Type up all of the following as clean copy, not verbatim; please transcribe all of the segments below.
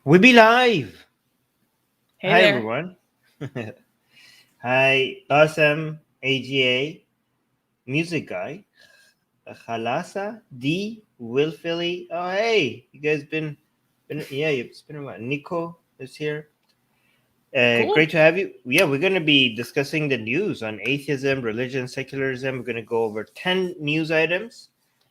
We be live. Hey Hi there. everyone. Hi, awesome AGA music guy. Khalasa D Willfully. Oh hey, you guys been yeah, it's been a while. Nico is here. Cool. Great to have you. Yeah, we're gonna be discussing the news on atheism, religion, secularism. We're gonna go over 10 news items,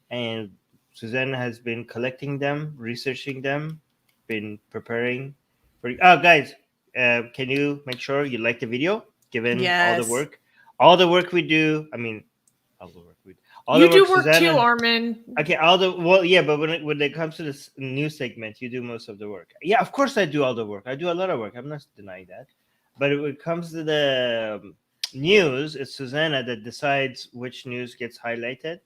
and Susanna has been collecting them, researching them, been preparing for. Oh, guys, can you make sure you like the video? Given Yes. all the work we do. I mean, all the work we, all the You work do work too, Susanna. Armin. Okay, all the well, yeah, but when it comes to this news segment, you do most of the work. Yeah, of course I do all the work. I do a lot of work. I'm not denying that. But when it comes to the news, it's Susanna that decides which news gets highlighted,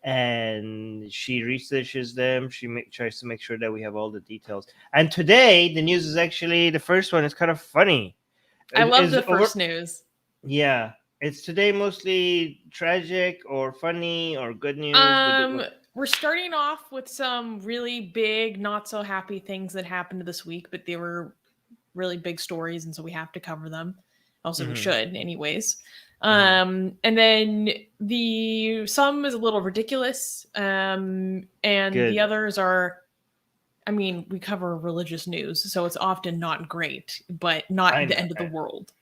and she researches them. She tries to make sure that we have all the details. And today, the news is actually the first one. It's kind of funny. I love Is the over. first news. Yeah, it's today mostly tragic or funny or good news. Um, we're starting off with some really big, not so happy things that happened this week, but they were really big stories, and so we have to cover them. Also, we should, anyways. And then the some is a little ridiculous. And Good. the others are, I mean, we cover religious news, so it's often not great, but not I the know. end of the world.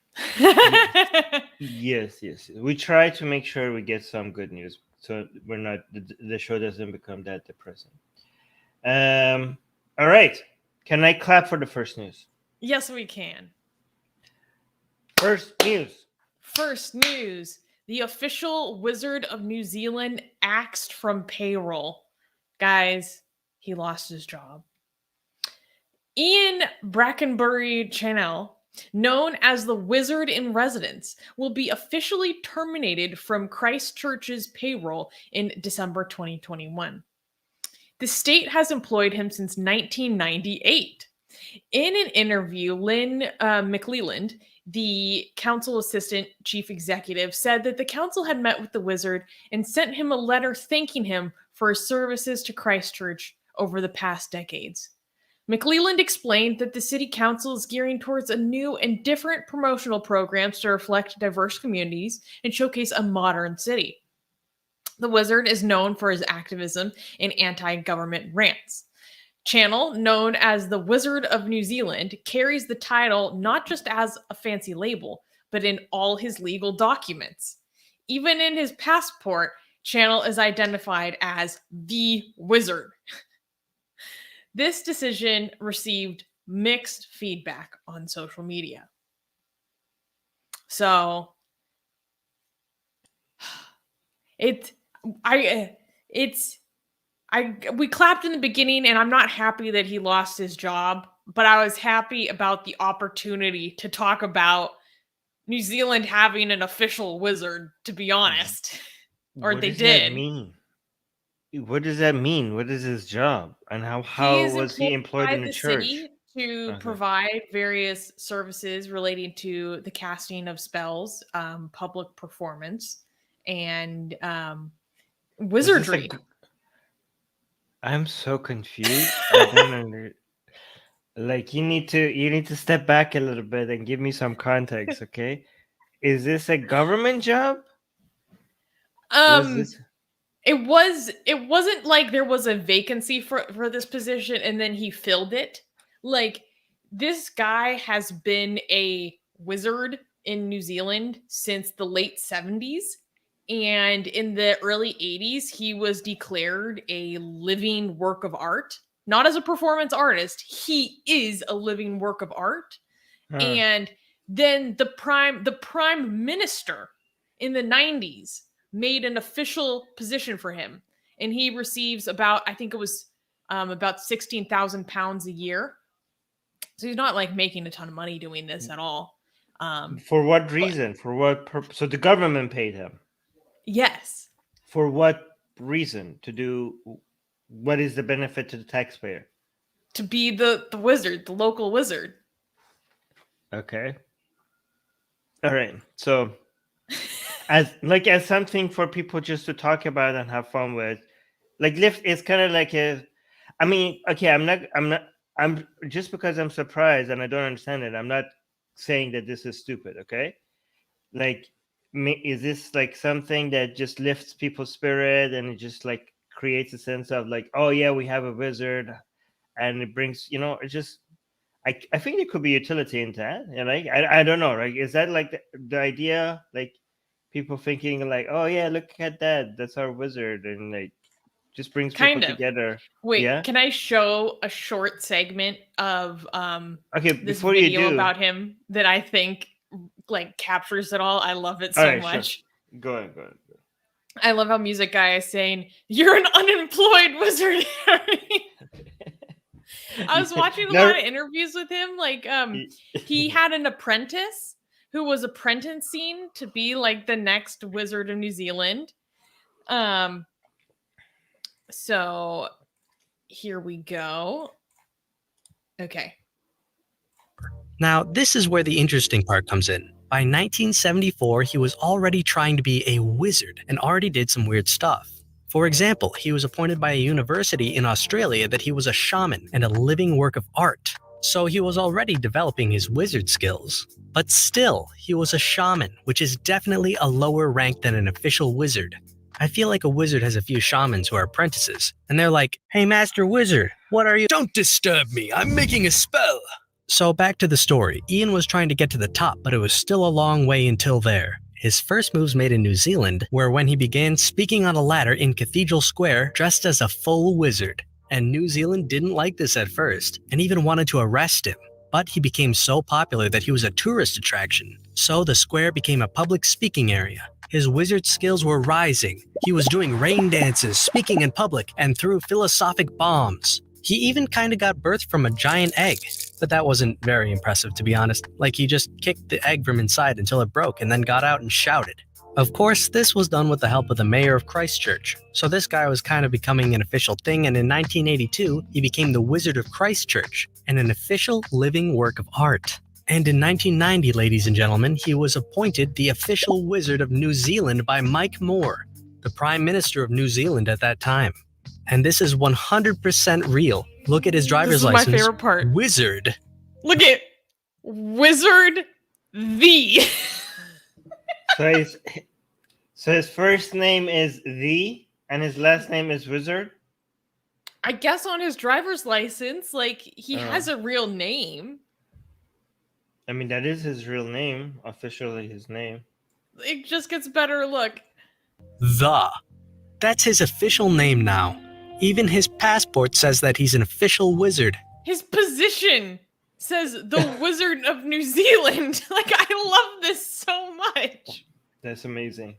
Yes. We try to make sure we get some good news, so we're not the show doesn't become that depressing. All right. Can I clap for the first news? Yes, we can. First news. First news. The official Wizard of New Zealand axed from Payroll. Guys, he lost his job. Ian Brackenbury Channel, known as the Wizard in Residence, will be officially terminated from Christchurch's payroll in December 2021. The state has employed him since 1998. In an interview, Lynn McLeland, the council assistant chief executive, said that the council had met with the wizard and sent him a letter thanking him for his services to Christchurch over the past decades. McLeland explained that the city council is gearing towards a new and different promotional programs to reflect diverse communities and showcase a modern city. The wizard is known for his activism and anti-government rants. Channel, known as the Wizard of New Zealand, carries the title not just as a fancy label, but in all his legal documents. Even in his passport, Channel is identified as the Wizard. This decision received mixed feedback on social media. So we clapped in the beginning, and I'm not happy that he lost his job, but I was happy about the opportunity to talk about New Zealand having an official wizard, to be honest. Or What they does that did. mean? What does that mean? What is his job? And how He is was he employed by in the the church? city to Okay. provide various services relating to the casting of spells, public performance, and wizardry. I'm so confused. I don't under like you need to step back a little bit and give me some context, okay? Is this a government job? Was Um, this it wasn't like there was a vacancy for this position and then he filled it. Like, this guy has been a wizard in New Zealand since the late 70s, and in the early 80s he was declared a living work of art. Not as a performance artist, he is a living work of art. Huh. And then the prime minister in the 90s made an official position for him, and he receives about, I think it was about £16,000 a year. So he's not like making a ton of money doing this at all. For what But reason? For what purpose? So the government paid him. yes, For what reason? To do what is the benefit to the taxpayer? to be the wizard, the local wizard. Okay. All right. So as something for people just to talk about and have fun with. Like lift is kind of like a I mean, okay, I'm not I'm just because I'm surprised and I don't understand it, I'm not saying that this is stupid, okay? Like, is this like something that just lifts people's spirit and it just like creates a sense of like, oh yeah, we have a wizard, and it brings, it just, I think there could be utility in that. And like, I don't know, like, is that like the idea, like people thinking like, oh yeah, look at that, that's our wizard, and like just brings people Kind of. together. Wait, Yeah. can I show a short segment of Okay, this before you video do, about him that I think like captures it all? I love it all so right, much. Sure. Go ahead. I love how Music Guy is saying, "You're an unemployed wizard, Harry." I was watching a lot of interviews with him. Like, he had an apprentice who was apprenticing to be like the next wizard of New Zealand. So here we go. Okay. Now, this is where the interesting part comes in. By 1974, he was already trying to be a wizard and already did some weird stuff. For example, he was appointed by a university in Australia that he was a shaman and a living work of art. So he was already developing his wizard skills. But still, he was a shaman, which is definitely a lower rank than an official wizard. I feel like a wizard has a few shamans who are apprentices, and they're like, "Hey, Master Wizard, what are you? Don't disturb me, I'm making a spell." So back to the story. Ian was trying to get to the top, but it was still a long way until there. His first moves made in New Zealand were when he began speaking on a ladder in Cathedral Square dressed as a full wizard. And New Zealand didn't like this at first, and even wanted to arrest him. But he became so popular that he was a tourist attraction. So the square became a public speaking area. His wizard skills were rising. He was doing rain dances, speaking in public, and threw philosophic bombs. He even kinda got birthed from a giant egg, but that wasn't very impressive, to be honest. Like, he just kicked the egg from inside until it broke and then got out and shouted. Of course, this was done with the help of the mayor of Christchurch. So this guy was kind of becoming an official thing, and in 1982, he became the Wizard of Christchurch, and an official living work of art. And in 1990, ladies and gentlemen, he was appointed the official Wizard of New Zealand by Mike Moore, the Prime Minister of New Zealand at that time. And this is 100% real. Look at his driver's license. This is my favorite part. Wizard. Look at Wizard the. So his first name is The, and his last name is Wizard? I guess on his driver's license, like, he has a real name. I mean, that is his real name, officially his name. It just gets better. Look. The. That's his official name now. Even his passport says that he's an official wizard. His position says the Wizard of New Zealand. Like, I love this so much. That's amazing.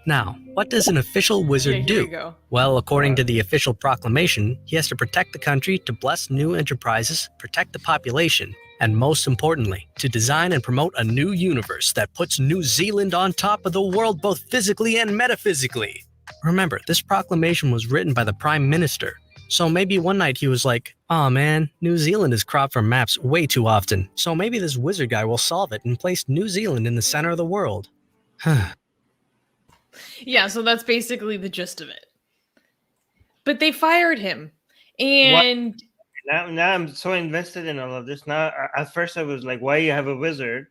Now, what does an official wizard do? We go. Well, according to the official proclamation, he has to protect the country, to bless new enterprises, protect the population, and most importantly, to design and promote a new universe that puts New Zealand on top of the world both physically and metaphysically. Remember, this proclamation was written by the Prime Minister, so maybe one night he was like, "Aw man, New Zealand is cropped from maps way too often, so maybe this wizard guy will solve it and place New Zealand in the center of the world." Yeah, so that's basically the gist of it. But they fired him, and now I'm so invested in all of this. Now, at first I was like, "Why you have a wizard?"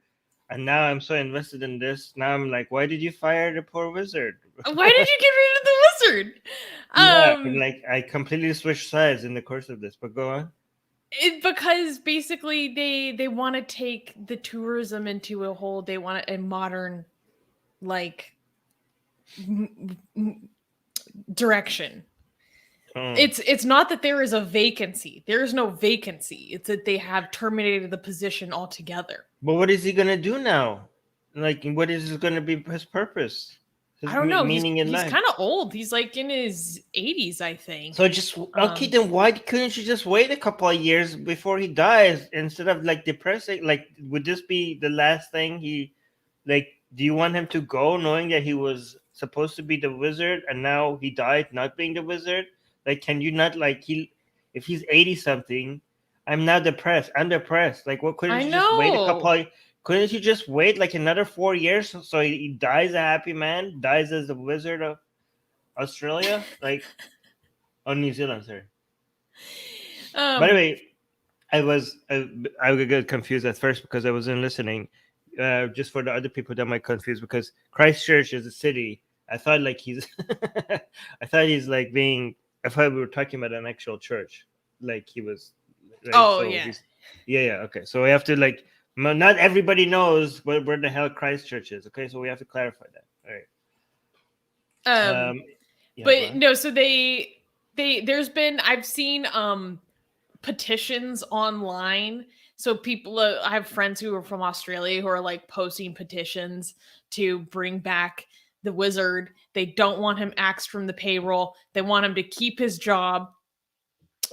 And now I'm so invested in this. Now I'm like, "Why did you fire the poor wizard? Why did you get rid of the wizard?" Like, I completely switched sides in the course of this. But go on. Because basically they want to take the tourism into a whole. They want a modern, like, direction. It's not that there is a vacancy. There is no vacancy. It's that they have terminated the position altogether. But what is he gonna do now? Like, what is going to be his purpose? His I don't know. He's life? kind of old. He's like in his 80s, I think. So just okay. Then why couldn't you just wait a couple of years before he dies instead of like depressing? Like, would this be the last thing he like? Do you want him to go knowing that he was supposed to be the wizard and now he died not being the wizard? Like, can you not, like, if he's 80 something, I'm now depressed. I'm depressed. Like, what couldn't you just wait a couple of, couldn't you just wait like another 4 years so he dies a happy man, dies as the wizard of Australia? Like, oh, New Zealand, sorry. By the way, I would get confused at first because I wasn't listening. Just for the other people that might confuse, because Christchurch is a city. I thought like he's, I thought he's like being. I thought we were talking about an actual church, like he was. Right? Oh, So yeah. yeah. Okay, so we have to like. Not everybody knows where the hell Christchurch is. Okay, so we have to clarify that. All right. Yeah, go but ahead. no, so there's been, I've seen petitions online. So people, I have friends who are from Australia who are like posting petitions to bring back the wizard. They don't want him axed from the payroll. They want him to keep his job.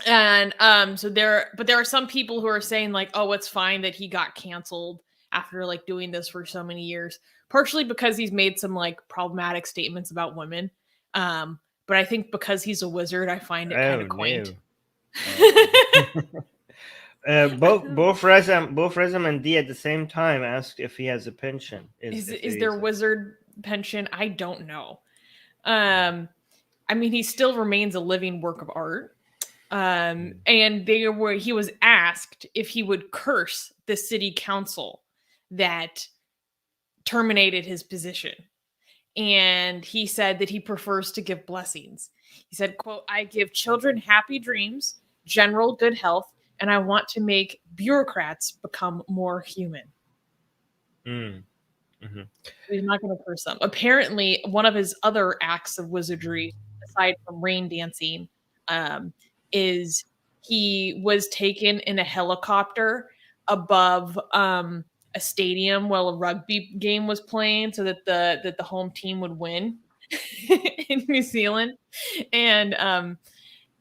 And so there are some people who are saying like, oh, it's fine that he got canceled after like doing this for so many years, partially because he's made some like problematic statements about women. But I think because he's a wizard, I find it kind of quaint. Both Rezam and D at the same time asked if he has a pension. Is there wizard pension? I don't know. I mean, he still remains a living work of art. And he was asked if he would curse the city council that terminated his position. And he said that he prefers to give blessings. He said, quote, "I give children happy dreams, general good health, and I want to make bureaucrats become more human." Mm-hmm. He's not going to curse them. Apparently, one of his other acts of wizardry, aside from rain dancing, is he was taken in a helicopter above a stadium while a rugby game was playing, so that the home team would win in New Zealand. And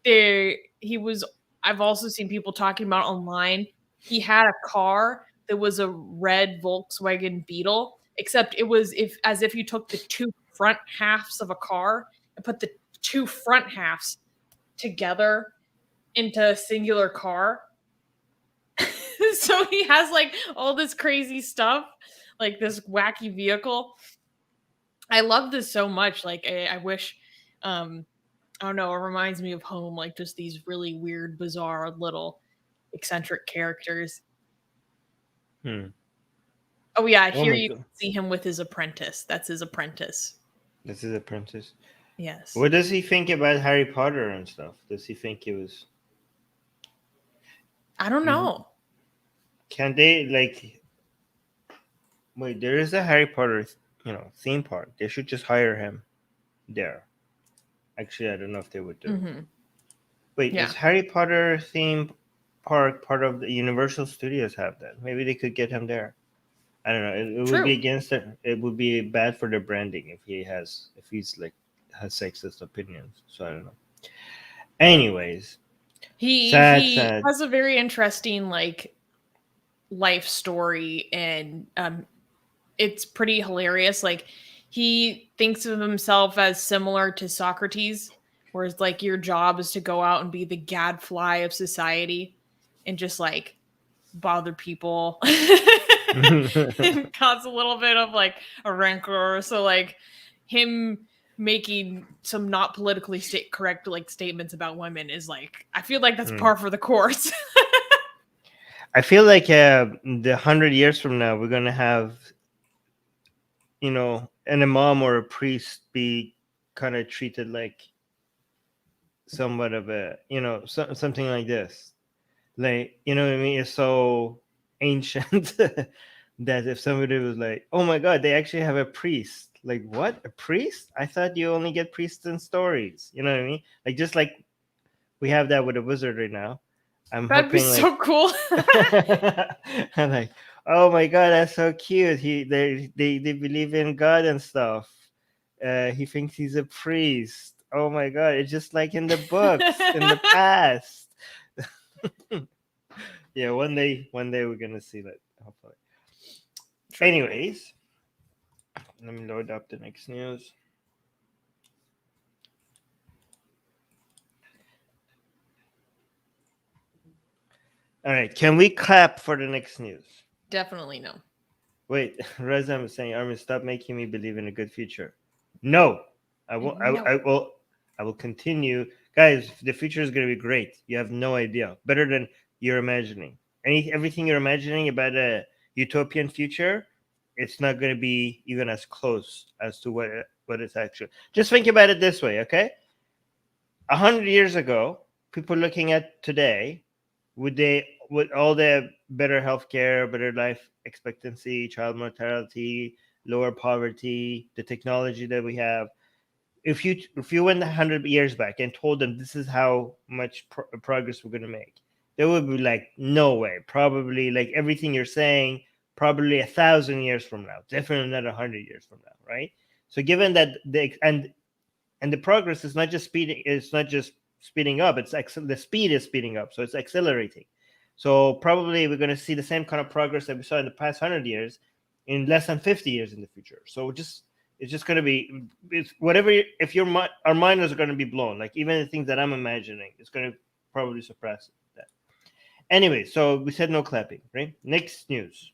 he was. I've also seen people talking about online. He had a car that was a red Volkswagen Beetle, except it was as if you took the two front halves of a car and put the two front halves together into a singular car. So he has like all this crazy stuff, like this wacky vehicle. I love this so much. Like I wish, I don't know, it reminds me of home, like just these really weird, bizarre, little eccentric characters. Oh yeah, here you can see him with his apprentice. That's his apprentice. That's his apprentice. Yes. What does he think about Harry Potter and stuff? Does he think it was? I don't know. Can they like? Wait, there is a Harry Potter, theme park. They should just hire him there. Actually, I don't know if they would do. Mm-hmm. Wait, does Harry Potter theme park part of the Universal Studios have that? Maybe they could get him there. I don't know. It would be against it. It would be bad for their branding if he's like has sexist opinions. So I don't know. Anyways, he has a very interesting like life story, and it's pretty hilarious. Like he thinks of himself as similar to Socrates, whereas like your job is to go out and be the gadfly of society and just like bother people and cause a little bit of like a rancor. So like him making some not politically correct like statements about women is like, I feel like that's par for the course. I feel like the 100 years from now, we're going to have, an imam or a priest be kind of treated like somewhat of a, something like this. Like, you know what I mean? It's so ancient that if somebody was like, oh my God, they actually have a priest. Like, what? A priest? I thought you only get priests in stories. You know what I mean? Like, just like we have that with a wizard right now. That'd be so cool. I'm like, oh my God, that's so cute. They believe in God and stuff. He thinks he's a priest. Oh my God, it's just like in the books in the past. Yeah, one day we're gonna see that, hopefully. Anyways, let me load up the next news. All right, can we clap for the next news? Definitely no. Wait, Rezam is saying, Armin, stop making me believe in a good future. No, I will. No. I will continue Guys, the future is going to be great. You have no idea. Better than you're imagining. Everything you're imagining about a utopian future, it's not going to be even as close as to what it's actually. Just think about it this way, okay? 100 years ago, people looking at today, would all the better healthcare, better life expectancy, child mortality, lower poverty, the technology that we have, if you went 100 years back and told them this is how much progress we're going to make, they would be like, no way. Probably like everything you're saying, probably 1,000 years from now, definitely not 100 years from now, right? So given that and the progress is not just speeding, it's not just speeding up, it's the speed is speeding up, so it's accelerating. So probably we're going to see the same kind of progress that we saw in the past 100 years in less than 50 years in the future. So it's just going to be, it's whatever. If our mind is going to be blown, like even the things that I'm imagining, it's going to probably surpass that. Anyway, so we said no clapping, right? Next news.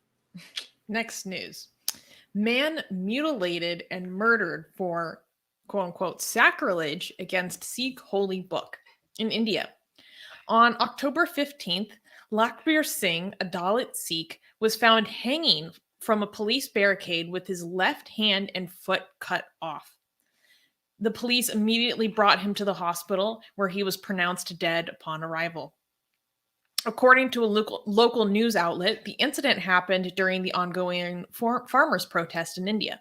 Man mutilated and murdered for quote unquote sacrilege against Sikh holy book in India. On October 15th, Lakhbir Singh, a Dalit Sikh, was found hanging from a police barricade with his left hand and foot cut off. The police immediately brought him to the hospital, where he was pronounced dead upon arrival. According to a local news outlet, the incident happened during the ongoing farmers' protest in India.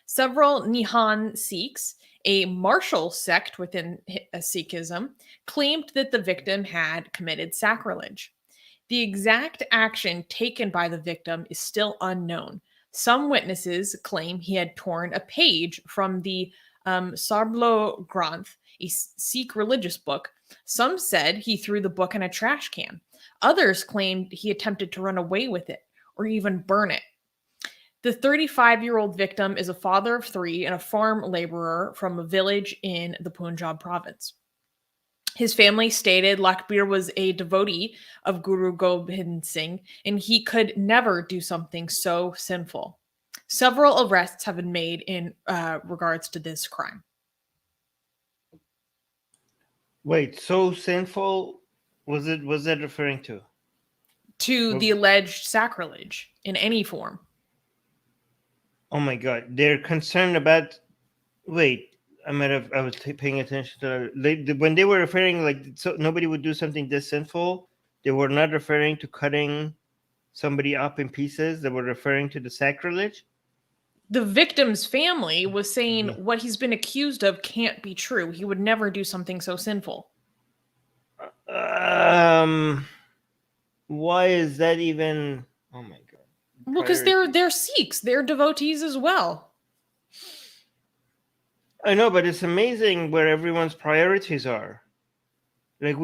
Several Nihan Sikhs, a martial sect within Sikhism, claimed that the victim had committed sacrilege. The exact action taken by the victim is still unknown. Some witnesses claim he had torn a page from the Sarblo Granth, a Sikh religious book. Some said he threw the book in a trash can. Others claimed he attempted to run away with it or even burn it. The 35-year-old victim is a father of 3 and a farm laborer from a village in the Punjab province. His family stated Lakhbir was a devotee of Guru Gobind Singh, and he could never do something so sinful. Several arrests have been made in regards to this crime. Wait, so sinful? Was that referring to? To the alleged sacrilege in any form. Oh my God, they're concerned about. Wait, I was paying attention to when they were referring like so nobody would do something this sinful. They were not referring to cutting somebody up in pieces. They were referring to the sacrilege. The victim's family was saying what he's been accused of can't be true. He would never do something so sinful. Why is that even? Oh my God. Well, because they're Sikhs, they're devotees as well. I know, but it's amazing where everyone's priorities are. Like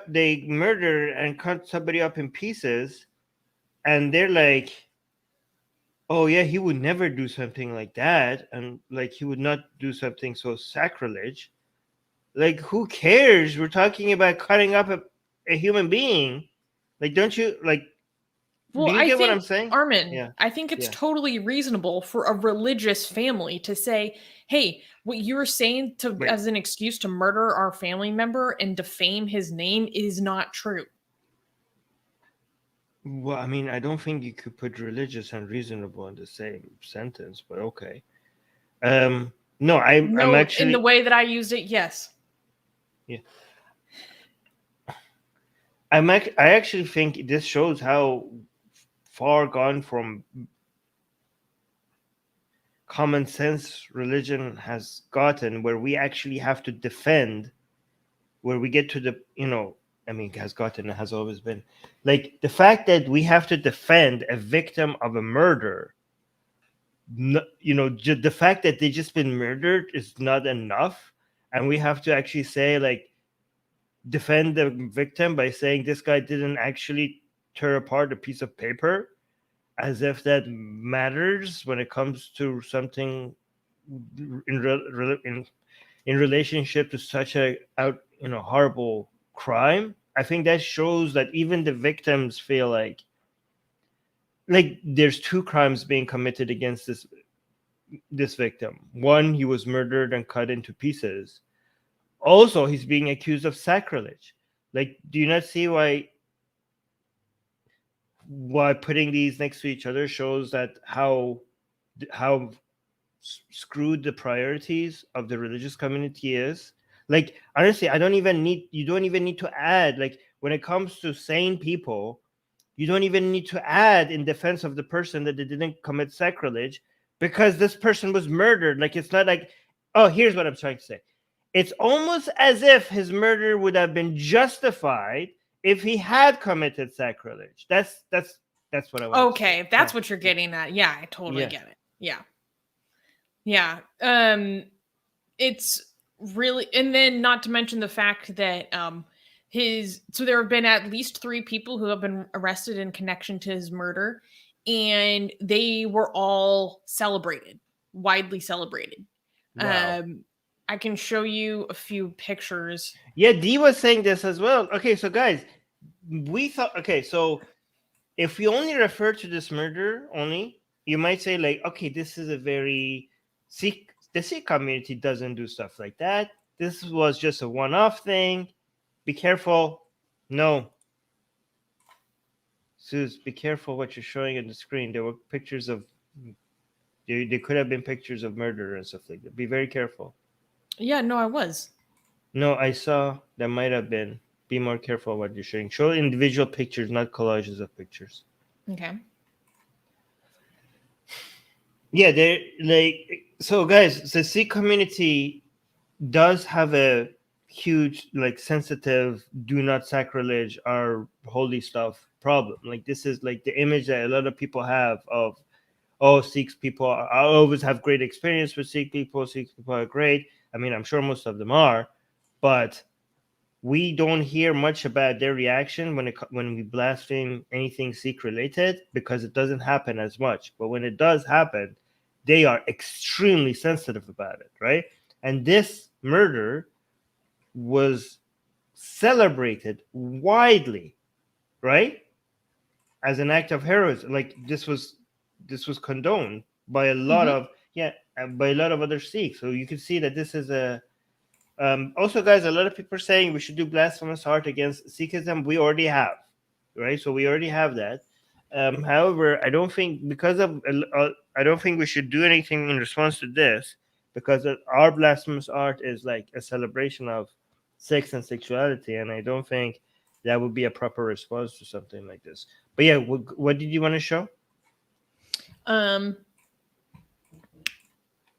they murder and cut somebody up in pieces, and they're like, oh yeah, he would never do something like that, and like he would not do something so sacrilege. Like, who cares? We're talking about cutting up a human being. Like, don't you like? Well, do you get what I'm saying, Armin? Yeah. I think it's totally reasonable for a religious family to say, "Hey, what you were saying as an excuse to murder our family member and defame his name is not true." Well, I mean, I don't think you could put religious and reasonable in the same sentence, but okay. No, I'm actually in the way that I used it. Yes. Yeah. I actually think this shows how far gone from common sense religion has gotten, where we actually have to defend, where we get to the, has gotten, it has always been. Like, the fact that we have to defend a victim of a murder, the fact that they just been murdered is not enough. And we have to actually say, like, defend the victim by saying this guy didn't actually tear apart a piece of paper, as if that matters when it comes to something in relationship to such a horrible crime. I think that shows that even the victims feel like there's 2 crimes being committed against this victim. One, he was murdered and cut into pieces. Also, he's being accused of sacrilege. Like, do you not see why putting these next to each other shows that how screwed the priorities of the religious community is? Like, honestly, you don't even need to add, like, when it comes to sane people, you don't even need to add in defense of the person that they didn't commit sacrilege because this person was murdered. Like, it's not like, oh, here's what I'm trying to say. It's almost as if his murder would have been justified if he had committed sacrilege. That's what I want. Okay, if that's what you're getting at. Yeah, I totally get it. Yeah. Yeah. It's really, and then not to mention the fact that so there have been at least 3 people who have been arrested in connection to his murder, and they were all widely celebrated. Wow. I can show you a few pictures. Yeah, Dee was saying this as well. Okay, so guys, we thought, okay, so if we only refer to this murder only, you might say, like, okay, this is a very the Sikh community doesn't do stuff like that. This was just a one-off thing. Be careful. No. Suze, be careful what you're showing on the screen. There were pictures of, there could have been pictures of murder and stuff like that. Be very careful. Yeah, no, I was. No, I saw there might have been. Be more careful what you're showing. Show individual pictures, not collages of pictures. Okay. Yeah, they're like, so guys, the Sikh community does have a huge, like, sensitive, do not sacrilege our holy stuff problem. Like, this is like the image that a lot of people have of, oh, Sikh people, I always have great experience with Sikh people are great. I mean, I'm sure most of them are, but we don't hear much about their reaction when we blaspheme anything Sikh related, because it doesn't happen as much. But when it does happen, they are extremely sensitive about it, right? And this murder was celebrated widely, right, as an act of heroism. Like, this was condoned by a lot of other Sikhs. So you can see that this is a also, guys, a lot of people are saying we should do blasphemous art against Sikhism. We already have, right? So we already have that. However, I don't think I don't think we should do anything in response to this, because our blasphemous art is like a celebration of sex and sexuality, and I don't think that would be a proper response to something like this. But yeah, what did you want to show?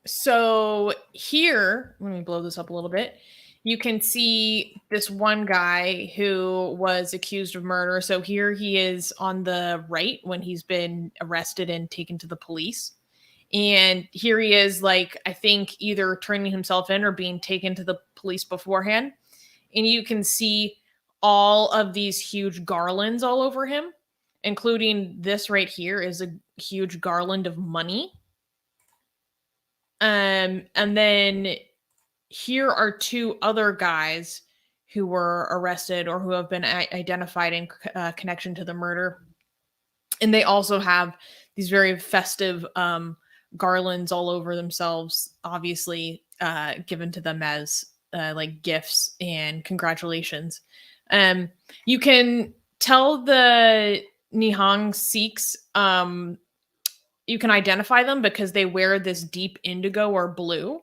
So here, let me blow this up a little bit. You can see this one guy who was accused of murder. So here he is on the right when he's been arrested and taken to the police. And here he is, like, I think either turning himself in or being taken to the police beforehand. And you can see all of these huge garlands all over him, including this right here is a huge garland of money. And then here are 2 other guys who were arrested or who have been identified in connection to the murder. And they also have these very festive garlands all over themselves, obviously given to them as like gifts and congratulations. You can tell the Nihang Sikhs, you can identify them because they wear this deep indigo or blue.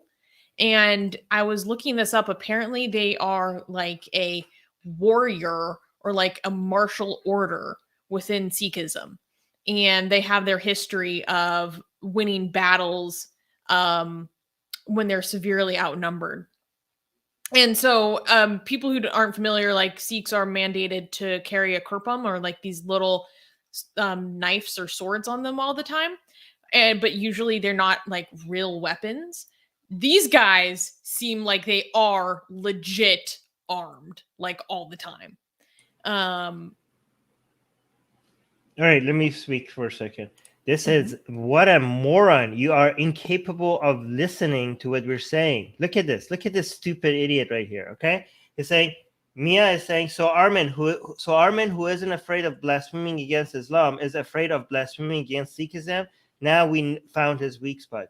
And I was looking this up. Apparently they are like a warrior or like a martial order within Sikhism. And they have their history of winning battles when they're severely outnumbered. And so people who aren't familiar, like, Sikhs are mandated to carry a kurpam, or like these little knives or swords on them all the time. But usually they're not like real weapons. These guys seem like they are legit armed, like, all the time. All right, let me speak for a second. This is, what a moron. You are incapable of listening to what we're saying. Look at this. Look at this stupid idiot right here, okay? He's saying, Mia is saying, so Armin, who isn't afraid of blaspheming against Islam, is afraid of blaspheming against Sikhism. Now we found his weak spot.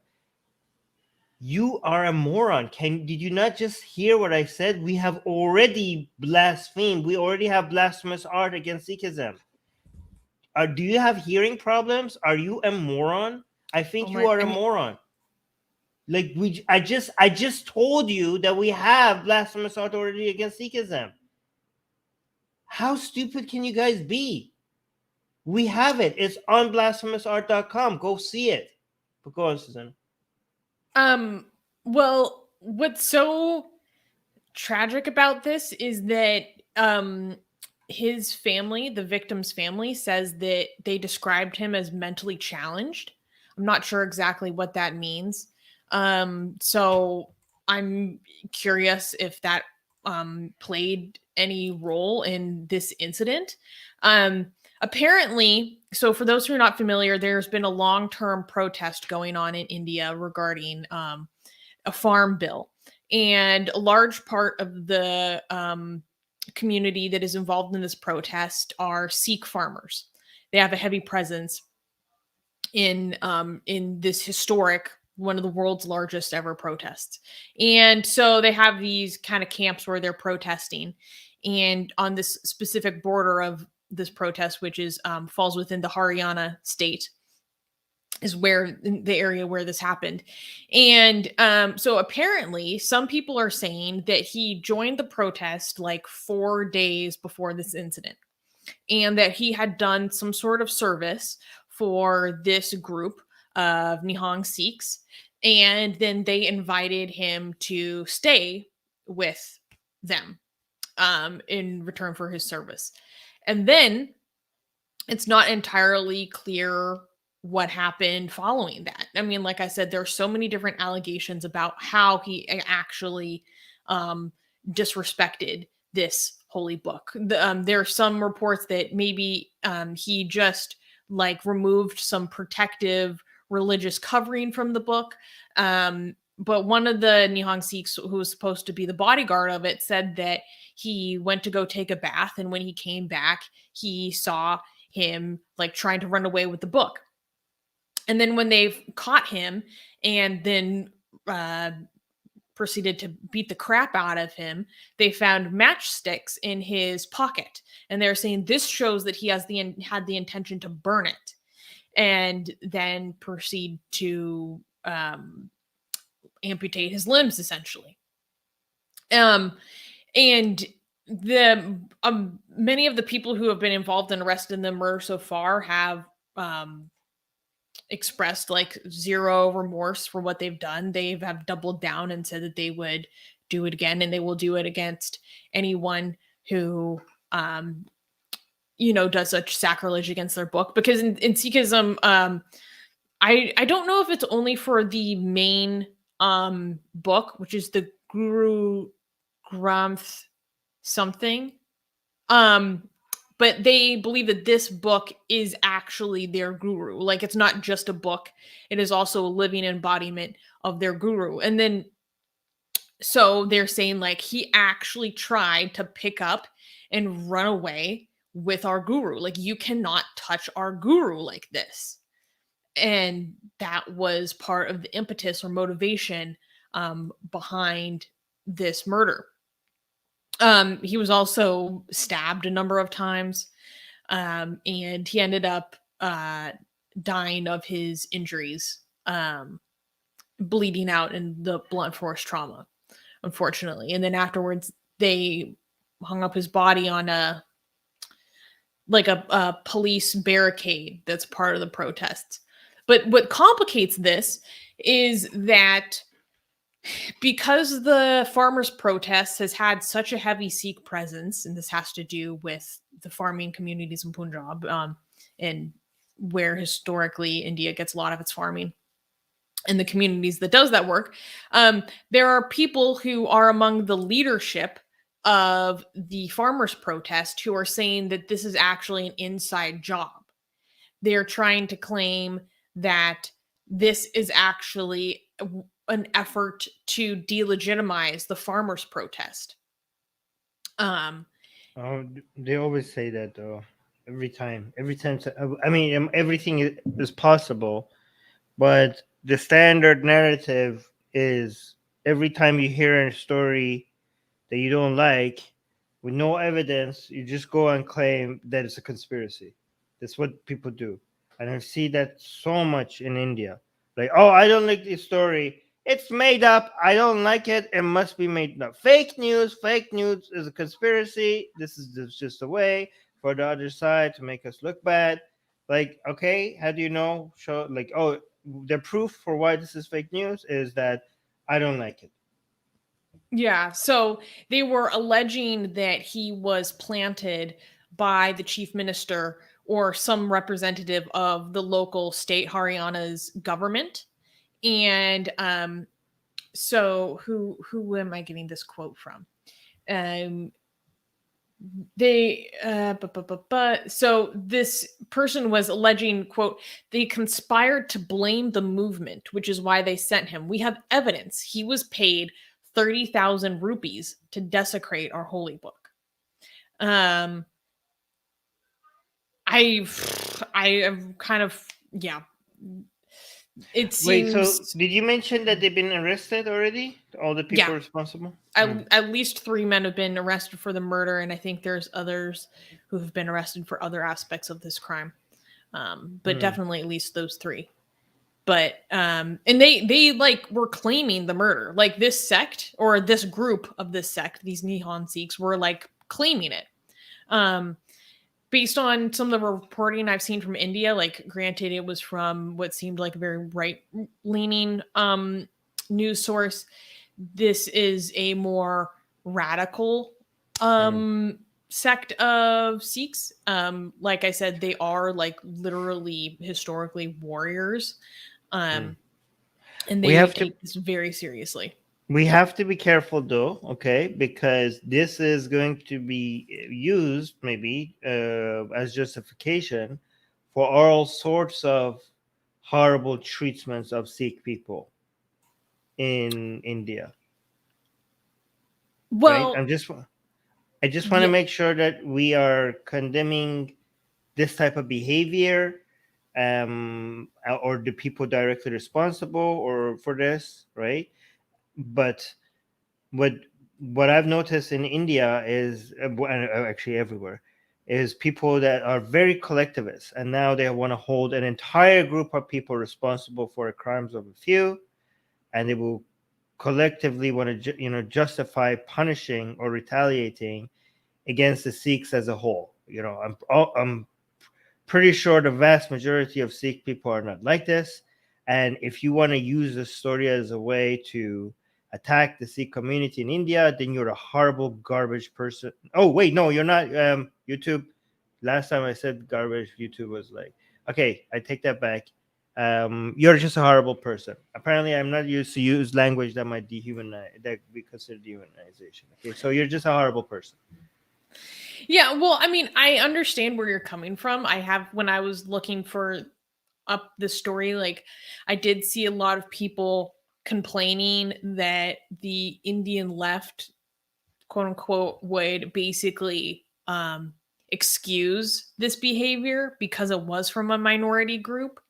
You are a moron. Did you not just hear what I said? We have already blasphemed. We already have blasphemous art against Sikhism. Do you have hearing problems? Are you a moron? I think you are a moron. Like I just told you that we have blasphemous art already against Sikhism. How stupid can you guys be? We have it. It's on blasphemousart.com. Go see it. But go on, Susanna. Well, what's so tragic about this is that his family, the victim's family, says that they described him as mentally challenged. I'm not sure exactly what that means. So I'm curious if that played any role in this incident. Apparently, so for those who are not familiar, there's been a long-term protest going on in India regarding a farm bill. And a large part of the community that is involved in this protest are Sikh farmers. They have a heavy presence in this historic, one of the world's largest ever protests. And so they have these kind of camps where they're protesting. And on this specific border of this protest, which is falls within the Haryana state, is where the area where this happened. And so apparently some people are saying that he joined the protest like 4 days before this incident, and that he had done some sort of service for this group of Nihang Sikhs, and then they invited him to stay with them in return for his service. And then it's not entirely clear what happened following that. I mean, like I said, there are so many different allegations about how he actually disrespected this holy book. There are some reports that maybe he just like removed some protective religious covering from the book. But one of the Nihang Sikhs, who was supposed to be the bodyguard of it, said that he went to go take a bath, and when he came back, he saw him like trying to run away with the book. And then when they caught him and then proceeded to beat the crap out of him, they found matchsticks in his pocket. And they're saying this shows that he had the intention to burn it, and then proceed to amputate his limbs, essentially. And the many of the people who have been involved and arrested in the murder so far have expressed like zero remorse for what they've done. They have doubled down and said that they would do it again, and they will do it against anyone who does such sacrilege against their book. Because in Sikhism, I don't know if it's only for the main book, which is the Guru Granth something, but they believe that this book is actually their guru. Like, it's not just a book, it is also a living embodiment of their guru. And then so they're saying like he actually tried to pick up and run away with our guru. Like, you cannot touch our guru like this. And that was part of the impetus or motivation behind this murder. He was also stabbed a number of times, and he ended up dying of his injuries, bleeding out in the blunt force trauma, unfortunately. And then afterwards, they hung up his body on a police barricade that's part of the protests. But what complicates this is that because the farmers' protest has had such a heavy Sikh presence, and this has to do with the farming communities in Punjab, and where historically India gets a lot of its farming, and the communities that does that work, there are people who are among the leadership of the farmers' protest who are saying that this is actually an inside job. They're trying to claim that this is actually an effort to delegitimize the farmers' protest. They always say that, though. Every time. I mean, everything is possible, but the standard narrative is every time you hear a story that you don't like with no evidence, you just go and claim that it's a conspiracy. That's what people do. And I see that so much in India. Like, oh, I don't like this story. It's made up. I don't like it. It must be made up. Fake news. Fake news is a conspiracy. This is just a way for the other side to make us look bad. Like, okay, how do you know? Show like, oh, the proof for why this is fake news is that I don't like it. Yeah, so they were alleging that he was planted by the chief minister or some representative of the local state Haryana's government. And so who am I getting this quote from? They so this person was alleging, quote, they conspired to blame the movement, which is why they sent him. We have evidence he was paid 30,000 rupees to desecrate our holy book. I am kind of, yeah. It seems. Wait, so did you mention that they've been arrested already? All the people responsible? At least 3 men have been arrested for the murder, and I think there's others who have been arrested for other aspects of this crime. But definitely at least those 3. But and they like were claiming the murder. Like this sect or this group of this sect, these Nihon Sikhs were like claiming it. Based on some of the reporting I've seen from India, like granted it was from what seemed like a very right-leaning news source, this is a more radical sect of Sikhs. Like I said, they are like literally historically warriors. And they take this very seriously. We have to be careful though, okay, because this is going to be used maybe as justification for all sorts of horrible treatments of Sikh people in India. Well, right? I just want to make sure that we are condemning this type of behavior, or the people directly responsible or for this, right? But what I've noticed in India is, actually everywhere, is people that are very collectivist, and now they want to hold an entire group of people responsible for the crimes of a few, and they will collectively want to justify punishing or retaliating against the Sikhs as a whole. I'm pretty sure the vast majority of Sikh people are not like this, and if you want to use this story as a way to attack the Sikh community in India, then you're a horrible garbage person. Oh wait, no, you're not. YouTube. Last time I said garbage, YouTube was like, okay, I take that back. You're just a horrible person. Apparently, I'm not used to use language that might dehumanize, that we consider dehumanization. Okay, so you're just a horrible person. Yeah, well, I mean, I understand where you're coming from. When I was looking for up the story, like I did see a lot of people complaining that the Indian left, quote unquote, would basically excuse this behavior because it was from a minority group.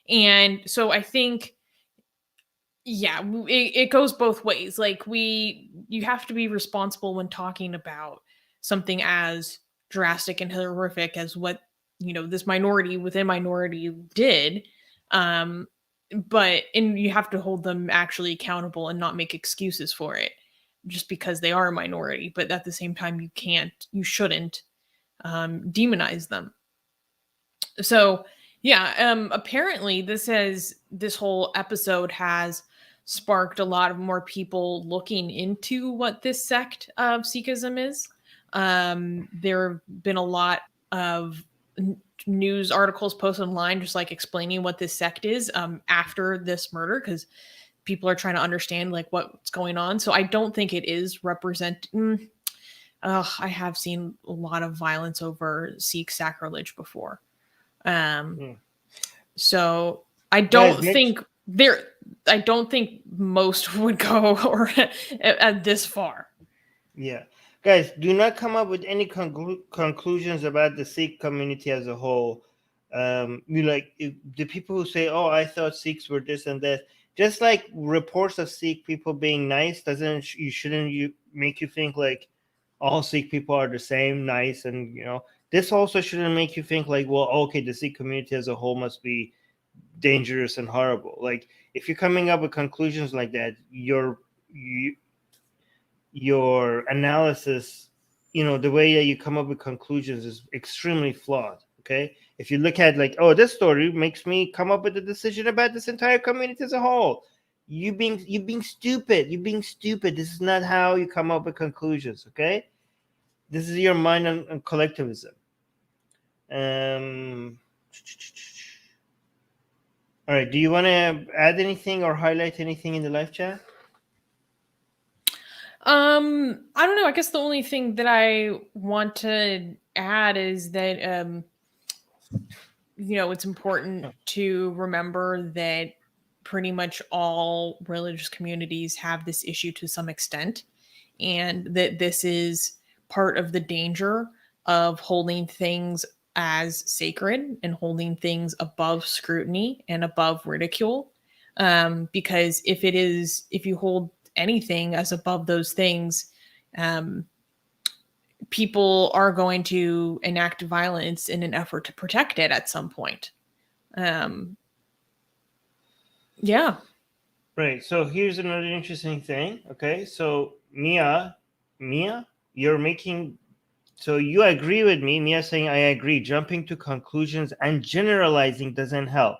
And so I think, yeah, it goes both ways. Like you have to be responsible when talking about something as drastic and horrific as what, this minority within minority did. But you have to hold them actually accountable and not make excuses for it just because they are a minority. But at the same time, you shouldn't demonize them. So yeah, apparently this whole episode has sparked a lot of more people looking into what this sect of Sikhism is. There have been a lot of news articles posted online just like explaining what this sect is after this murder, because people are trying to understand like what's going on. So I don't think it is I have seen a lot of violence over Sikh sacrilege before. So I don't think most would go or at this far. Yeah. Guys, do not come up with any conclusions about the Sikh community as a whole. The people who say, "Oh, I thought Sikhs were this and that," Just like reports of Sikh people being nice shouldn't make you think like all Sikh people are the same, nice, and this also shouldn't make you think like, well, okay, the Sikh community as a whole must be dangerous and horrible. Like, if you're coming up with conclusions like that, your analysis, the way that you come up with conclusions is extremely flawed. Okay, if you look at like, oh, this story makes me come up with a decision about this entire community as a whole, you being stupid. This is not how you come up with conclusions. Okay, this is your mind on collectivism. All right, do you want to add anything or highlight anything in the live chat? I don't know. I guess the only thing that I want to add is that it's important to remember that pretty much all religious communities have this issue to some extent, and that this is part of the danger of holding things as sacred and holding things above scrutiny and above ridicule. Because if you hold anything as above those things, people are going to enact violence in an effort to protect it at some point. Yeah. Right. So here's another interesting thing. Okay. So Mia, you're making. So you agree with me, Mia saying I agree. Jumping to conclusions and generalizing doesn't help.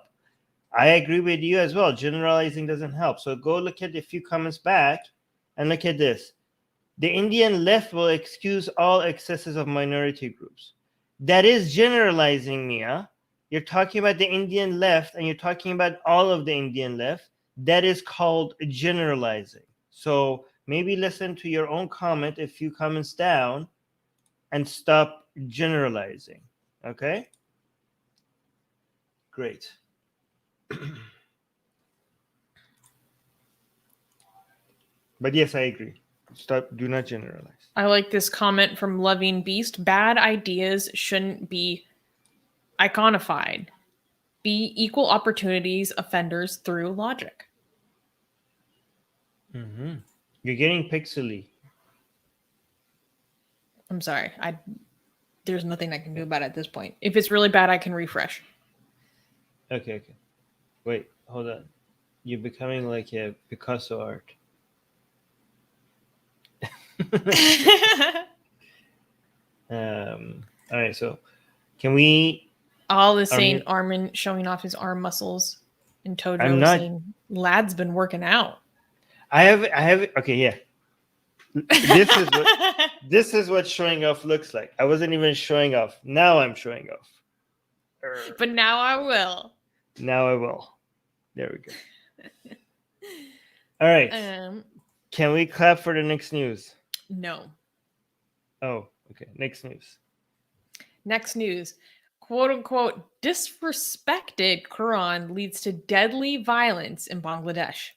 I agree with you as well. Generalizing doesn't help. So go look at a few comments back and look at this. The Indian left will excuse all excesses of minority groups. That is generalizing, Mia. You're talking about the Indian left and you're talking about all of the Indian left. That is called generalizing. So maybe listen to your own comment a few comments down and stop generalizing. Okay? Great. But yes, I agree. Do not generalize. I like this comment from Loving Beast. Bad ideas shouldn't be iconified. Be equal opportunities offenders through logic. Mm-hmm. You're getting pixely. I'm sorry. There's nothing I can do about it at this point. If it's really bad, I can refresh. Okay. Wait, hold on. You're becoming like a Picasso art. All right, so can we... All is saying Armin showing off his arm muscles, and Tojo saying lad's been working out. I have okay, yeah. This is what showing off looks like. I wasn't even showing off. Now I'm showing off. But now I will. Now I will. There we go. All right. Can we clap for the next news? No. Oh, okay. Next news. Next news. Quote unquote, disrespected Quran leads to deadly violence in Bangladesh.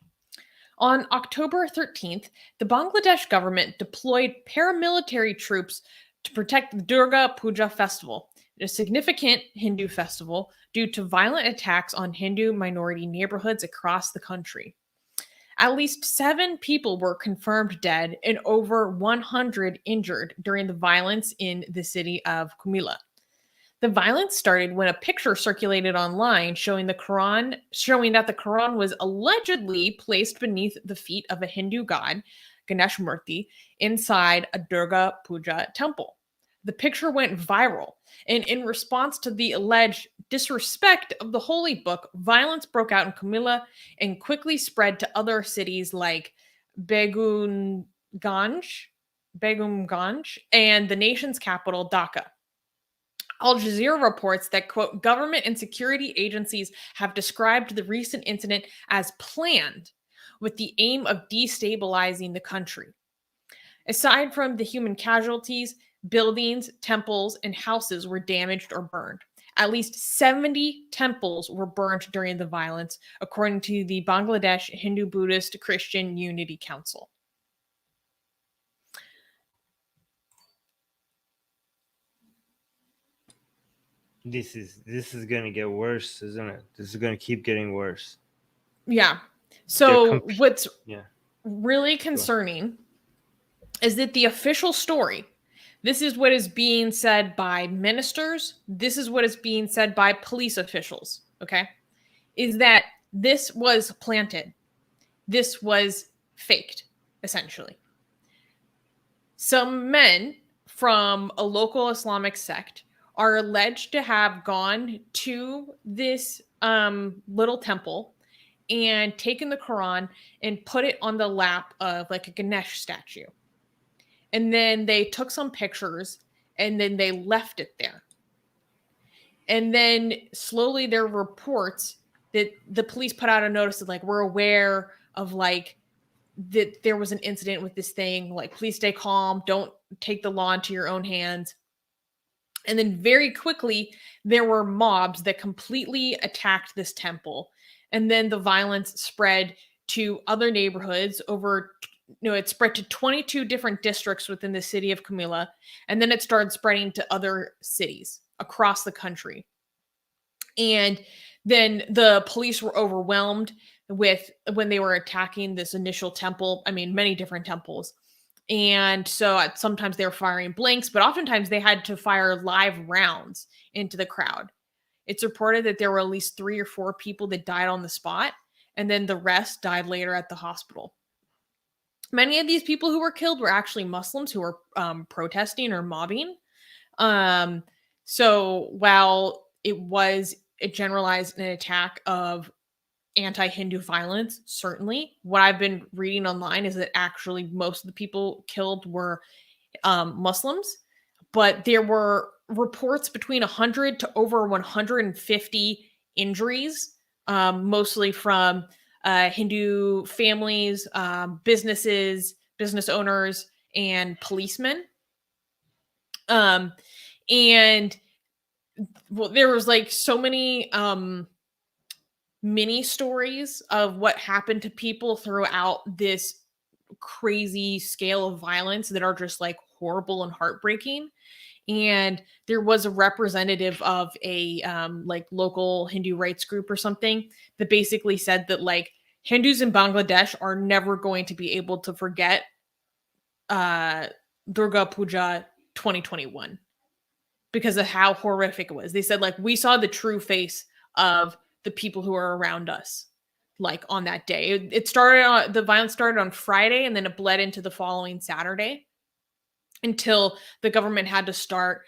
On October 13th, the Bangladesh government deployed paramilitary troops to protect the Durga Puja festival, a significant Hindu festival, due to violent attacks on Hindu minority neighborhoods across the country. At least 7 people were confirmed dead and over 100 injured during the violence in the city of Kumila. The violence started when a picture circulated online showing that the Quran was allegedly placed beneath the feet of a Hindu god, Ganesh Murthy, inside a Durga Puja temple. The picture went viral, and in response to the alleged disrespect of the holy book, violence broke out in Kumila and quickly spread to other cities like Begumganj and the nation's capital, Dhaka. Al Jazeera reports that, quote, government and security agencies have described the recent incident as planned with the aim of destabilizing the country. Aside from the human casualties, buildings, temples, and houses were damaged or burned. At least 70 temples were burned during the violence, according to the Bangladesh Hindu Buddhist Christian Unity Council. This is going to get worse, isn't it? This is going to keep getting worse. Yeah. So what's yeah. really concerning is that the official story, this is what is being said by ministers, this is what is being said by police officials, okay, is that this was planted. This was faked, essentially. Some men from a local Islamic sect are alleged to have gone to this little temple and taken the Quran and put it on the lap of like a Ganesh statue. And then they took some pictures and then they left it there. And then slowly there were reports that the police put out a notice that like, we're aware of like that there was an incident with this thing, like please stay calm, don't take the law into your own hands. And then very quickly there were mobs that completely attacked this temple. And then the violence spread to other neighborhoods over, it spread to 22 different districts within the city of Camilla. And then it started spreading to other cities across the country. And then the police were overwhelmed with when they were attacking this initial temple. I mean, many different temples. And so sometimes they were firing blanks, but oftentimes they had to fire live rounds into the crowd. It's reported that there were at least 3 or 4 people that died on the spot, and then the rest died later at the hospital. Many of these people who were killed were actually Muslims who were protesting or mobbing. So while it was a generalized an attack of anti-Hindu violence, certainly, what I've been reading online is that actually most of the people killed were Muslims, but there were reports between 100 to over 150 injuries, mostly from Hindu families, businesses, business owners, and policemen. And well, there was like so many mini stories of what happened to people throughout this crazy scale of violence that are just like horrible and heartbreaking. And there was a representative of a like local Hindu rights group or something that basically said that like Hindus in Bangladesh are never going to be able to forget Durga Puja 2021 because of how horrific it was. They said like we saw the true face of the people who are around us, like on that day. It started the violence started on Friday, and then it bled into the following Saturday until the government had to start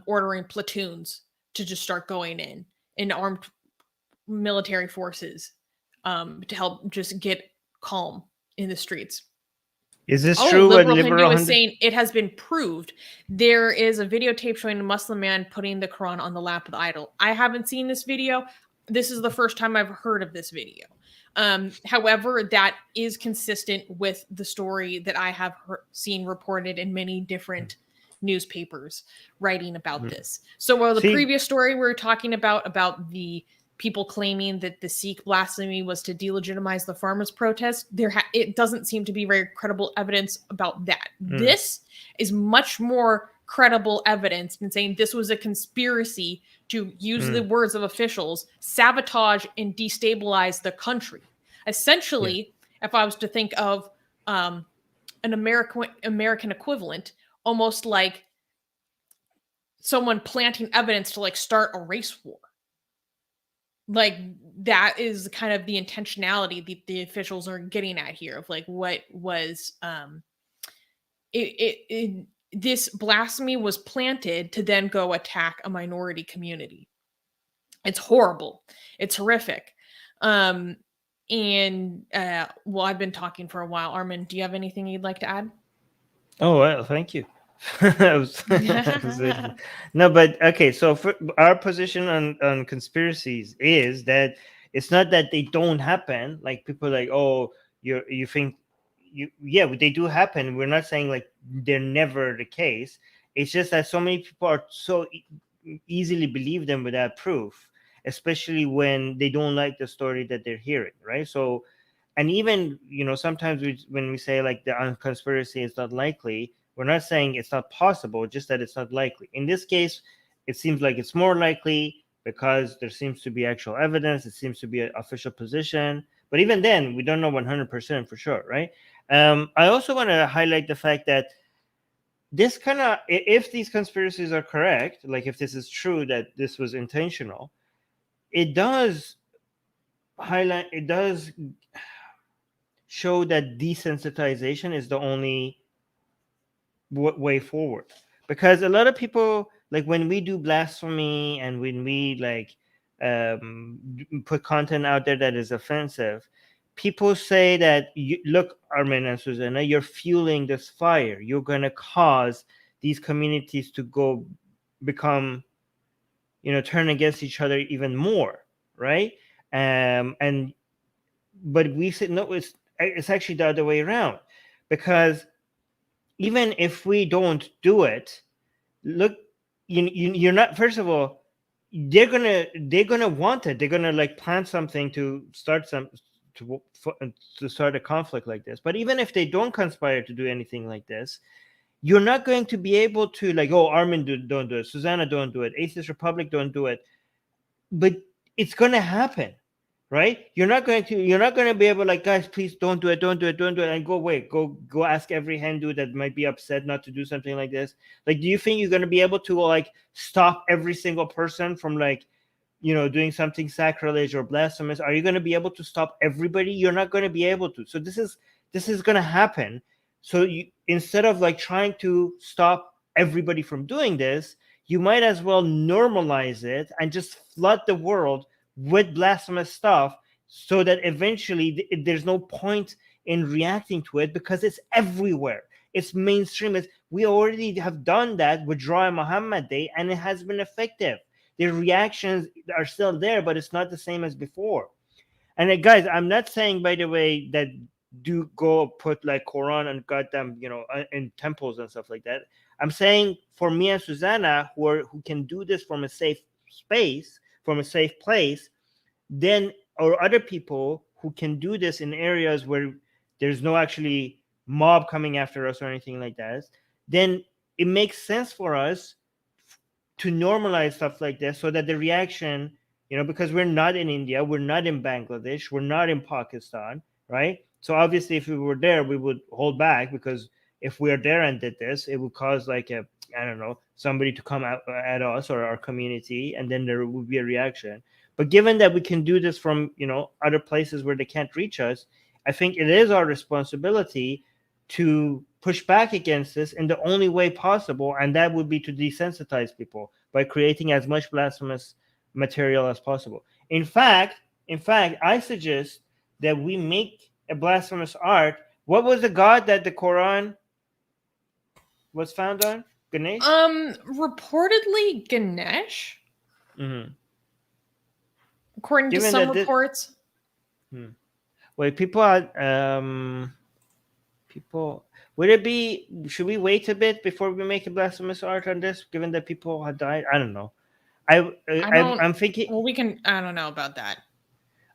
ordering platoons to just start going in armed military forces to help just get calm in the streets. Is this true? Liberal Hindu is saying it has been proved. There is a videotape showing a Muslim man putting the Quran on the lap of the idol. I haven't seen this video. This is the first time I've heard of this video. However, that is consistent with the story that I have seen reported in many different newspapers writing about this. So while the previous story we were talking about the people claiming that the Sikh blasphemy was to delegitimize the farmers' protest, it doesn't seem to be very credible evidence about that. This is much more credible evidence than saying this was a conspiracy to use the words of officials, sabotage and destabilize the country. Essentially, if I was to think of an American equivalent, almost like someone planting evidence to like start a race war. Like that is kind of the intentionality that the officials are getting at here of like what was this blasphemy was planted to then go attack a minority community. It's horrible. It's horrific. Well, I've been talking for a while. Armin, do you have anything you'd like to add? Oh, well, thank you. No, but okay. So for our position on conspiracies is that it's not that they don't happen. Like people are like, oh, you think they do happen. We're not saying like they're never the case. It's just that so many people are so easily believe them without proof, especially when they don't like the story that they're hearing, right? So, and even sometimes when we say like the conspiracy is not likely, we're not saying it's not possible, just that it's not likely. In this case, it seems like it's more likely because there seems to be actual evidence. It seems to be an official position. But even then, we don't know 100% for sure, right? I also want to highlight the fact that this kind of, if these conspiracies are correct, like if this is true that this was intentional, it does highlight, it does show that desensitization is the only way forward. Because a lot of people, like when we do blasphemy and when we like put content out there that is offensive, people say that, look, Armin and Susanna, you're fueling this fire. You're going to cause these communities to go become, turn against each other even more, right? And but we said no, it's actually the other way around, because even if we don't do it, look, you're not. First of all, they're gonna want it. They're gonna like plan something to start to start a conflict like this. But even if they don't conspire to do anything like this, you're not going to be able to like, oh, Armin don't do it, Susanna don't do it, Atheist Republic don't do it. But it's gonna happen, right? You're not going to be able, like, guys, please don't do it, and go away, go ask every Hindu that might be upset not to do something like this. Like, do you think you're going to be able to like stop every single person from like, doing something sacrilege or blasphemous? Are you going to be able to stop everybody? You're not going to be able to. So this is going to happen. So instead of like trying to stop everybody from doing this, you might as well normalize it and just flood the world with blasphemous stuff, so that eventually there's no point in reacting to it, because it's everywhere. It's mainstream. We already have done that with Dry Muhammad Day, and it has been effective. The reactions are still there, but it's not the same as before. And guys, I'm not saying, by the way, that do go put like Quran and goddamn, in temples and stuff like that. I'm saying for me and Susanna, who can do this from a safe space, from a safe place, then, or other people who can do this in areas where there's no actually mob coming after us or anything like that, then it makes sense for us to normalize stuff like this, so that the reaction, because we're not in India, we're not in Bangladesh, we're not in Pakistan, right? So obviously if we were there, we would hold back, because if we are there and did this, it would cause like somebody to come out at us or our community, and then there would be a reaction. But given that we can do this from, other places where they can't reach us, I think it is our responsibility to push back against this in the only way possible, and that would be to desensitize people by creating as much blasphemous material as possible. In fact, I suggest that we make a blasphemous art. What was the god that the Quran was found on? Ganesh? Reportedly Ganesh. Mm-hmm. According to some reports. Wait, people would it be, should we wait a bit before we make a blasphemous art on this, given that people had died? I don't know. I'm thinking, well, I don't know about that.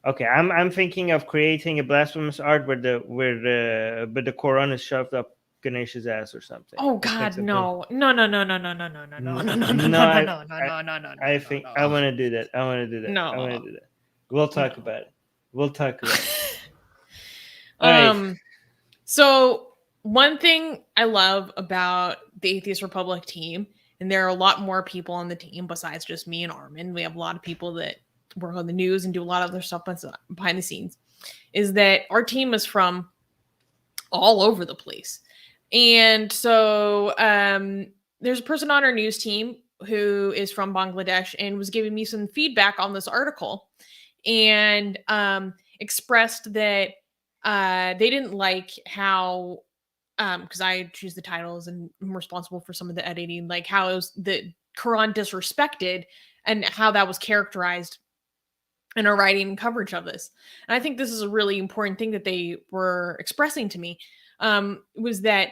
Okay, I'm thinking of creating a blasphemous art where the Quran is shoved up Ganesh's ass or something. Oh God, no. I think I want to do that. No. We'll talk about it. All right. So one thing I love about the Atheist Republic team, and there are a lot more people on the team besides just me and Armin, we have a lot of people that work on the news and do a lot of other stuff behind the scenes, is that our team is from all over the place. And so there's a person on our news team who is from Bangladesh and was giving me some feedback on this article, and expressed that they didn't like how, because I choose the titles and I'm responsible for some of the editing, like how it was the Quran disrespected and how that was characterized in our writing and coverage of this. And I think this is a really important thing that they were expressing to me, was that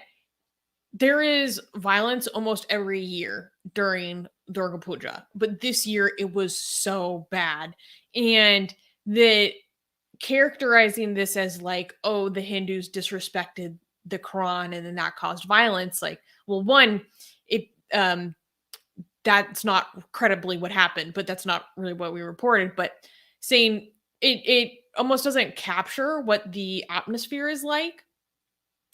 there is violence almost every year during Durga Puja, but this year it was so bad. And that characterizing this as like, oh, the Hindus disrespected the Quran and then that caused violence. Like, well, one, it that's not credibly what happened, but that's not really what we reported. But saying it almost doesn't capture what the atmosphere is like.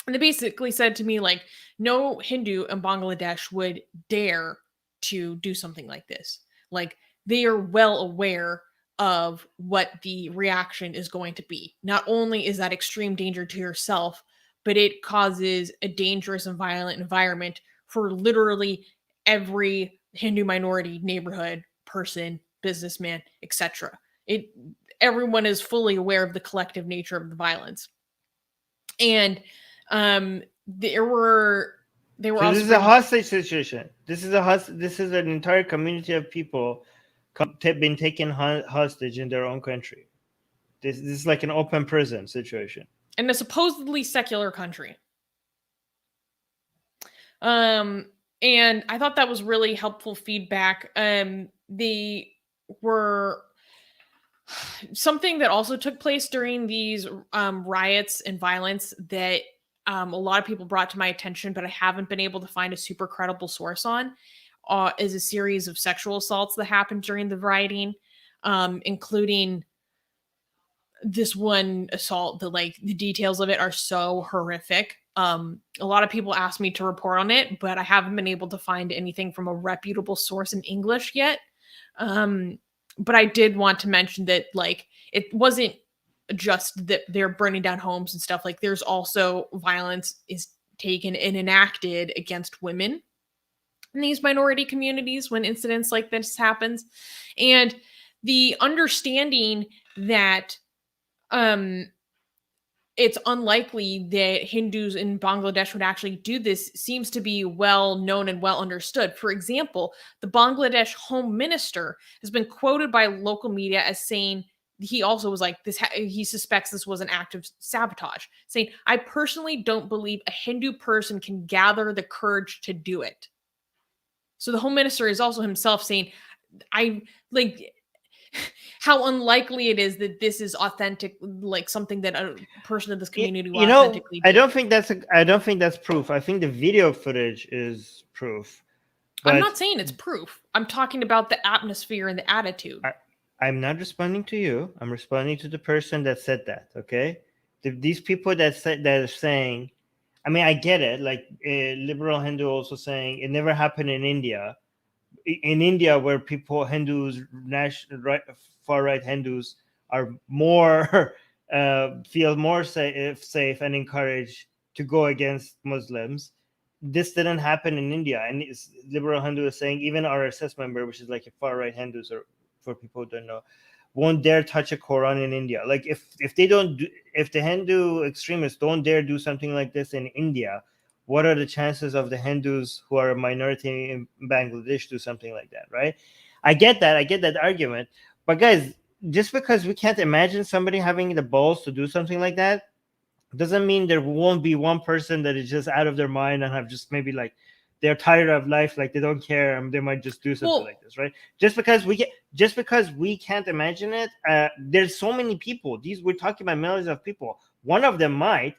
And they basically said to me, like, no Hindu in Bangladesh would dare to do something like this. Like, they are well aware of what the reaction is going to be. Not only is that extreme danger to yourself, but it causes a dangerous and violent environment for literally every Hindu minority neighborhood person, businessman, etc. Everyone is fully aware of the collective nature of the violence. And they were So also this is a hostage situation. This is an entire community of people been taken hostage in their own country. This is like an open prison situation. In a supposedly secular country. And I thought that was really helpful feedback. They were something that also took place during these riots and violence that a lot of people brought to my attention, but I haven't been able to find a super credible source on, is a series of sexual assaults that happened during the rioting, including this one assault. The details of it are so horrific. A lot of people asked me to report on it, but I haven't been able to find anything from a reputable source in English yet. But I did want to mention that, like, it wasn't just that they're burning down homes and stuff. Like, there's also violence is taken and enacted against women in these minority communities when incidents like this happens. And the understanding that it's unlikely that Hindus in Bangladesh would actually do this seems to be well known and well understood. For example, the Bangladesh Home Minister has been quoted by local media as saying, he also was like, he suspects this was an act of sabotage, saying, I personally don't believe a Hindu person can gather the courage to do it. So the Home Minister is also himself saying, how unlikely it is that this is authentic, like something that a person of this community will authentically do. I don't think that's proof. I think the video footage is proof. I'm not saying it's proof. I'm talking about the atmosphere and the attitude. I'm not responding to you. I'm responding to the person that said that. Okay, these people that are saying, I mean, I get it. Like a liberal Hindu also saying it never happened in India. In India, where Hindus, far right Hindus, are more feel more safe and encouraged to go against Muslims. This didn't happen in India, and liberal Hindu is saying even RSS member, which is like a far right Hindus, or for people who don't know, won't dare touch a Quran in India. Like if the Hindu extremists don't dare do something like this in India, what are the chances of the Hindus who are a minority in Bangladesh do something like that, right? I get that argument. But guys, just because we can't imagine somebody having the balls to do something like that, doesn't mean there won't be one person that is just out of their mind and have just maybe like they're tired of life, like they don't care, and they might just do something like this, right? Just because we can't imagine it, there's so many people. We're talking about millions of people. One of them might.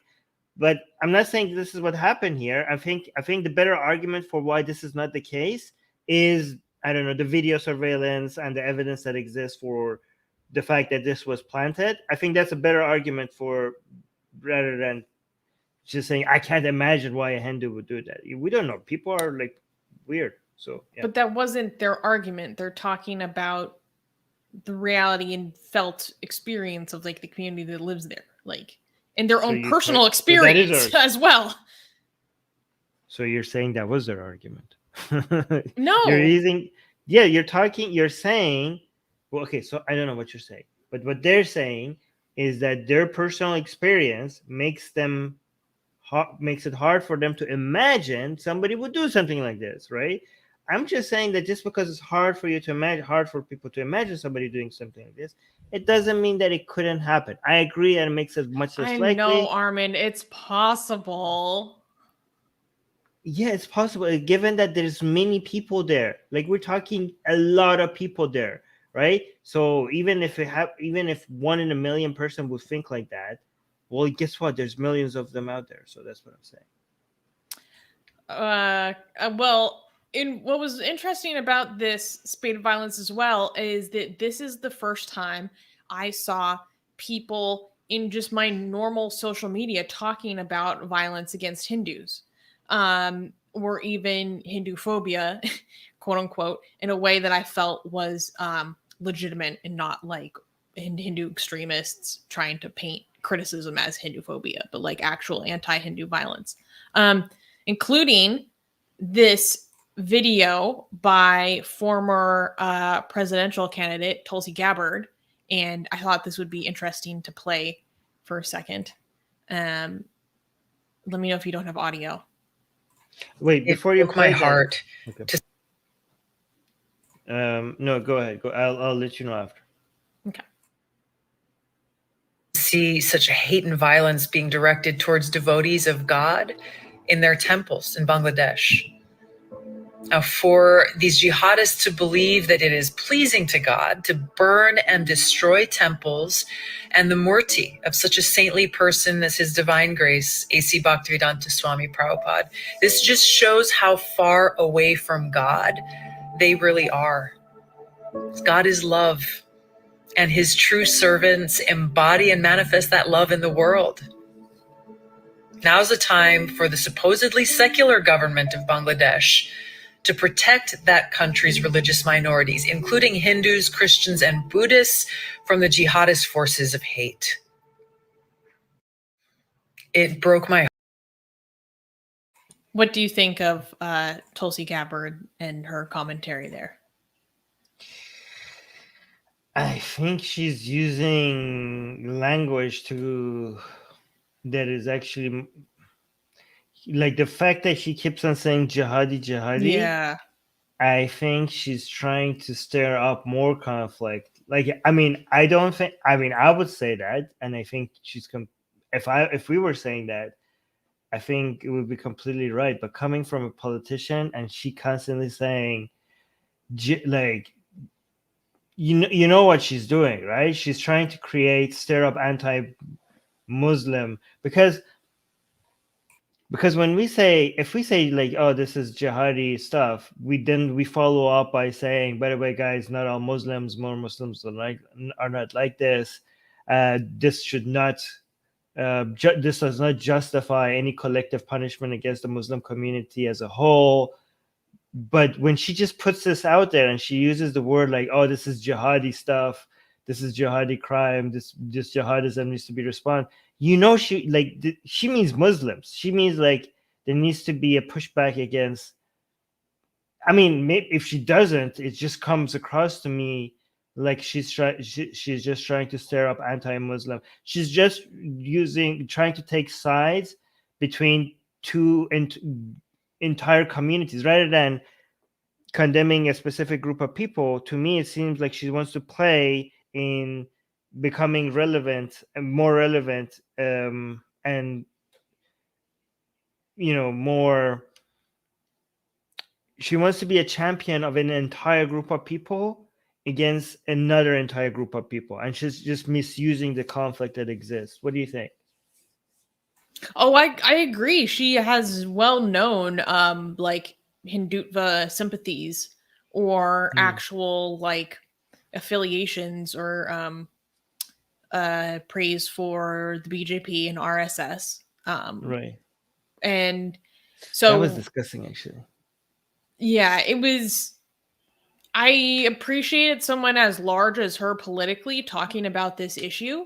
But I'm not saying this is what happened here. I think the better argument for why this is not the case is, I don't know, the video surveillance and the evidence that exists for the fact that this was planted. I think that's a better argument for, rather than just saying, I can't imagine why a Hindu would do that. We don't know. People are like weird. So, yeah. But that wasn't their argument. They're talking about the reality and felt experience of like the community that lives there. Like, and their own personal experience as well. So you're saying that was their argument? No. You're saying, well, okay, so I don't know what you're saying, but what they're saying is that their personal experience makes it hard for them to imagine somebody would do something like this, right? I'm just saying that just because it's hard for people to imagine somebody doing something like this, it doesn't mean that it couldn't happen. I agree, and it makes it much less likely. I know, Armin, it's possible. Yeah, it's possible, given that there's many people there. Like, we're talking a lot of people there, right? So even if 1 in a million person would think like that, well, guess what? There's millions of them out there. So that's what I'm saying. Well, what was interesting about this spate of violence as well is that this is the first time I saw people in just my normal social media talking about violence against Hindus, or even Hindu phobia, quote unquote, in a way that I felt was legitimate and not like Hindu extremists trying to paint criticism as Hindu phobia, but like actual anti-Hindu violence, including this video by former presidential candidate Tulsi Gabbard. And I thought this would be interesting to play for a second. Let me know if you don't have audio. Wait, before you broke play my heart. Okay. No, go ahead. Go. I'll let you know after. Okay. See such hate and violence being directed towards devotees of God in their temples in Bangladesh. For these jihadists to believe that it is pleasing to God to burn and destroy temples and the murti of such a saintly person as His Divine Grace, A.C. Bhaktivedanta Swami Prabhupada, this just shows how far away from God they really are. God is love, and His true servants embody and manifest that love in the world. Now's the time for the supposedly secular government of Bangladesh to protect that country's religious minorities, including Hindus, Christians, and Buddhists, from the jihadist forces of hate. It broke my heart. What do you think of Tulsi Gabbard and her commentary there? I think she's using language that is actually like the fact that she keeps on saying jihadi. Yeah. I think she's trying to stir up more conflict. Like, I mean, I would say that, and I think if we were saying that, I think it would be completely right. But coming from a politician, and she constantly saying, like, you know what she's doing, right? She's trying to stir up anti-Muslim because when if we say like, oh, this is jihadi stuff, we follow up by saying, by the way, guys, not all Muslims, more Muslims are not like this. This should not, this does not justify any collective punishment against the Muslim community as a whole. But when she just puts this out there and she uses the word like, oh, this is jihadi stuff, this is jihadi crime, this jihadism needs to be responded. You know, she means Muslims. She means like there needs to be a pushback against. I mean, maybe if she doesn't, it just comes across to me like she's just trying to stir up anti-Muslim. She's just trying to take sides between two entire communities rather than condemning a specific group of people. To me, it seems like she wants to play in becoming relevant and more relevant, and more. She wants to be a champion of an entire group of people against another entire group of people, and she's just misusing the conflict that exists. What do you think? Oh, I agree. She has well-known like Hindutva sympathies or actual like affiliations or praise for the BJP and RSS. Right. And so that was disgusting, actually. Yeah, it was. I appreciated someone as large as her politically talking about this issue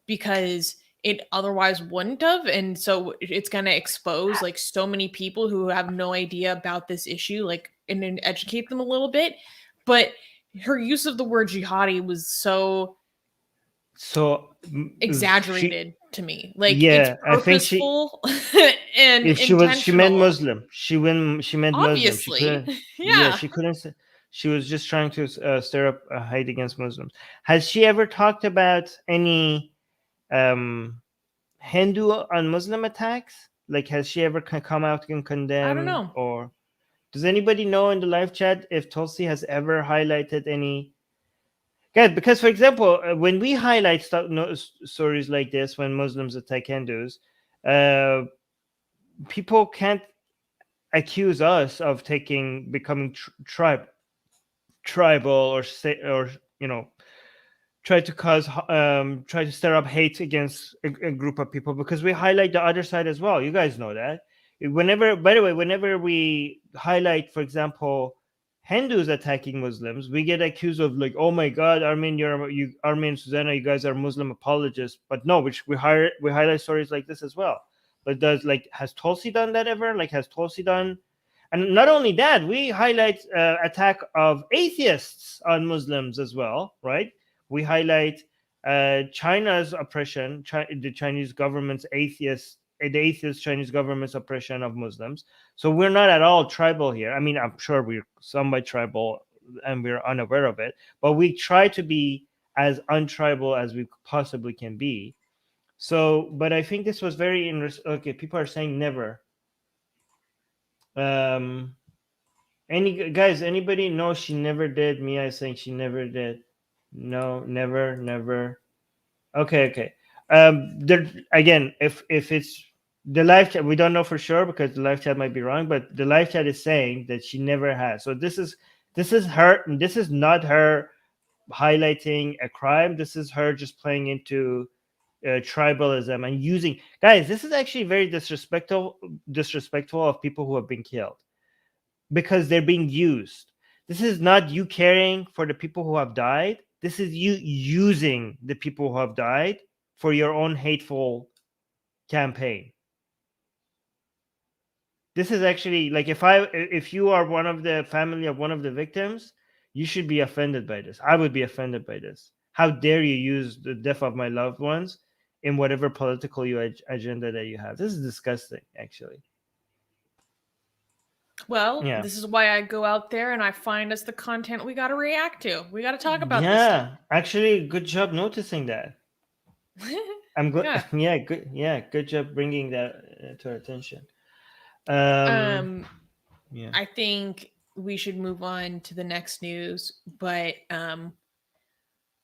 because it otherwise wouldn't have. And so it's going to expose like so many people who have no idea about this issue, like, and then educate them a little bit. But her use of the word jihadi was so exaggerated to me. Like, yeah, it's purposeful. And if she meant Muslim. She meant obviously. Muslim. She couldn't say. She was just trying to stir up a hate against Muslims. Has she ever talked about any Hindu on Muslim attacks? Like, has she ever come out and condemn? I don't know. Or does anybody know in the live chat if Tulsi has ever highlighted any? Yeah, because for example, when we highlight stories like this, when Muslims attack Hindus, people can't accuse us of becoming tribal or try to stir up hate against a group of people, because we highlight the other side as well. You guys know that. Whenever we highlight, for example, Hindus attacking Muslims, we get accused of like, oh my God, Armin, Armin, Susanna, you guys are Muslim apologists. But no, we highlight stories like this as well. But has Tulsi done that ever? Like, has Tulsi done? And not only that, we highlight attack of atheists on Muslims as well, right? We highlight China's oppression, the Chinese government's the atheist Chinese government's oppression of Muslims. So we're not at all tribal here. I mean, I'm sure we're somewhat tribal and we're unaware of it, but we try to be as untribal as we possibly can be. So, but I think this was very interesting. Okay, people are saying never. Anybody? No, she never did. Mia is saying she never did. No, never. Okay. There again, if it's the live chat, we don't know for sure because the live chat might be wrong, but the live chat is saying that she never has. So this is her. This is not her highlighting a crime. This is her just playing into tribalism and using. Guys, this is actually very disrespectful of people who have been killed, because they're being used. This is not you caring for the people who have died. This is you using the people who have died for your own hateful campaign. This is actually like, if you are one of the family of one of the victims, you should be offended by this. I would be offended by this. How dare you use the death of my loved ones in whatever political agenda that you have? This is disgusting, actually. Well, Yeah. This is why I go out there and I find us the content we got to react to. We got to talk about this Yeah, actually, good job noticing that. stuff. I'm good. Yeah. Yeah, good. Yeah, good job bringing that to our attention. Yeah. Yeah. I think we should move on to the next news, but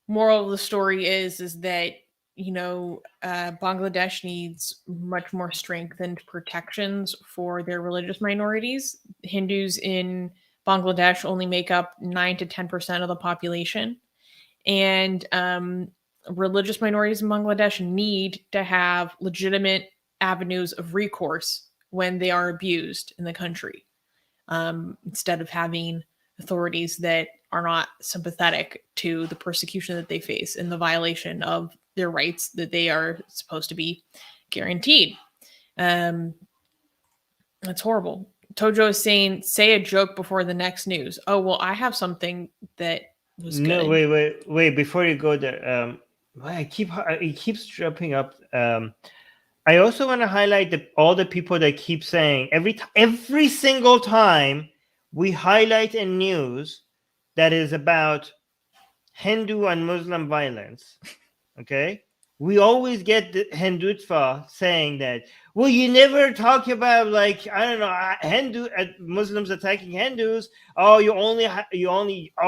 moral of the story is that Bangladesh needs much more strengthened protections for their religious minorities. Hindus in Bangladesh only make up 9 to 10% of the population, and religious minorities in Bangladesh need to have legitimate avenues of recourse when they are abused in the country, instead of having authorities that are not sympathetic to the persecution that they face and the violation of their rights that they are supposed to be guaranteed. That's horrible. Tojo is saying, say a joke before the next news. Oh, well, I have something that was good. No, wait. Before you go there, it keeps dropping up. I also want to highlight all the people that keep saying every single time we highlight a news that is about Hindu and Muslim violence. Okay, we always get the Hindutva saying that. Well, you never talk about, like, I don't know, Muslims attacking Hindus. Oh,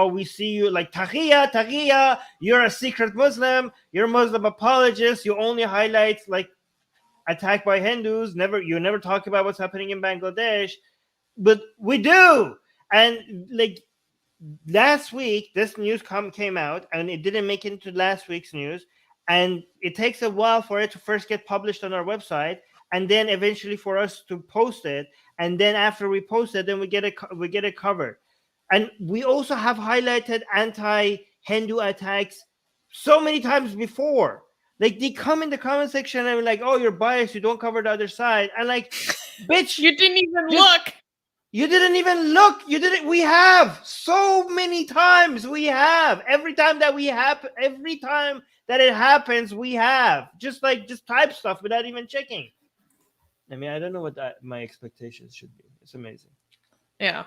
we see you like Taqiyya. You're a secret Muslim. You're a Muslim apologist. You only highlight like attack by Hindus. You never talk about what's happening in Bangladesh, but we do. And like last week, this news came out, and it didn't make it into last week's news. And it takes a while for it to first get published on our website, and then eventually for us to post it. And then after we post it, then we get it covered. And we also have highlighted anti-Hindu attacks so many times before. Like, they come in the comment section and like, oh, you're biased, you don't cover the other side. And like, bitch, You didn't even look. You didn't even look. You didn't. We have so many times. We have every time that it happens, we have just type stuff without even checking. I mean, I don't know what my expectations should be. It's amazing. Yeah.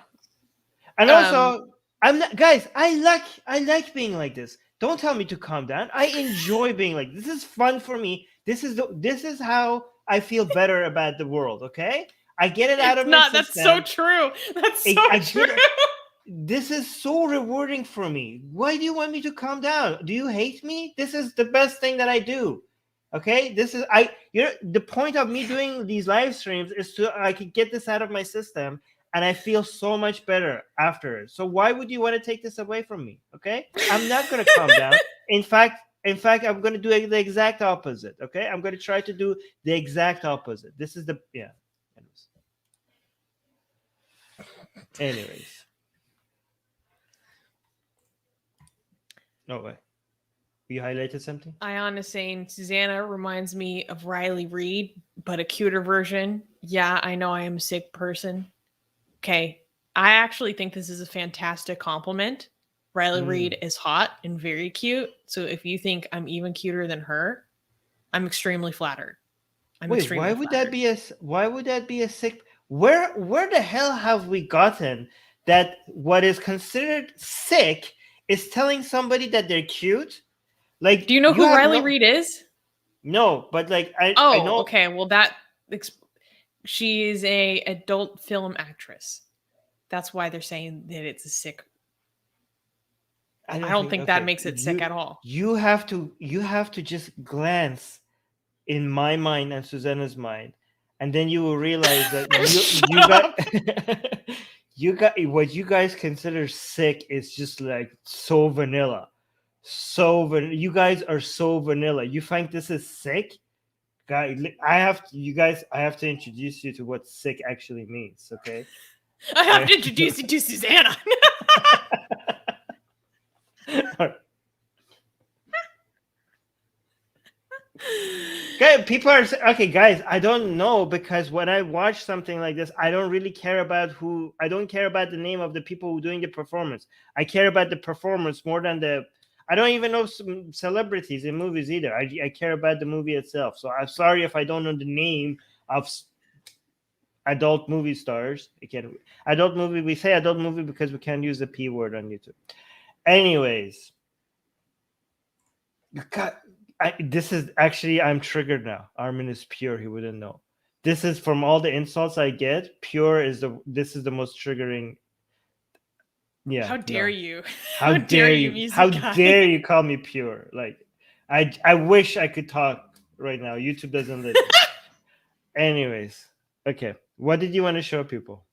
And also, I'm not, guys. I like being like this. Don't tell me to calm down. I enjoy being like this. Is fun for me. This is how I feel better about the world. Okay. I get it out of my system. That's so true. That's so true. This is so rewarding for me. Why do you want me to calm down? Do you hate me? This is the best thing that I do. Okay? The point of me doing these live streams is I could get this out of my system and I feel so much better after it. So why would you want to take this away from me? Okay, I'm not going to calm down. In fact, I'm going to do the exact opposite. Okay, I'm going to try to do the exact opposite. This is the Anyways. No way. You highlighted something? Ion is saying Susanna reminds me of Riley Reid, but a cuter version. Yeah, I know I am a sick person. Okay. I actually think this is a fantastic compliment. Riley Reid is hot and very cute. So if you think I'm even cuter than her, I'm extremely flattered. Wait, why would that be a sick? Where the hell have we gotten that what is considered sick is telling somebody that they're cute? Like, do you know who Riley Reid is? No, but like I know. Okay, well she is a adult film actress. That's why they're saying that it's a sick. I don't think that makes it sick at all. You have to just glance in my mind and Susanna's mind, and then you will realize that you got what you guys consider sick is just like so vanilla. You guys are so vanilla. You think this is sick? Guys, I have to introduce you to what sick actually means, okay? I have to introduce you to Susanna. Okay, people are okay, guys. I don't know, because when I watch something like this, I don't really care about I don't care about the name of the people who are doing the performance. I care about the performance more than I don't even know some celebrities in movies either. I care about the movie itself. So I'm sorry if I don't know the name of adult movie stars. We say adult movie because we can't use the P word on YouTube. Anyways, this is actually, I'm triggered now. Armin is pure. He wouldn't know. This is from all the insults I get. Pure is this is the most triggering. Yeah. How dare you? How dare you? How dare you call me pure? Like, I wish I could talk right now. YouTube doesn't let me. Anyways, okay. What did you want to show people?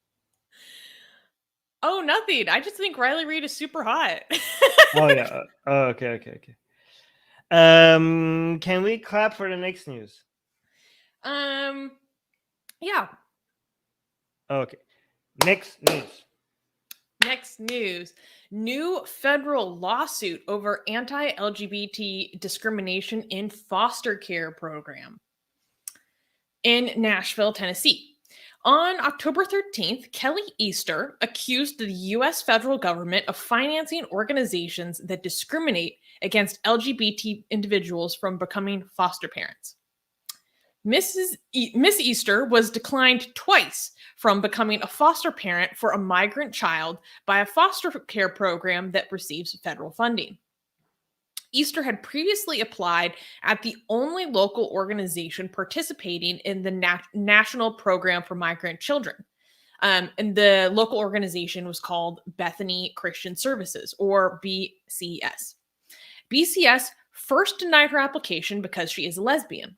Oh, nothing. I just think Riley Reid is super hot. Oh yeah. Oh, okay. Can we clap for the next news? Yeah. Okay. Next news. New federal lawsuit over anti-LGBT discrimination in foster care program in Nashville, Tennessee. On October 13th, Kelly Easter accused the U.S. federal government of financing organizations that discriminate against LGBT individuals from becoming foster parents. Miss Easter was declined twice from becoming a foster parent for a migrant child by a foster care program that receives federal funding. Easter had previously applied at the only local organization participating in the National Program for Migrant Children. And the local organization was called Bethany Christian Services, or BCS. BCS first denied her application because she is a lesbian.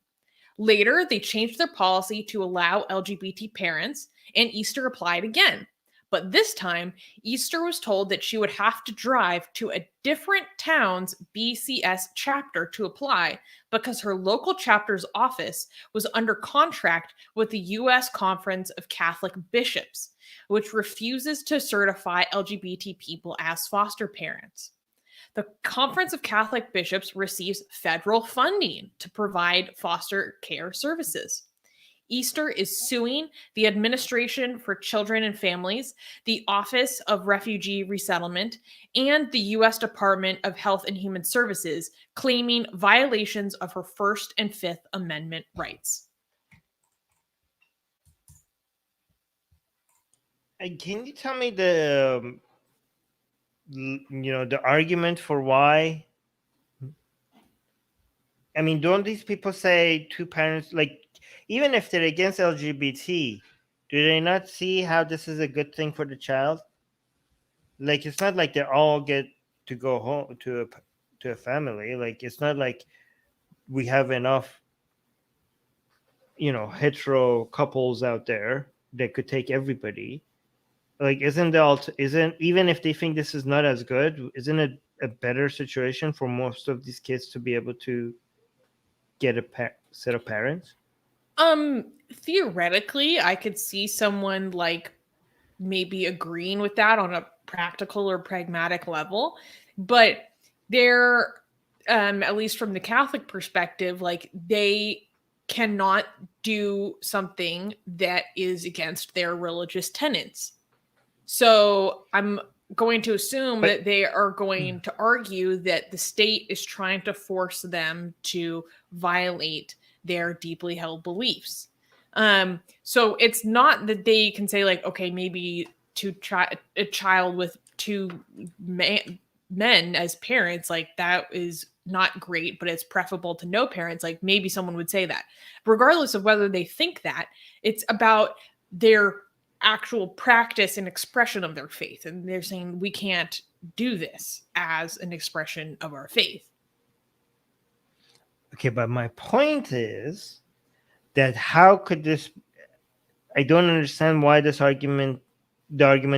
Later, they changed their policy to allow LGBT parents, and Easter applied again. But this time, Easter was told that she would have to drive to a different town's BCS chapter to apply because her local chapter's office was under contract with the U.S. Conference of Catholic Bishops, which refuses to certify LGBT people as foster parents. The Conference of Catholic Bishops receives federal funding to provide foster care services. Easter is suing the Administration for Children and Families, the Office of Refugee Resettlement, and the U.S. Department of Health and Human Services, claiming violations of her First and Fifth Amendment rights. Can you tell me the argument for why? I mean, don't these people say two parents, like, even if they're against LGBT, do they not see how this is a good thing for the child? Like, it's not like they all get to go home to a family. Like, it's not like we have enough, hetero couples out there that could take everybody. like isn't even if they think this is not as good, isn't it a better situation for most of these kids to be able to get a set of parents? Theoretically, I could see someone like maybe agreeing with that on a practical or pragmatic level, but they're at least from the Catholic perspective, like they cannot do something that is against their religious tenets. So I'm going to assume that they are going to argue that the state is trying to force them to violate their deeply held beliefs. So it's not that they can say like, okay, maybe to try a child with two men as parents, like that is not great, but it's preferable to no parents. Like maybe someone would say that. Regardless of whether they think that, it's about their actual practice and expression of their faith. And they're saying we can't do this as an expression of our faith. Okay, but my point is that how could this, I don't understand why the argument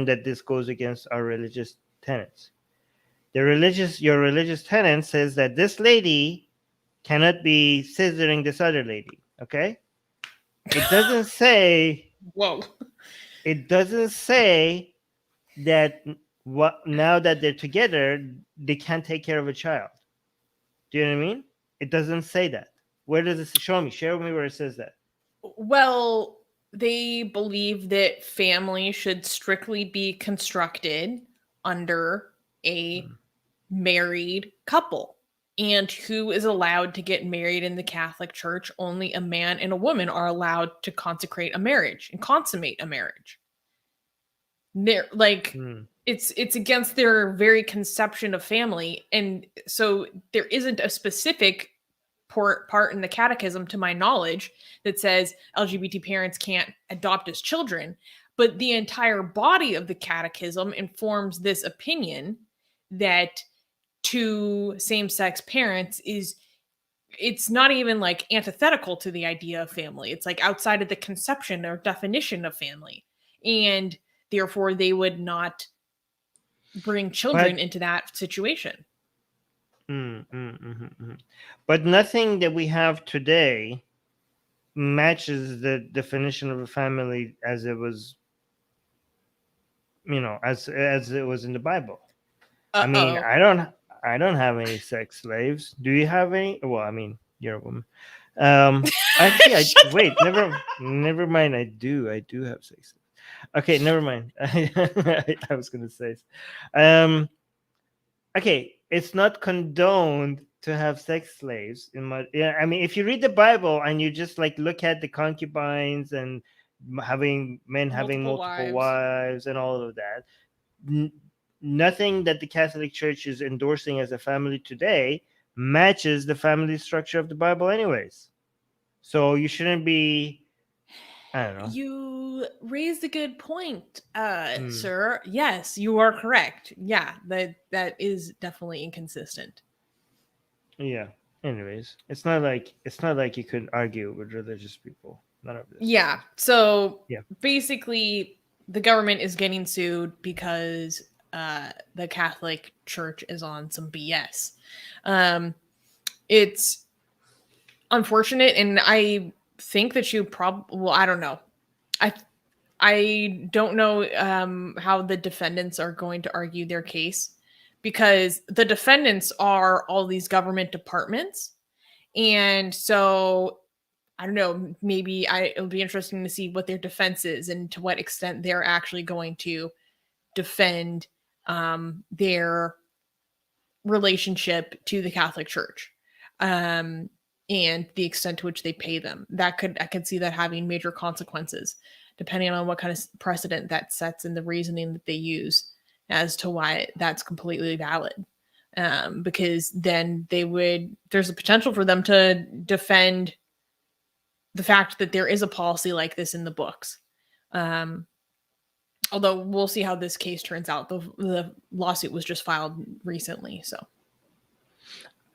that this goes against our religious tenets. Your religious tenet says that this lady cannot be scissoring this other lady. Okay, it doesn't say. Whoa! It doesn't say that now that they're together, they can't take care of a child. Do you know what I mean? It doesn't say that. Where does it show me? Show me where it says that. Well, they believe that family should strictly be constructed under a married couple. And who is allowed to get married in the Catholic Church? Only a man and a woman are allowed to consecrate a marriage and consummate a marriage. They're like, it's against their very conception of family. And so there isn't a specific part in the catechism, to my knowledge, that says LGBT parents can't adopt as children. But the entire body of the catechism informs this opinion that to same-sex parents it's not even like antithetical to the idea of family. It's like outside of the conception or definition of family. And therefore they would not bring children into that situation. But nothing that we have today matches the definition of a family as it was, as it was in the Bible. I mean, I don't have any sex slaves. Do you have any? Well, I mean, you're a woman. Actually, wait, never mind. I do have sex slaves. Okay, never mind. I was gonna say, okay, it's not condoned to have sex slaves I mean, if you read the Bible and you just like look at the concubines and having multiple wives and all of that, nothing that the Catholic Church is endorsing as a family today matches the family structure of the Bible anyways. So you shouldn't be, I don't know. You raised a good point, sir. Yes, you are correct. Yeah, that is definitely inconsistent. Yeah. Anyways, it's not like you could argue with religious people. None of this. Yeah. So basically, the government is getting sued because the Catholic Church is on some BS. It's unfortunate, and I think that you probably, well, I don't know. I don't know how the defendants are going to argue their case, because the defendants are all these government departments. And so I don't know, maybe it'll be interesting to see what their defense is and to what extent they're actually going to defend their relationship to the Catholic Church. And the extent to which they pay them. I could see that having major consequences, depending on what kind of precedent that sets and the reasoning that they use as to why that's completely valid. Because then there's a potential for them to defend the fact that there is a policy like this in the books. Although we'll see how this case turns out. The lawsuit was just filed recently, so.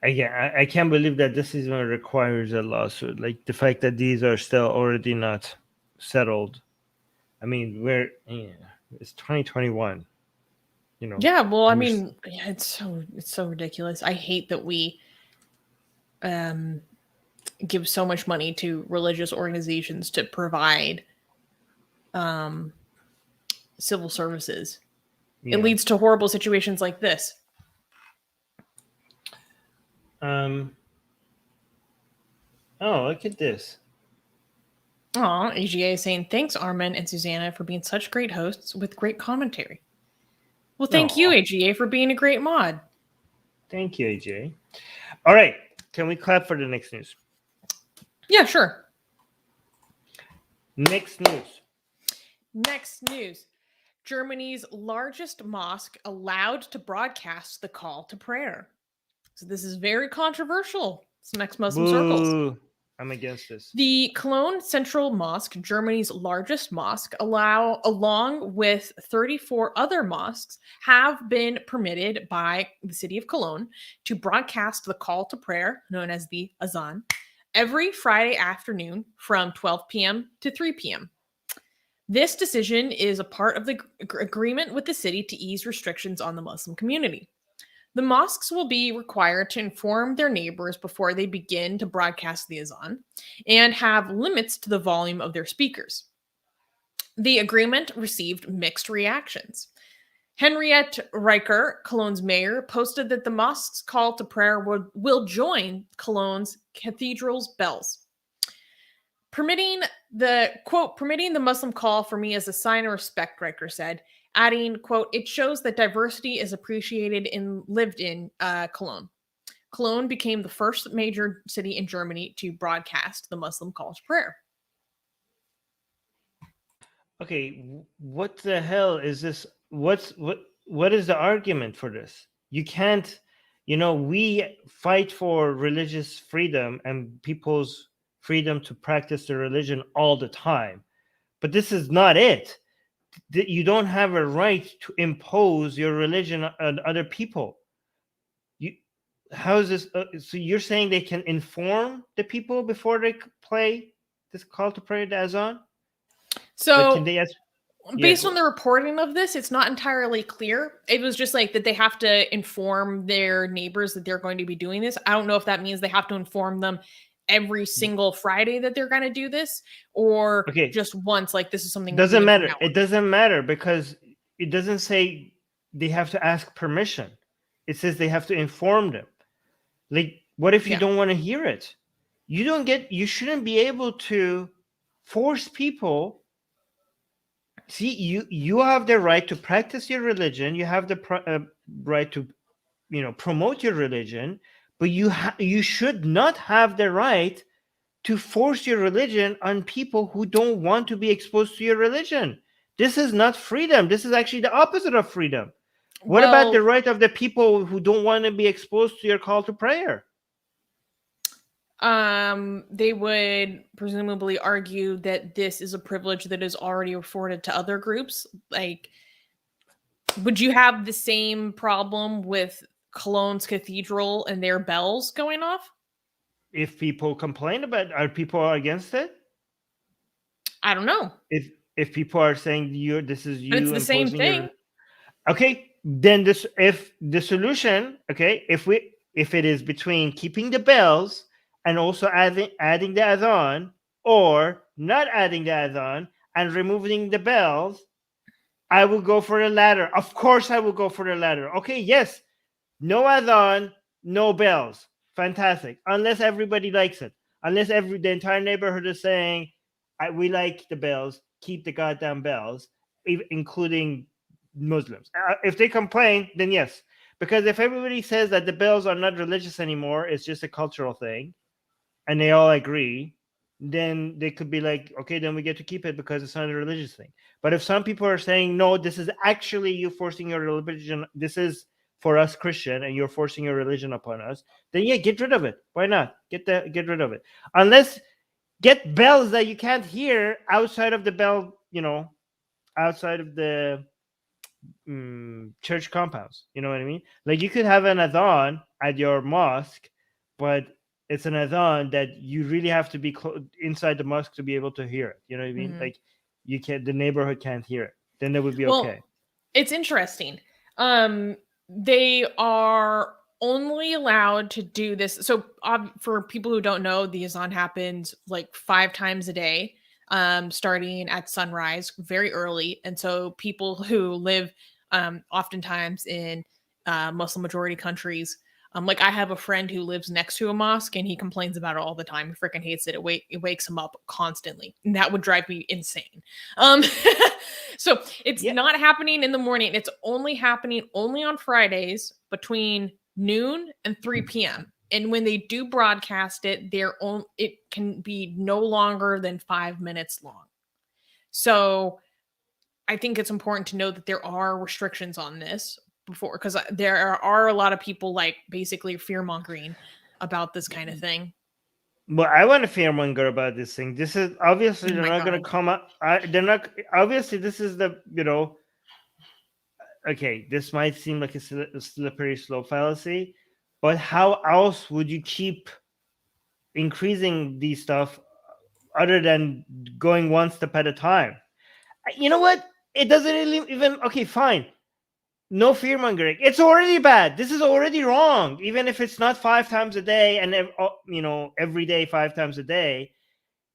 I can't believe that this even requires a lawsuit. Like the fact that these are still already not settled. I mean, It's 2021. You know. Yeah, well, I We're mean, yeah, it's so ridiculous. I hate that we give so much money to religious organizations to provide civil services. Yeah. It leads to horrible situations like this. Oh, look at this. Aw, AGA is saying, thanks, Armin and Susanna, for being such great hosts with great commentary. Well, thank you, Aw. AGA, for being a great mod. Thank you, AJ. All right. Can we clap for the next news? Yeah, sure. Next news. Next news. Germany's largest mosque allowed to broadcast the call to prayer. So this is very controversial. Some ex-Muslim circles. Boo. I'm against this. The Cologne Central Mosque, Germany's largest mosque, along with 34 other mosques, have been permitted by the city of Cologne to broadcast the call to prayer, known as the Azan, every Friday afternoon from 12 p.m. to 3 p.m. This decision is a part of the agreement with the city to ease restrictions on the Muslim community. The mosques will be required to inform their neighbors before they begin to broadcast the Azan and have limits to the volume of their speakers. The agreement received mixed reactions. Henriette Reicher, Cologne's mayor, posted that the mosque's call to prayer will join Cologne's cathedral's bells. Permitting the Muslim call for me as a sign of respect, Reicher said, adding, quote, it shows that diversity is appreciated and lived in Cologne. Cologne became the first major city in Germany to broadcast the Muslim call to prayer. Okay, what the hell is this? What is the argument for this? You can't, we fight for religious freedom and people's freedom to practice their religion all the time. But this is not it. You don't have a right to impose your religion on other people. How is this? So you're saying they can inform the people before they play this call to pray, the Azan? So, can they based on the reporting of this, it's not entirely clear. It was just like that they have to inform their neighbors that they're going to be doing this. I don't know if that means they have to inform them every single Friday that they're going to do this, or just once, like this is something. Doesn't matter. It doesn't matter because it doesn't say they have to ask permission. It says they have to inform them. Like, what if you don't want to hear it? You shouldn't be able to force people. See, you have the right to practice your religion. You have the right to, promote your religion. But you should not have the right to force your religion on people who don't want to be exposed to your religion. This is not freedom. This is actually the opposite of freedom. What about the right of the people who don't want to be exposed to your call to prayer? They would presumably argue that this is a privilege that is already afforded to other groups. Like, would you have the same problem with Cologne's cathedral and their bells going off? If people complain about, are people against it? I don't know. If people are saying this is you, but it's the same thing. Okay, then if the solution, if it is between keeping the bells and also adding the Azan, or not adding the Azan and removing the bells, I will go for the latter. Of course, I will go for the latter. Okay, yes. No Azan, no bells. Fantastic. Unless everybody likes it. Unless the entire neighborhood is saying, we like the bells, keep the goddamn bells, including Muslims. If they complain, then yes. Because if everybody says that the bells are not religious anymore, it's just a cultural thing, and they all agree, then they could be like, okay, then we get to keep it because it's not a religious thing. But if some people are saying, no, this is actually you forcing your religion, this is for us Christian, and you're forcing your religion upon us, then yeah, get rid of it. Why not? Get rid of it. Unless get bells that you can't hear outside of the bell, outside of the church compounds. You know what I mean? Like, you could have an Adhan at your mosque, but it's an Adhan that you really have to be inside the mosque to be able to hear it. You know what I mean? Mm-hmm. Like, the neighborhood can't hear it. then that would be Well, okay. it's interesting. They are only allowed to do this. So for people who don't know, the azan happens like 5 times a day, starting at sunrise very early. And so people who live oftentimes in Muslim majority countries, like I have a friend who lives next to a mosque and he complains about it all the time. He freaking hates it. It wakes him up constantly. And that would drive me insane. So it's not happening in the morning. It's only happening on Fridays between noon and 3 p.m. And when they do broadcast it, it can be no longer than 5 minutes long. So I think it's important to know that there are restrictions on this before, because there are a lot of people like basically fear mongering about this kind of thing. Well, I want to fearmonger about this thing. This is obviously they're not going to come up. They're not. Obviously, this is the Okay, this might seem like a slippery slope fallacy, but how else would you keep increasing these stuff other than going one step at a time? You know what? It doesn't even. Okay, fine. No fear mongering. It's already bad. This is already wrong. Even if it's not 5 times a day and every day 5 times a day,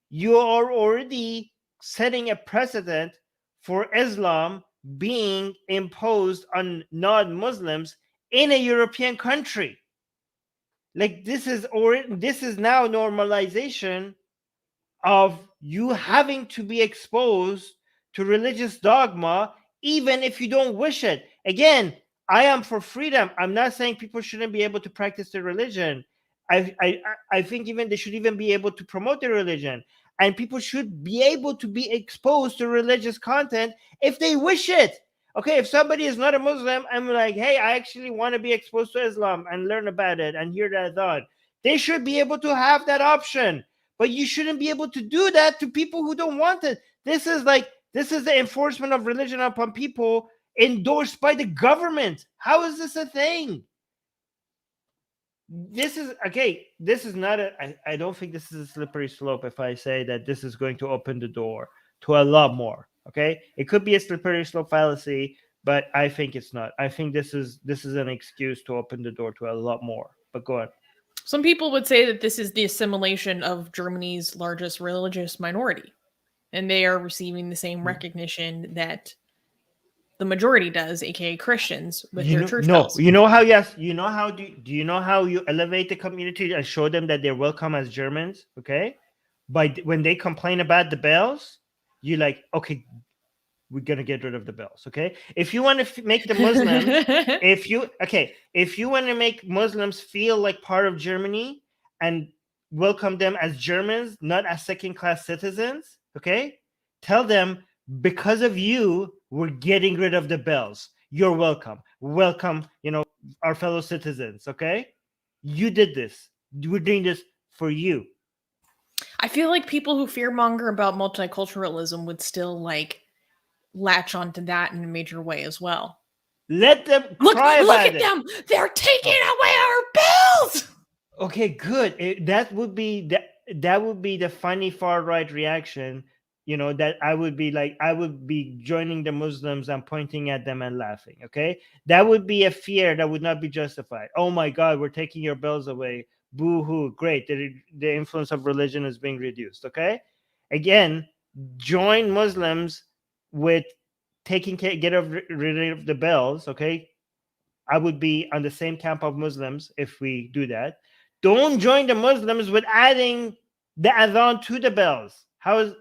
you are already setting a precedent for Islam being imposed on non-Muslims in a European country. Like this is now normalization of you having to be exposed to religious dogma even if you don't wish it. Again, I am for freedom. I'm not saying people shouldn't be able to practice their religion. I think even they should even be able to promote their religion, and people should be able to be exposed to religious content if they wish it. Okay, if somebody is not a Muslim, I'm like, hey, I actually want to be exposed to Islam and learn about it and hear that thought. They should be able to have that option, but you shouldn't be able to do that to people who don't want it. This is the enforcement of religion upon people endorsed by the government. How is this a thing? This is not I don't think this is a slippery slope if I say that this is going to open the door to a lot more. Okay, it could be a slippery slope fallacy, but I think it's not. I think this is an excuse to open the door to a lot more. But go on. Some people would say that this is the assimilation of Germany's largest religious minority, and they are receiving the same recognition that the majority does, aka Christians, with their church bells. Do you know how you elevate the community and show them that they're welcome as Germans? Okay, when they complain about the bells, you like, okay, we're gonna get rid of the bells. Okay, if you want to make the Muslims, if you want to make Muslims feel like part of Germany and welcome them as Germans, not as second-class citizens, okay, tell them, because of you, we're getting rid of the bells. You're welcome. Welcome, our fellow citizens, okay? You did this. We're doing this for you. I feel like people who fearmonger about multiculturalism would still latch onto that in a major way as well. Let them cry about it. Look at them. They're taking away our bells. Okay, good. That would be the funny far right reaction. That I would be joining the Muslims and pointing at them and laughing. Okay, that would be a fear that would not be justified. Oh my God, we're taking your bells away. Boo hoo! Great, the influence of religion is being reduced. Okay, again, join Muslims with get rid of the bells. Okay, I would be on the same camp of Muslims if we do that. Don't join the Muslims with adding the adhan to the bells. How is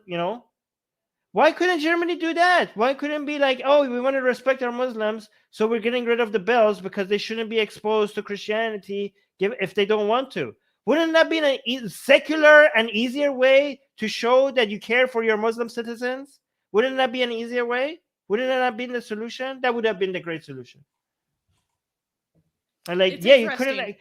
Why couldn't Germany do that? Why couldn't be like, oh, we want to respect our Muslims, so we're getting rid of the bells because they shouldn't be exposed to Christianity if they don't want to? Wouldn't that be a secular and easier way to show that you care for your Muslim citizens? Wouldn't that be an easier way? Wouldn't that have been the solution? That would have been the great solution. And you couldn't.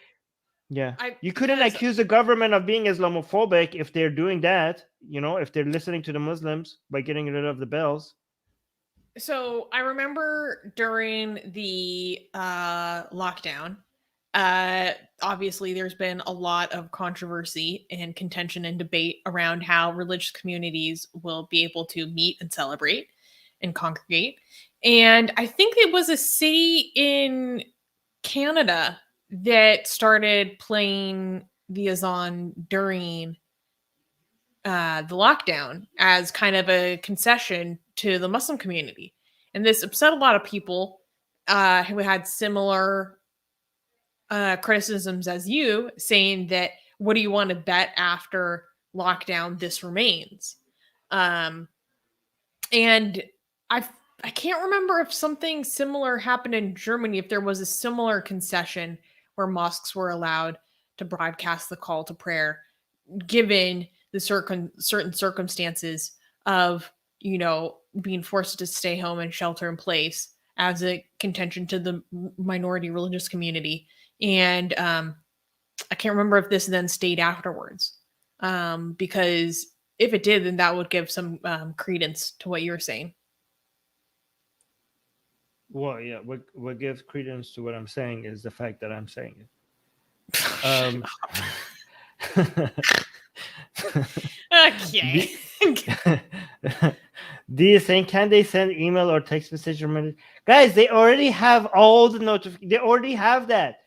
You couldn't accuse the government of being Islamophobic if they're doing that, if they're listening to the Muslims by getting rid of the bells. So I remember during the lockdown, obviously there's been a lot of controversy and contention and debate around how religious communities will be able to meet and celebrate. and congregate. And I think it was a city in Canada that started playing the azan during the lockdown as kind of a concession to the Muslim community. And this upset a lot of people who had similar criticisms as you, saying that, what do you want to bet after lockdown? This remains. And I can't remember if something similar happened in Germany, if there was a similar concession where mosques were allowed to broadcast the call to prayer, given the certain circumstances of, being forced to stay home and shelter in place as a contention to the minority religious community. And I can't remember if this then stayed afterwards, because if it did, then that would give some credence to what you were saying. Well, yeah. What gives credence to what I'm saying is the fact that I'm saying it. Okay. Do you think, can they send email or text message reminders? Guys, they already have all the notifications. They already have that.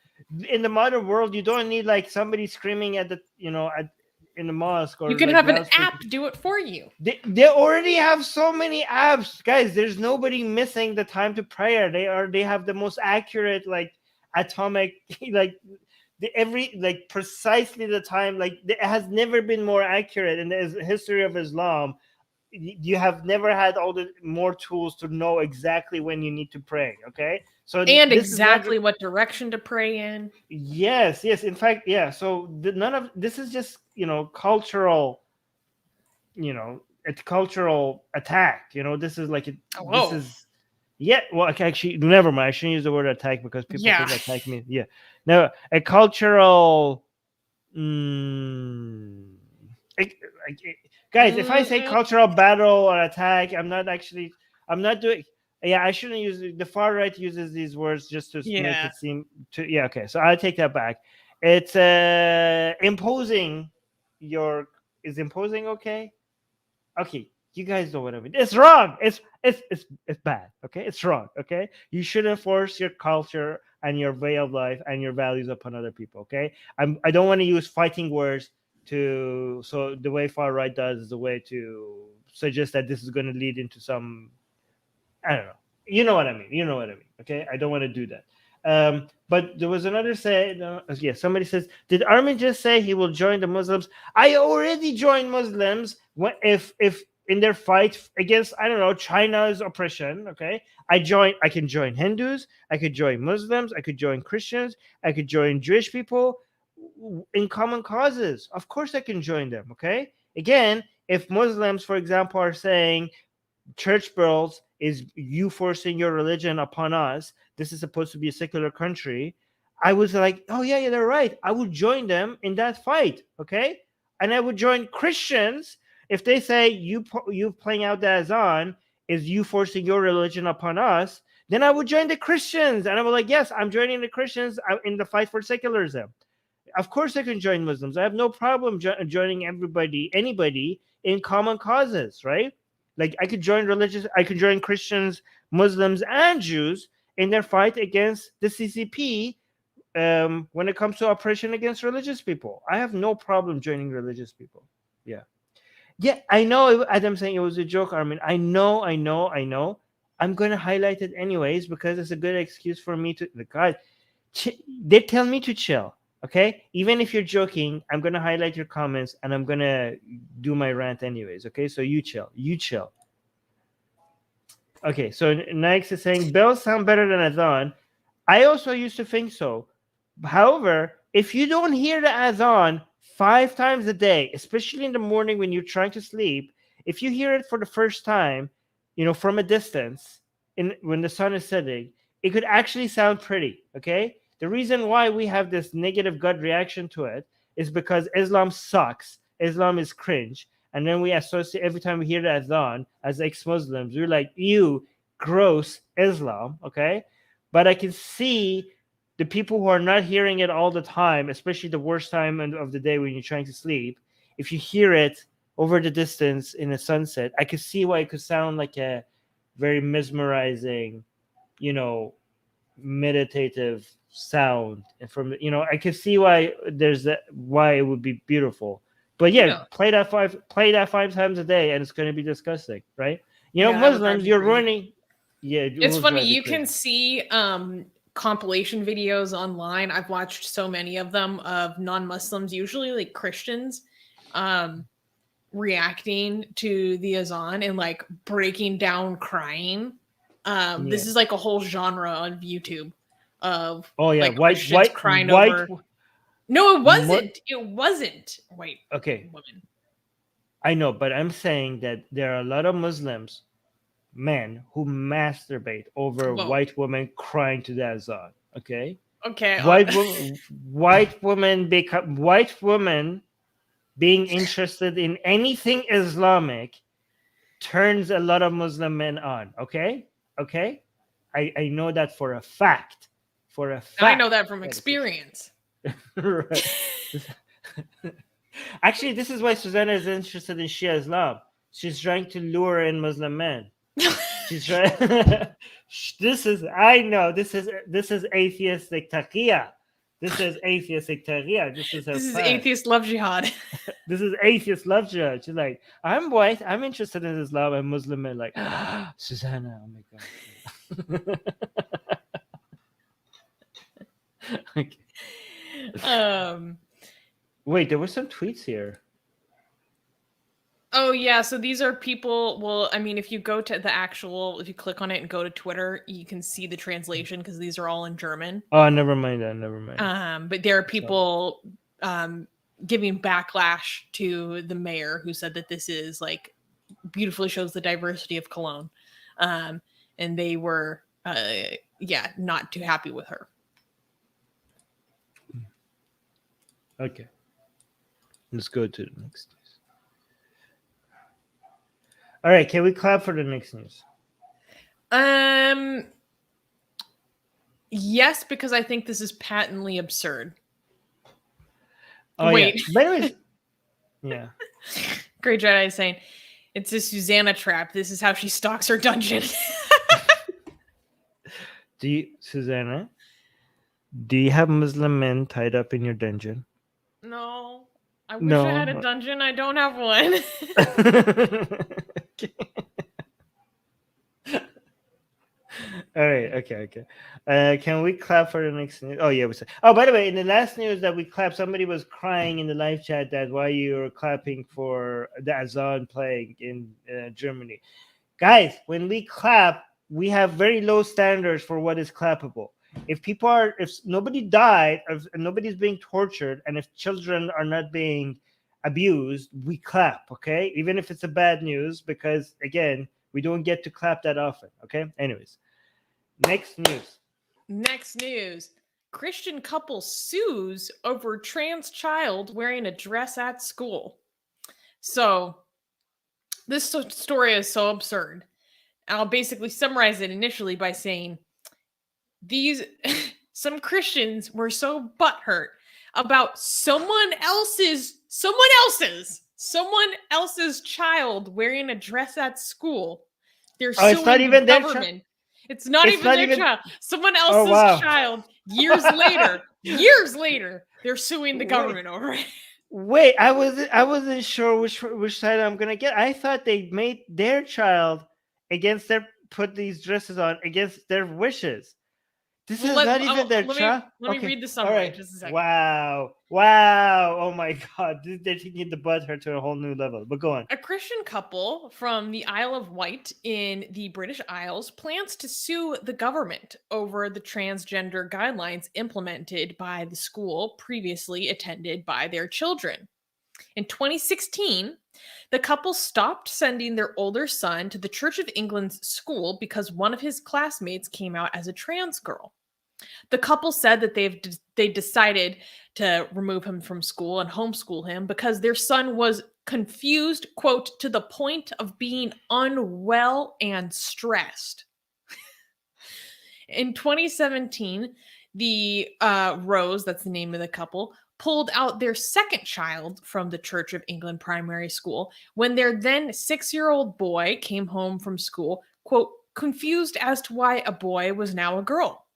In the modern world, you don't need like somebody screaming at the, in the mosque, or you can like have an loudspeaker. app do it for you. They already have so many apps, guys. There's nobody missing the time to prayer. They have the most accurate, like, atomic, like, precisely the time. Like, it has never been more accurate in the history of Islam. You have never had all the more tools to know exactly when you need to pray. Okay, so and exactly what direction to pray in. Yes. In fact, yeah. So none of this is just cultural. It's cultural attack. This is like this is. Yeah. Well, actually, never mind. I shouldn't use the word attack because people think attack means No, a cultural. Guys, if I say cultural battle or attack, I'm not doing. Yeah, I shouldn't use it. The far right uses these words just to make it seem to. Yeah, okay. So I'll take that back. It's imposing your. Is imposing okay? Okay, you guys know what I mean. It's wrong. It's bad. Okay, it's wrong. Okay, you shouldn't force your culture and your way of life and your values upon other people. Okay, I don't want to use fighting words. So the way far right does is the way to suggest that this is going to lead into some, I don't know. You know what I mean. Okay, I don't want to do that. But there was another somebody says, did Armin just say he will join the Muslims? I already joined Muslims if in their fight against, I don't know, China's oppression. Okay, I can join Hindus, I could join Muslims, I could join Christians, I could join Jewish people in common causes. Of course I can join them. Okay, again, if Muslims, for example, are saying church bells is you forcing your religion upon us, this is supposed to be a secular country, I was like, oh yeah, they're right, I would join them in that fight. Okay, and I would join Christians if they say you playing out the azan is you forcing your religion upon us. Then I would join the Christians, and I was like, yes, I'm joining the Christians in the fight for secularism. Of course I can join Muslims. I have no problem joining anybody in common causes, right? Like I could join Christians, Muslims, and Jews in their fight against the CCP when it comes to oppression against religious people. I have no problem joining religious people. Yeah, I know Adam saying it was a joke, Armin. I know. I'm going to highlight it anyways because it's a good excuse for me to... God, they tell me to chill. Okay, even if you're joking, I'm gonna highlight your comments and I'm gonna do my rant anyways. Okay, so you chill. Okay, so next is saying bells sound better than azan. I also used to think so. However, if you don't hear the azan 5 times a day, especially in the morning when you're trying to sleep, if you hear it for the first time, from a distance, when the sun is setting, it could actually sound pretty. Okay. The reason why we have this negative gut reaction to it is because Islam sucks. Islam is cringe. And then we associate, every time we hear the azan as ex-Muslims, we're like, ew, gross Islam, okay? But I can see the people who are not hearing it all the time, especially the worst time of the day when you're trying to sleep, if you hear it over the distance in a sunset, I could see why it could sound like a very mesmerizing, meditative sound. And from I can see why why it would be beautiful. But yeah, play that five times a day, and it's going to be disgusting, right? Muslims, you're ruining. Yeah, it's funny. You can see compilation videos online. I've watched so many of them of non-Muslims, usually like Christians, reacting to the azan and like breaking down crying. This is like a whole genre on YouTube of white crying over. No, it wasn't. It wasn't white. Okay, women. I know, but I'm saying that there are a lot of Muslims men who masturbate over white women crying to the azan. Okay. White women being interested in anything Islamic turns a lot of Muslim men on. Okay. I know that for a fact. I know that from experience. Right. Actually, this is why Susanna is interested in Shia Islam. She's trying to lure in Muslim men. She's trying. This is atheistic taqiyya. This is atheistic taqiyya. This is atheist love jihad. This is atheist love jihad. She's like, I'm white. I'm interested in Islam, and Muslim men like, Susanna. Oh my god. Okay. Wait, there were some tweets here. Oh yeah, so these are people. Well, I mean, if you go to if you click on it and go to Twitter, you can see the translation because these are all in German. Oh, never mind that. But there are people giving backlash to the mayor who said that this is like beautifully shows the diversity of Cologne, and they were not too happy with her. Okay, let's go to the next news. All right, can we clap for the next news? Yes, because I think this is patently absurd. Oh, wait. Yeah. But anyways, yeah. Great Jedi is saying, it's a Susanna trap. This is how she stalks her dungeon. Susanna, do you have Muslim men tied up in your dungeon? No. I wish I had a dungeon. I don't have one. All right. Okay. Can we clap for the next news? Oh, yeah. By the way, in the last news that we clapped, somebody was crying in the live chat that why you were clapping for the azan playing in Germany. Guys, when we clap, we have very low standards for what is clappable. If nobody died, if nobody's being tortured, and if children are not being abused, we clap, okay? Even if it's a bad news, because again, we don't get to clap that often, okay? Anyways, next news. Christian couple sues over trans child wearing a dress at school. So this story is so absurd. I'll basically summarize it initially by saying some Christians were so butthurt about someone else's child wearing a dress at school. They're suing it's not even the government. It's not even their child. Someone else's child. Years later, they're suing the government over it. Wait, I wasn't sure which side I'm gonna get. I thought they made their child put these dresses on against their wishes. This is not even their child. Let me read the summary. Right. Just a second. Wow. Oh my God. They're taking the butthurt to a whole new level. But go on. A Christian couple from the Isle of Wight in the British Isles plans to sue the government over the transgender guidelines implemented by the school previously attended by their children. In 2016, the couple stopped sending their older son to the Church of England's school because one of his classmates came out as a trans girl. The couple said that they decided to remove him from school and homeschool him because their son was confused, quote, to the point of being unwell and stressed. In 2017, the Rose, that's the name of the couple, pulled out their second child from the Church of England primary school when their then 6-year-old boy came home from school, quote, confused as to why a boy was now a girl.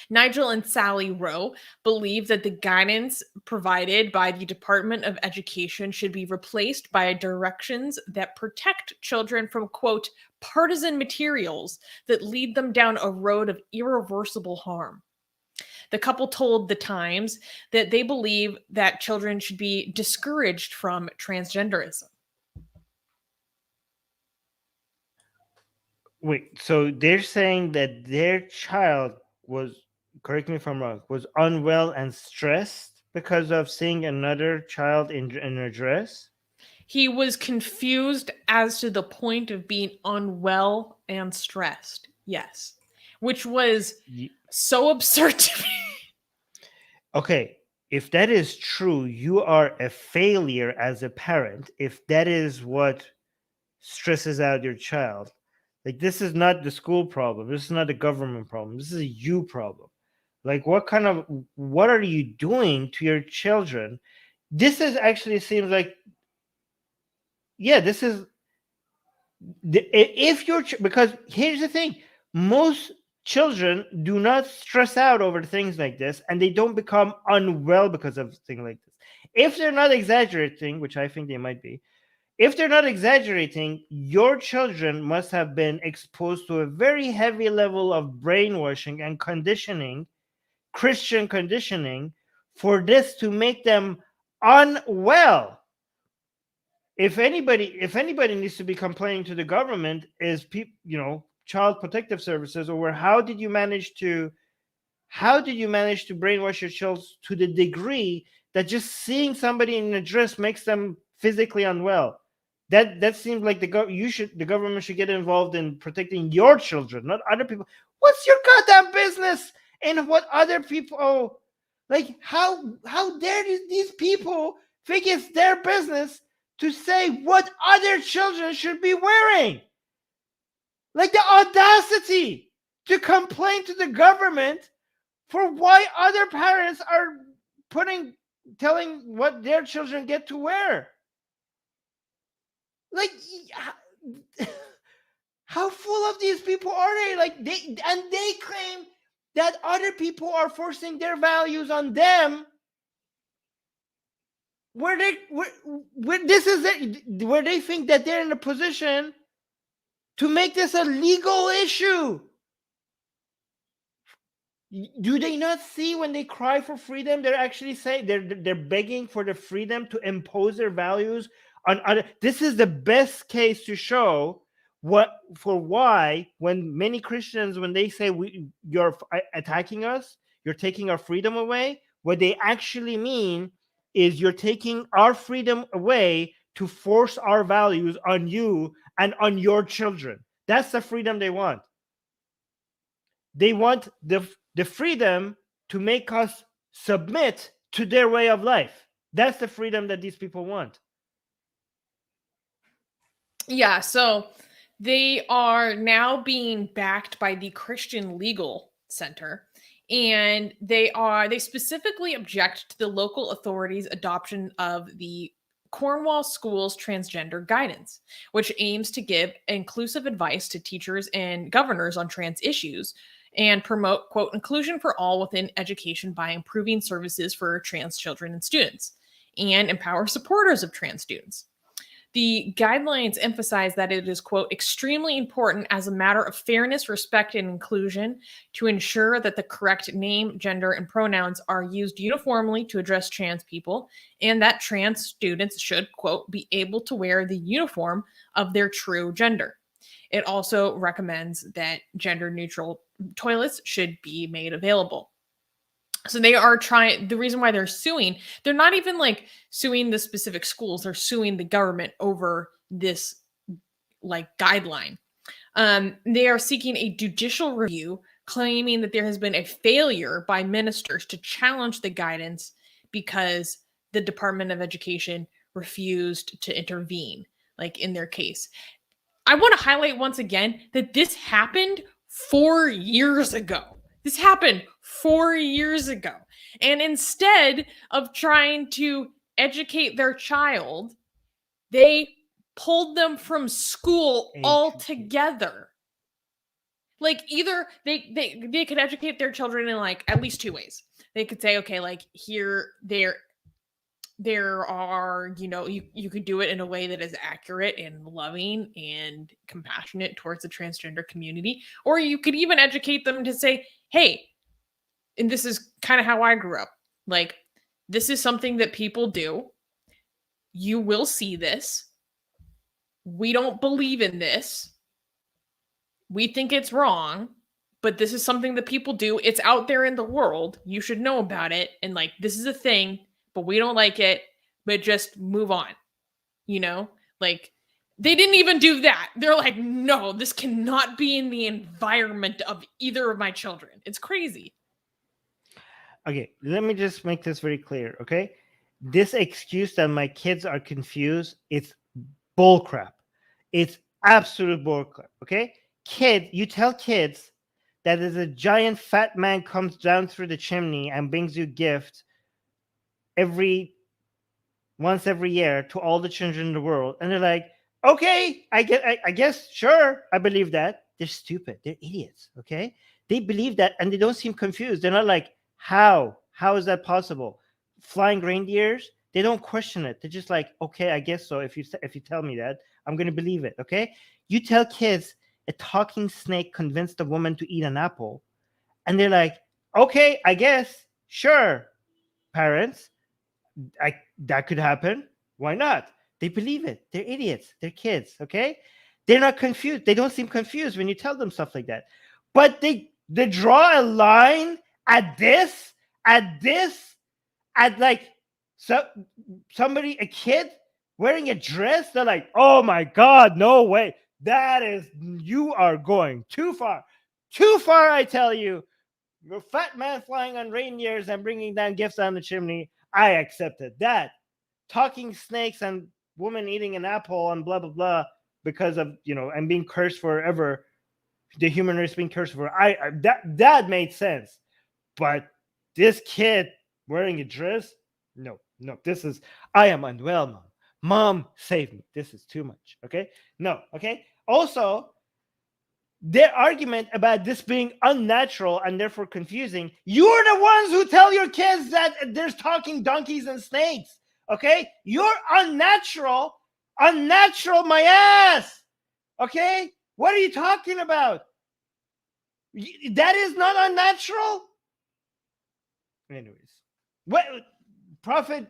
Nigel and Sally Rowe believe that the guidance provided by the Department of Education should be replaced by directions that protect children from, quote, partisan materials that lead them down a road of irreversible harm. The couple told The Times that they believe that children should be discouraged from transgenderism. Wait, so they're saying that their child was, correct me if I'm wrong, was unwell and stressed because of seeing another child in a dress? He was confused as to the point of being unwell and stressed. Yes. Which was so absurd to me. Okay, if that is true, you are a failure as a parent if that is what stresses out your child. Like, this is not the school problem. This is not the government problem. This is a you problem. Like, what are you doing to your children? This is actually seems like, yeah, this is, if you're, because here's the thing, most children do not stress out over things like this, and they don't become unwell because of things like this. If they're not exaggerating, which I think they might be, if they're not exaggerating, your children must have been exposed to a very heavy level of brainwashing and conditioning, Christian conditioning, for this to make them unwell. If anybody needs to be complaining to the government, is child protective services, or how did you manage to brainwash your children to the degree that just seeing somebody in a dress makes them physically unwell? That seems like the government should get involved in protecting your children, not other people. What's your goddamn business in what other people? Like, how dare these people think it's their business to say what other children should be wearing? Like, the audacity to complain to the government for why other parents are telling what their children get to wear. Like, how full of these people are they? Like, they claim that other people are forcing their values on them. Where they think that they're in a position to make this a legal issue. Do they not see when they cry for freedom? They're actually saying they're begging for the freedom to impose their values on other. This is the best case to show why when many Christians, when they say you're attacking us, you're taking our freedom away, what they actually mean is you're taking our freedom away to force our values on you and on your children. That's the freedom they want. They want the freedom to make us submit to their way of life. That's the freedom that these people want. Yeah, so they are now being backed by the Christian Legal Center, and they specifically object to the local authorities' adoption of the Cornwall Schools transgender guidance, which aims to give inclusive advice to teachers and governors on trans issues and promote, quote, inclusion for all within education by improving services for trans children and students, and empower supporters of trans students. The guidelines emphasize that it is, quote, extremely important as a matter of fairness, respect, and inclusion to ensure that the correct name, gender, and pronouns are used uniformly to address trans people, and that trans students should, quote, be able to wear the uniform of their true gender. It also recommends that gender-neutral toilets should be made available. So they are the reason why they're suing, they're not even like suing the specific schools, they're suing the government over this like guideline. They are seeking a judicial review, claiming that there has been a failure by ministers to challenge the guidance because the Department of Education refused to intervene, like in their case. I want to highlight once again that this happened 4 years ago. This happened 4 years ago. And instead of trying to educate their child, they pulled them from school altogether. Like either they could educate their children in like at least two ways. They could say, okay, like here there are, you could do it in a way that is accurate and loving and compassionate towards the transgender community. Or you could even educate them to say, hey, and this is kind of how I grew up. Like, this is something that people do. You will see this. We don't believe in this. We think it's wrong, but this is something that people do. It's out there in the world. You should know about it. And like, this is a thing, but we don't like it, but just move on. Like they didn't even do that. They're like, no, this cannot be in the environment of either of my children. It's crazy. Okay, let me just make this very clear, okay? This excuse that my kids are confused, it's bullcrap. It's absolute bullcrap, okay? You tell kids that there's a giant fat man comes down through the chimney and brings you gifts once every year to all the children in the world, and they're like, okay, I guess, sure, I believe that. They're stupid. They're idiots, okay? They believe that, and they don't seem confused. They're not like, how is that possible? Flying reindeers, they don't question it. They're just like, okay, I guess so. If you tell me that, I'm going to believe it, okay? You tell kids a talking snake convinced a woman to eat an apple, and they're like, okay, I guess, sure, parents, that could happen. Why not? They believe it. They're idiots. They're kids, okay? They're not confused. They don't seem confused when you tell them stuff like that. But they draw a line at like somebody, a kid wearing a dress. They're like, oh my God, no way. You are going too far. Too far, I tell you. You're a fat man flying on reindeers and bringing down gifts down the chimney. I accepted that. Talking snakes and woman eating an apple and blah, blah, blah, because of, and being cursed forever. The human race being cursed for. That made sense. But this kid wearing a dress, no, I am unwell, Mom. Mom, save me. This is too much, okay? No, okay? Also, their argument about this being unnatural and therefore confusing, you're the ones who tell your kids that there's talking donkeys and snakes, okay? You're unnatural my ass, okay? What are you talking about? That is not unnatural? Anyways, what Prophet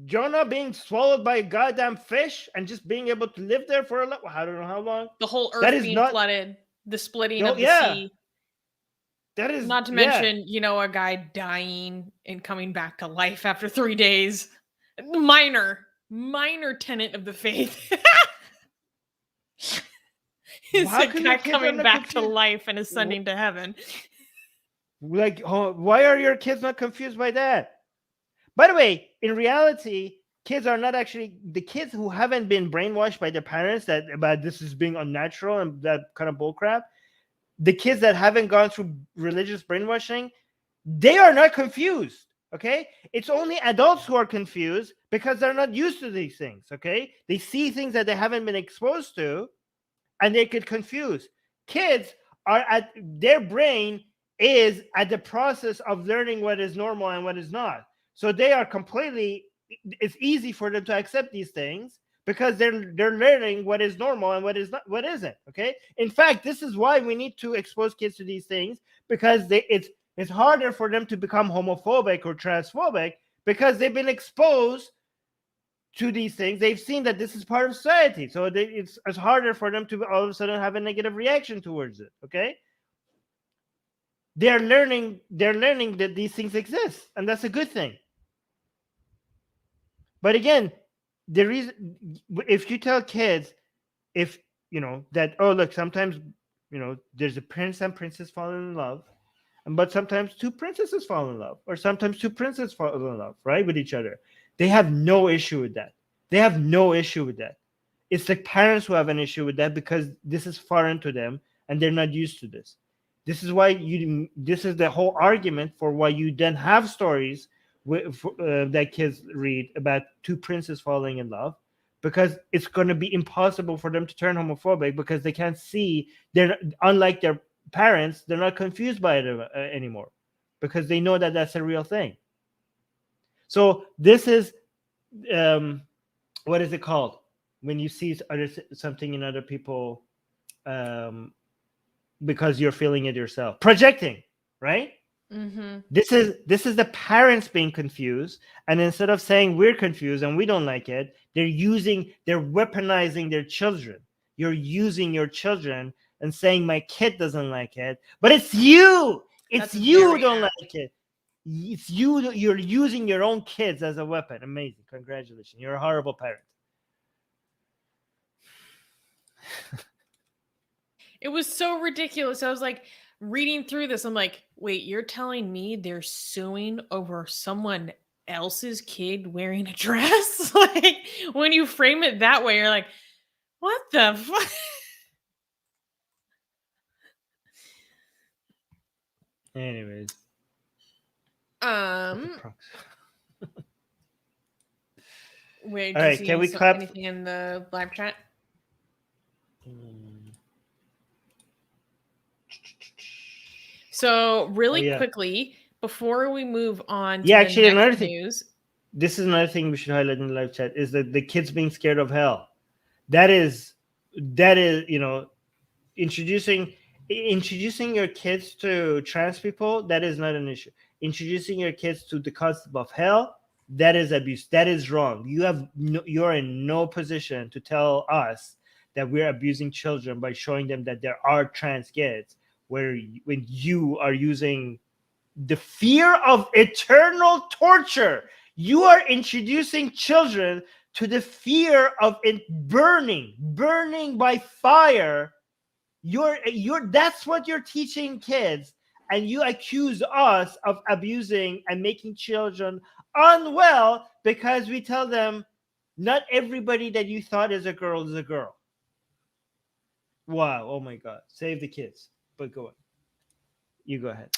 Jonah being swallowed by a goddamn fish and just being able to live there for I don't know how long. The whole earth being flooded, the splitting of the sea. That is not to mention, a guy dying and coming back to life after 3 days. Minor tenet of the faith. Is a guy coming back to life and ascending to heaven. Like, why are your kids not confused by that? By the way, in reality, kids are not actually the kids who haven't been brainwashed by their parents about this is being unnatural and that kind of bullcrap. The kids that haven't gone through religious brainwashing, they are not confused. Okay, it's only adults who are confused because they're not used to these things. Okay, they see things that they haven't been exposed to, and they get confused. Kids are their brain is at the process of learning what is normal and what is not. So they are it's easy for them to accept these things because they're learning what is normal and what isn't. Okay. In fact, this is why we need to expose kids to these things, because it's harder for them to become homophobic or transphobic because they've been exposed to these things. They've seen that this is part of society. So it's harder for them to all of a sudden have a negative reaction towards it. Okay. They're learning that these things exist, and that's a good thing. But again, the reason, if you tell kids, that, oh, look, sometimes, there's a prince and princess falling in love, but sometimes two princesses fall in love, or sometimes two princes fall in love, right, with each other. They have no issue with that. It's the parents who have an issue with that because this is foreign to them and they're not used to this. This is why this is the whole argument for why you then have stories that kids read about two princes falling in love, because it's going to be impossible for them to turn homophobic because they can't see, they're unlike their parents, they're not confused by it anymore, because they know that that's a real thing. So this is what is it called when you see something in other people because you're feeling it yourself? Projecting, right? Mm-hmm. This is the parents being confused, and instead of saying we're confused and we don't like it, they're weaponizing their children. You're using your children and saying my kid doesn't like it, but it's you. It's That's you who very don't apt. like it. It's you. You're using your own kids as a weapon. Amazing. Congratulations. You're a horrible parent. It was so ridiculous. I was like reading through this. I'm like, wait, you're telling me they're suing over someone else's kid wearing a dress? Like, when you frame it that way, you're like, what the fuck? Anyways. Wait, all right, can we clap? Anything in the live chat? So really quickly, before we move on to actually, the another next thing. news. This is another thing we should highlight in the live chat, is that the kids being scared of hell. That is, introducing your kids to trans people, that is not an issue. Introducing your kids to the concept of hell, that is abuse. That is wrong. You're in no position to tell us that we're abusing children by showing them that there are trans kids, when you are using the fear of eternal torture. You are introducing children to the fear of it burning by fire. That's what you're teaching kids, and you accuse us of abusing and making children unwell because we tell them not everybody that you thought is a girl is a girl. Wow! Oh my God! Save the kids. But go on. You go ahead.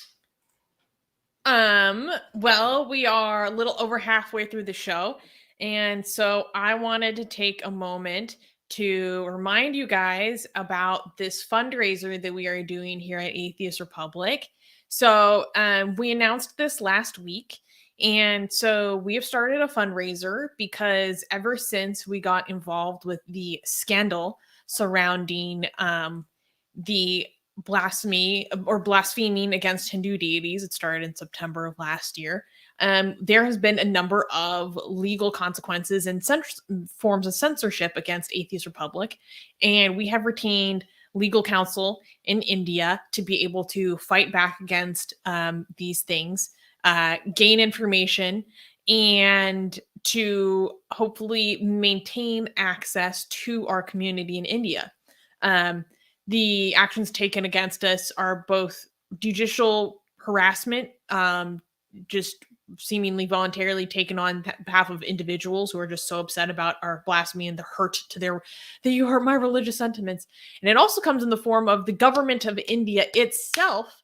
Well, we are a little over halfway through the show, and so I wanted to take a moment to remind you guys about this fundraiser that we are doing here at Atheist Republic. So, we announced this last week, and so we have started a fundraiser because ever since we got involved with the scandal surrounding the blaspheming against Hindu deities. It started in September of last year. There has been a number of legal consequences and forms of censorship against Atheist Republic, and we have retained legal counsel in India to be able to fight back against these things, gain information, and to hopefully maintain access to our community in India. The actions taken against us are both judicial harassment, just seemingly voluntarily taken on behalf of individuals who are just so upset about our blasphemy and the hurt to that you hurt my religious sentiments. And it also comes in the form of the government of India itself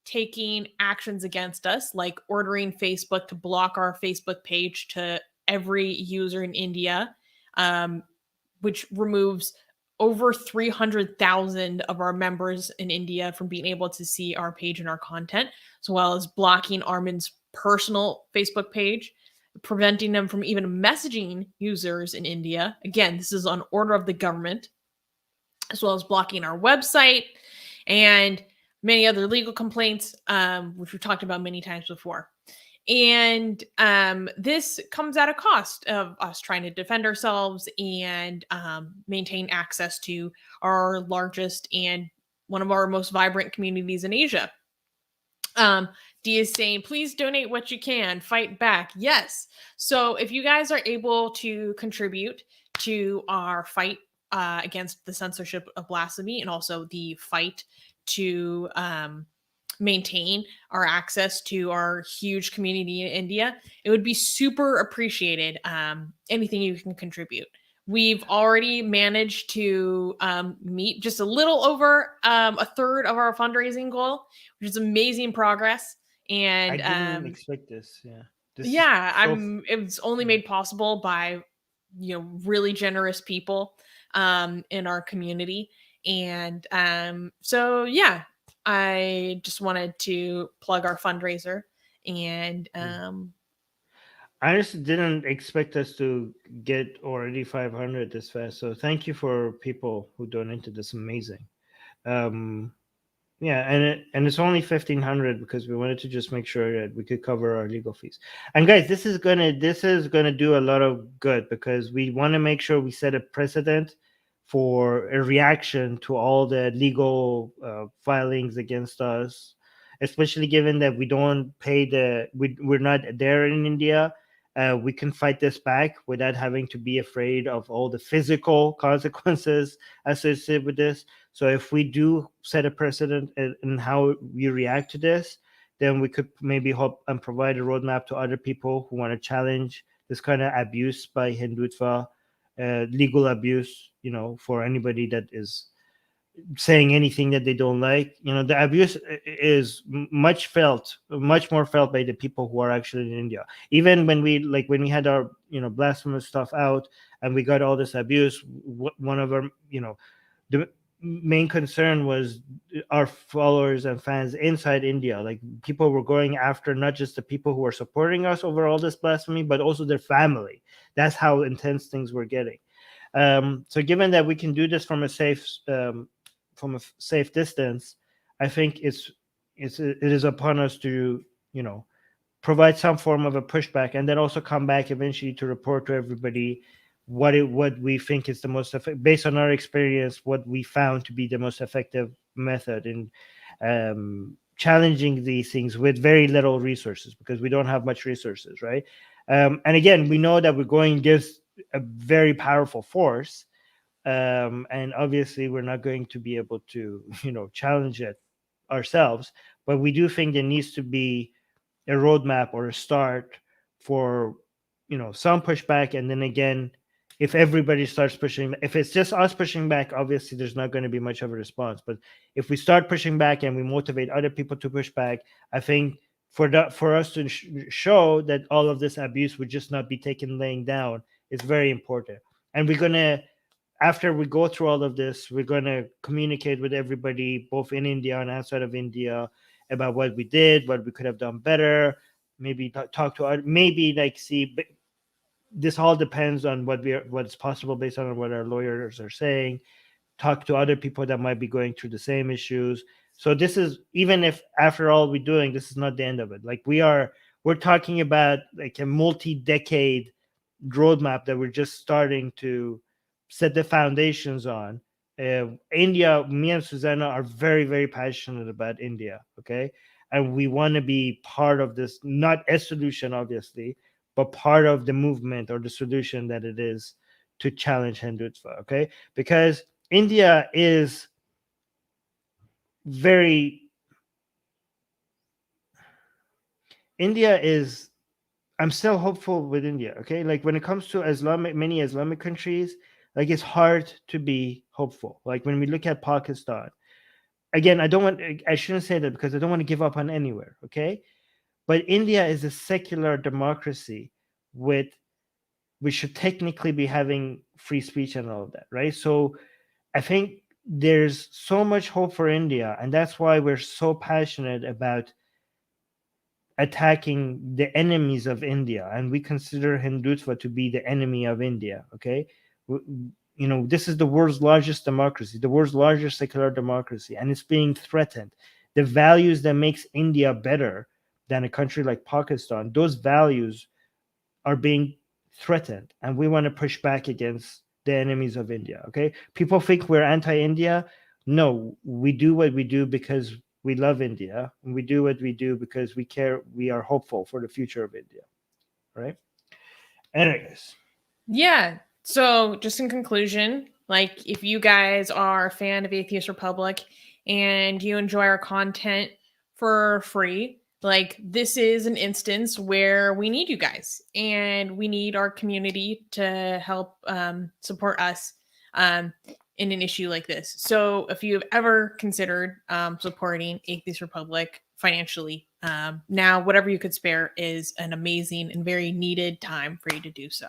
taking actions against us, like ordering Facebook to block our Facebook page to every user in India, which removes over 300,000 of our members in India from being able to see our page and our content, as well as blocking Armin's personal Facebook page, preventing them from even messaging users in India. Again, this is on order of the government, as well as blocking our website and many other legal complaints, which we've talked about many times before. And this comes at a cost of us trying to defend ourselves and maintain access to our largest and one of our most vibrant communities in Asia. Dee is saying, please donate what you can, fight back. Yes. So if you guys are able to contribute to our fight against the censorship of blasphemy, and also the fight to maintain our access to our huge community in India, it would be super appreciated. Anything you can contribute. We've already managed to meet just a little over a third of our fundraising goal, which is amazing progress. And I didn't expect this. Yeah. It's only made possible by really generous people in our community. And so yeah, I just wanted to plug our fundraiser. And I just didn't expect us to get already 500 this fast. So thank you for people who donated. This amazing. Yeah, and it's only 1,500 because we wanted to just make sure that we could cover our legal fees. And guys, this is gonna do a lot of good because we want to make sure we set a precedent for a reaction to all the legal filings against us, especially given that we don't pay we're not there in India. We can fight this back without having to be afraid of all the physical consequences associated with this. So if we do set a precedent in how we react to this, then we could maybe hope and provide a roadmap to other people who want to challenge this kind of abuse by Hindutva, legal abuse, for anybody that is saying anything that they don't like. The abuse is much more felt by the people who are actually in India. Even when we had our blasphemous stuff out and we got all this abuse, one of our the main concern was our followers and fans inside India. Like, people were going after not just the people who are supporting us over all this blasphemy, but also their family. That's how intense things were getting. So given that we can do this from a safe distance, I think it is upon us to provide some form of a pushback, and then also come back eventually to report to everybody what we think is the most based on our experience, what we found to be the most effective method in challenging these things with very little resources, because we don't have much resources, right? And again, we know that we're going against a very powerful force, and obviously we're not going to be able to challenge it ourselves, but we do think there needs to be a roadmap or a start for some pushback. And then again, if everybody starts pushing, if it's just us pushing back, obviously there's not going to be much of a response. But if we start pushing back and we motivate other people to push back, I think for us to show that all of this abuse would just not be taken laying down is very important. And we're going to, after we go through all of this, we're going to communicate with everybody, both in India and outside of India, about what we did, what we could have done better. Maybe talk to other, maybe see. This all depends on what's possible based on what our lawyers are saying. Talk to other people that might be going through the same issues. So this is, even if after all we're doing, this is not the end of it. Like, we're talking about like a multi-decade roadmap that we're just starting to set the foundations on. India, me and Susanna are very, very passionate about India, okay? And we want to be part of this, not a solution, obviously, but part of the movement or the solution that it is to challenge Hindutva, okay? Because India is I'm still hopeful with India, okay? Like, when it comes to many Islamic countries, like, it's hard to be hopeful. Like, when we look at Pakistan, again, I shouldn't say that because I don't want to give up on anywhere, okay? But India is a secular democracy we should technically be having free speech and all of that, right? So I think there's so much hope for India, and that's why we're so passionate about attacking the enemies of India, and we consider Hindutva to be the enemy of India, okay? This is the world's largest democracy, the world's largest secular democracy, and it's being threatened. The values that makes India better than a country like Pakistan, those values are being threatened, and we want to push back against the enemies of India, okay? People think we're anti-India. No, we do what we do because we love India, and we do what we do because we care. We are hopeful for the future of India, right? Anyways. Yeah. So just in conclusion, like, if you guys are a fan of Atheist Republic and you enjoy our content for free, like, this is an instance where we need you guys, and we need our community to help support us in an issue like this. So if you've ever considered supporting Atheist Republic financially, now whatever you could spare is an amazing and very needed time for you to do so.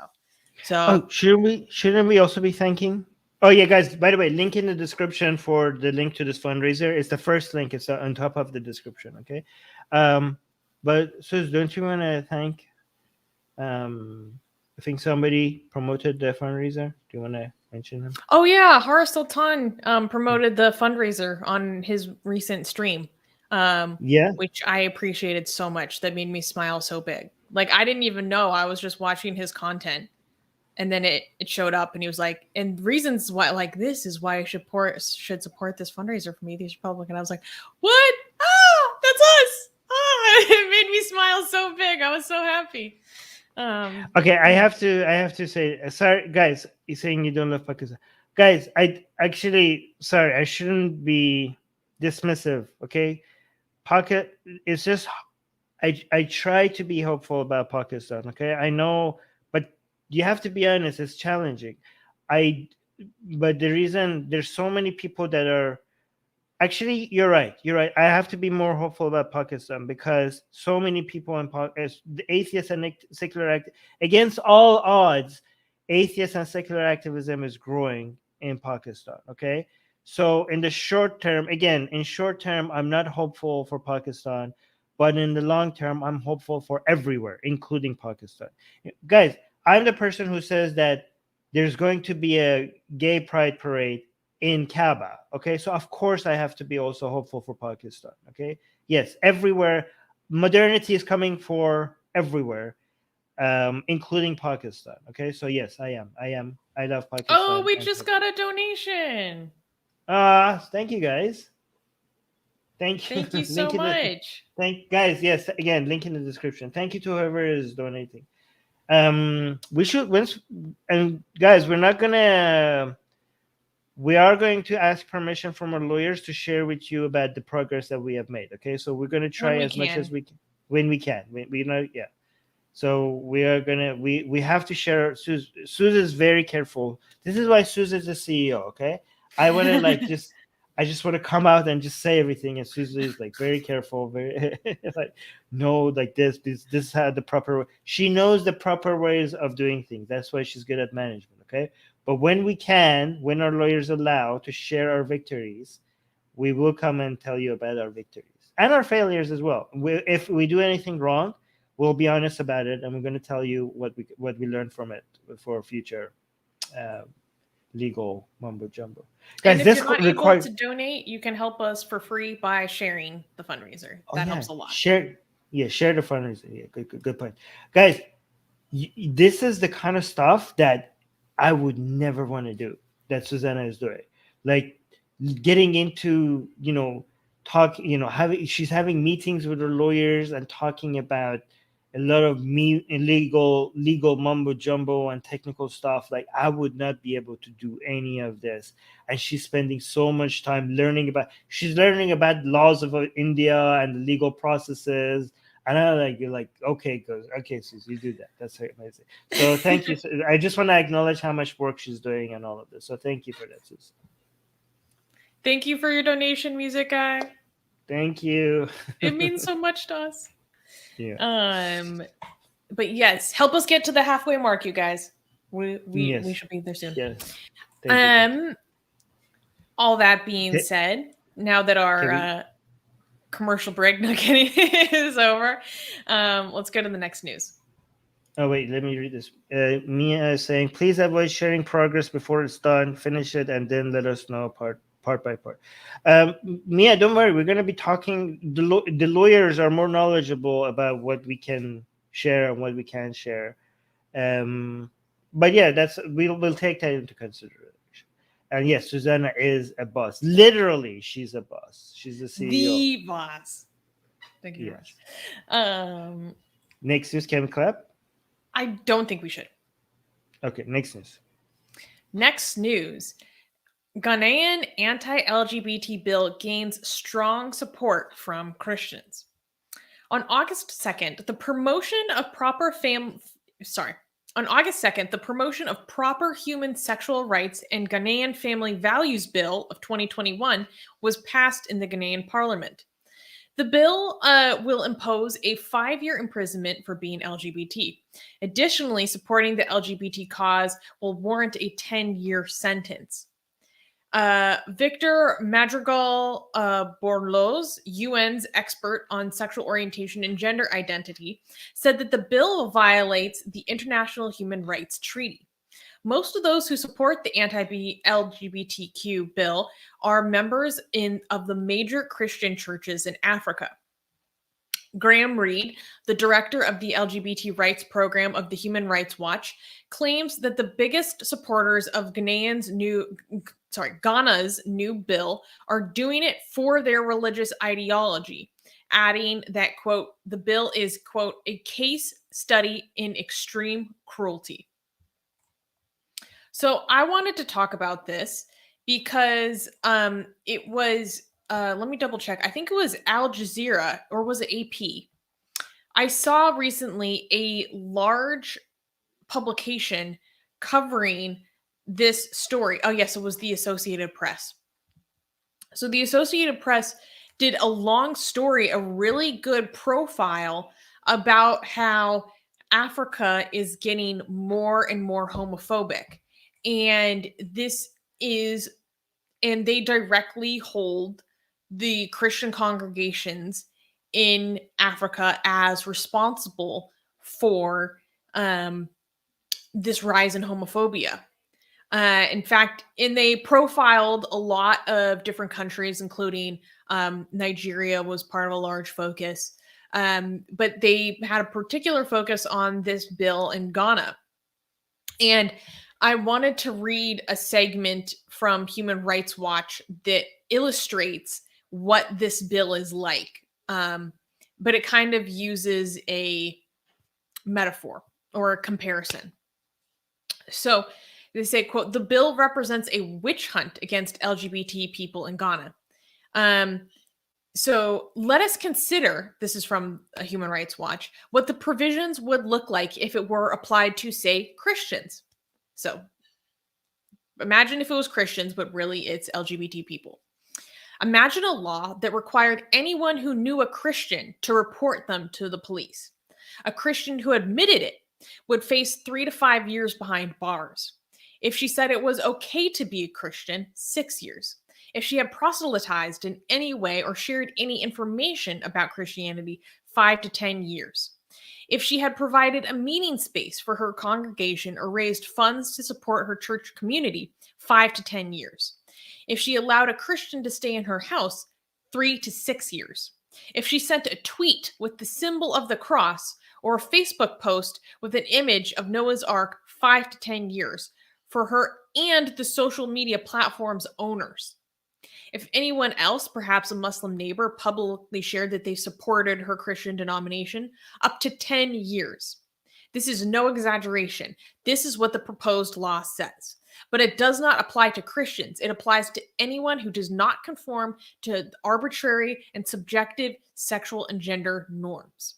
So shouldn't we also be thanking Oh yeah, guys. By the way, link in the description for the link to this fundraiser. It's the first link. It's on top of the description. Okay. But Sus, don't you want to thank? I think somebody promoted the fundraiser. Do you want to mention him? Oh yeah, Horace Sultan promoted the fundraiser on his recent stream. Yeah. Which I appreciated so much. That made me smile so big. Like I didn't even know. I was just watching his content. And then it showed up and he was like, and reasons why, like, this is why I should support this fundraiser for Atheist Republic. And I was like, what? Oh, that's us. Oh, it made me smile so big. I was so happy. Okay, I have to say, sorry, guys, you're saying you don't love Pakistan. Guys, I actually, sorry, I shouldn't be dismissive, okay? It's just, I try to be hopeful about Pakistan, okay? I know, but you have to be honest, it's challenging. But the reason there's so many people that are actually, you're right. I have to be more hopeful about Pakistan because so many people in the atheists and secular against all odds, atheist and secular activism is growing in Pakistan. Okay, so in the short term, I'm not hopeful for Pakistan, but in the long term, I'm hopeful for everywhere, including Pakistan. Guys, I'm the person who says that there's going to be a gay pride parade in Kaaba. Okay, so of course I have to be also hopeful for Pakistan. Okay, yes, everywhere, modernity is coming for everywhere, including Pakistan. Okay, so yes, I am. I love Pakistan. Oh, we just got a donation. Thank you guys. Thank you. Thank you so much. Guys. Yes, again, link in the description. Thank you to whoever is donating. We should guys, we are going to ask permission from our lawyers to share with you about the progress that we have made. Okay, so we're going to try as much as we can when we can. We know, yeah. So we are gonna we have to share. Suze is very careful. This is why Suze is the CEO. Okay, I want to I just want to come out and just say everything, and Suze is like very careful, very like no, like this had the proper. She knows the proper ways of doing things. That's why she's good at management. Okay. But when our lawyers allow to share our victories, we will come and tell you about our victories and our failures as well. If we do anything wrong, we'll be honest about it, and we're going to tell you what we learned from it for future legal mumbo jumbo. Guys, and if you're not able to donate, you can help us for free by sharing the fundraiser. That helps a lot. Share the fundraiser. Yeah, good point, guys. This is the kind of stuff that I would never want to do that Susanna is doing, like getting into, she's having meetings with her lawyers and talking about a lot of legal mumbo jumbo and technical stuff. Like I would not be able to do any of this. And she's spending so much time learning about laws of India and the legal processes. And you're like, okay, Sus, you do that. That's amazing. So thank you. I just want to acknowledge how much work she's doing and all of this. So thank you for that, Sus. Thank you for your donation, music guy. Thank you. It means so much to us. Yeah. But yes, help us get to the halfway mark, you guys. We should be there soon. Yes. All that being said, now that our commercial break is over, let's go to the next news. Oh wait, let me read this. Mia is saying, please avoid sharing progress before it's done. Finish it and then let us know part by part. Mia, don't worry, we're going to be talking. The lawyers are more knowledgeable about what we can share and what we can't share. But yeah, we'll take that into consideration. And yes, Susanna is a boss. Literally, she's a boss. She's the CEO. The boss. Thank you very much. Next news, can we clap? I don't think we should. Okay, next news. Next news. Ghanaian anti-LGBT bill gains strong support from Christians. On August 2nd, the promotion of proper human sexual rights and Ghanaian Family Values Bill of 2021 was passed in the Ghanaian parliament. The bill will impose a 5-year imprisonment for being LGBT. Additionally, supporting the LGBT cause will warrant a 10-year sentence. Victor Madrigal Borloz, UN's expert on sexual orientation and gender identity, said that the bill violates the International Human Rights Treaty. Most of those who support the anti-LGBTQ bill are members of the major Christian churches in Africa. Graham Reed, the director of the LGBT rights program of the Human Rights Watch, claims that the biggest supporters of Ghana's new bill are doing it for their religious ideology, adding that, quote, the bill is, quote, a case study in extreme cruelty. So I wanted to talk about this because it was, let me double check. I think it was Al Jazeera, or was it AP? I saw recently a large publication covering this story. Oh, yes, it was the Associated Press. So the Associated Press did a long story, a really good profile about how Africa is getting more and more homophobic. And they directly hold the Christian congregations in Africa as responsible for this rise in homophobia. In fact, they profiled a lot of different countries, including Nigeria was part of a large focus. But they had a particular focus on this bill in Ghana. And I wanted to read a segment from Human Rights Watch that illustrates what this bill is like. But it kind of uses a metaphor or a comparison. So they say, quote, the bill represents a witch hunt against LGBT people in Ghana. So let us consider, this is from a Human Rights Watch, what the provisions would look like if it were applied to, say, Christians. So imagine if it was Christians, but really it's LGBT people. Imagine a law that required anyone who knew a Christian to report them to the police. A Christian who admitted it would face 3 to 5 years behind bars. If she said it was okay to be a Christian, 6 years. If she had proselytized in any way or shared any information about Christianity, 5 to 10 years. If she had provided a meeting space for her congregation or raised funds to support her church community, 5 to 10 years. If she allowed a Christian to stay in her house, 3 to 6 years. If she sent a tweet with the symbol of the cross or a Facebook post with an image of Noah's Ark, 5 to 10 years for her and the social media platform's owners. If anyone else, perhaps a Muslim neighbor, publicly shared that they supported her Christian denomination, up to 10 years. This is no exaggeration. This is what the proposed law says. But it does not apply to Christians. It applies to anyone who does not conform to arbitrary and subjective sexual and gender norms.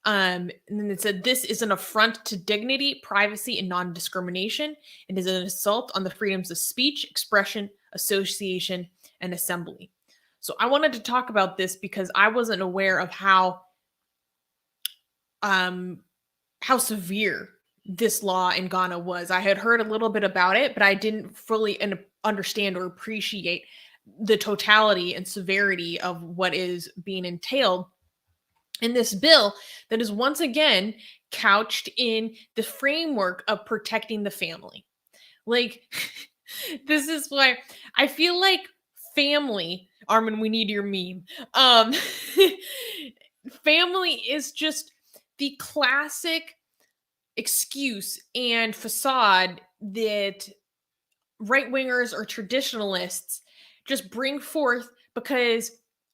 And then it said, this is an affront to dignity, privacy, and non-discrimination. It is an assault on the freedoms of speech, expression, association, and assembly. So I wanted to talk about this because I wasn't aware of how severe this law in Ghana was. I had heard a little bit about it, but I didn't fully understand or appreciate the totality and severity of what is being entailed in this bill that is once again couched in the framework of protecting the family. Like, this is why I feel like family, Armin, we need your meme. Family is just the classic excuse and facade that right-wingers or traditionalists just bring forth because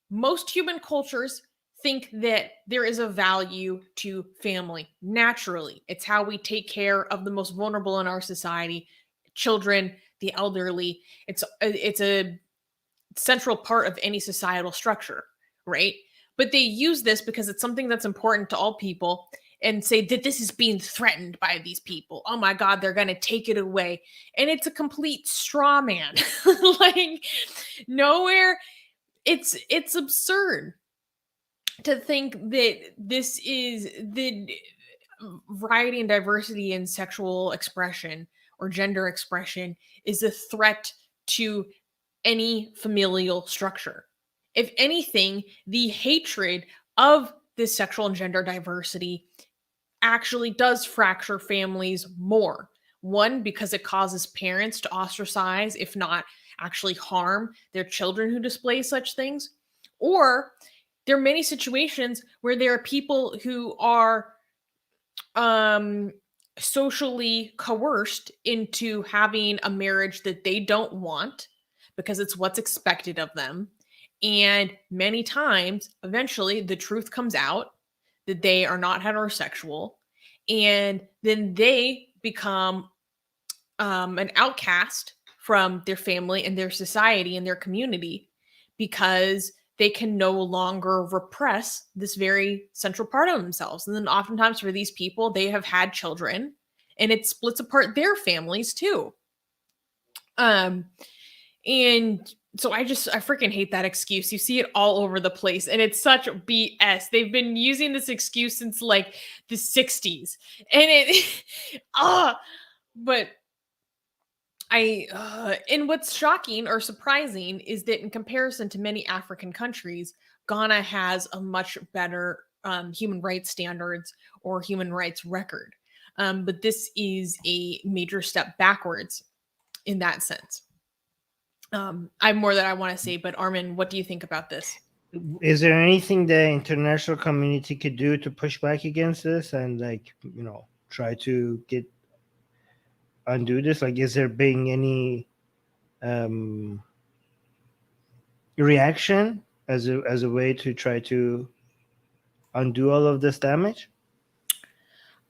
most human cultures think that there is a value to family. Naturally, it's how we take care of the most vulnerable in our society, children, the elderly. It's a central part of any societal structure, right? But they use this because it's something that's important to all people and say that this is being threatened by these people. Oh my God, they're going to take it away. And it's a complete straw man. Like, nowhere, it's absurd to think that this is the variety and diversity in sexual expression or gender expression is a threat to any familial structure. If anything, the hatred of this sexual and gender diversity actually does fracture families more. One, because it causes parents to ostracize, if not actually harm their children who display such things. Or there are many situations where there are people who are socially coerced into having a marriage that they don't want because it's what's expected of them. And many times, eventually, the truth comes out that they are not heterosexual. And then they become an outcast from their family and their society and their community because they can no longer repress this very central part of themselves. And then oftentimes for these people, they have had children and it splits apart their families too. And so I freaking hate that excuse. You see it all over the place and it's such BS. They've been using this excuse since like the 60s. And but and what's shocking or surprising is that in comparison to many African countries, Ghana has a much better human rights standards or human rights record. But this is a major step backwards in that sense. I have more that I want to say, but Armin, what do you think about this? Is there anything the international community could do to push back against this and, like, you know, try to undo this? Like, is there being any reaction as a way to try to undo all of this damage?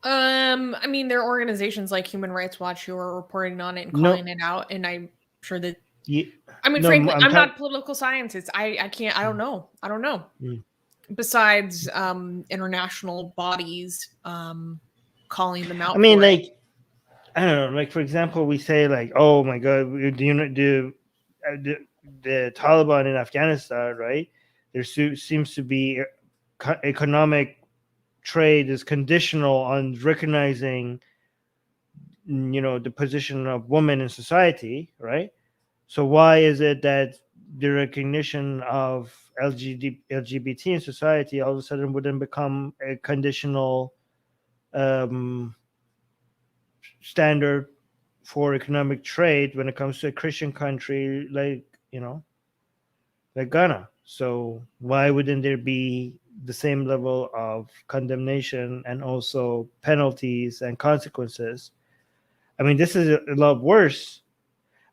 I mean, there are organizations like Human Rights Watch who are reporting on it and calling it out, and I'm sure that. Yeah. I mean, No, frankly, I'm not political scientist. I can't. I don't know. Mm. Besides, international bodies calling them out. I mean, for it. like, I don't know. Like, for example, we say, like, oh my God, the Taliban in Afghanistan, right? There seems to be economic trade is conditional on recognizing, you know, the position of women in society, right? So why is it that the recognition of LGBT in society all of a sudden wouldn't become a conditional standard for economic trade when it comes to a Christian country like, you know, like Ghana? So why wouldn't there be the same level of condemnation and also penalties and consequences? I mean, this is a lot worse.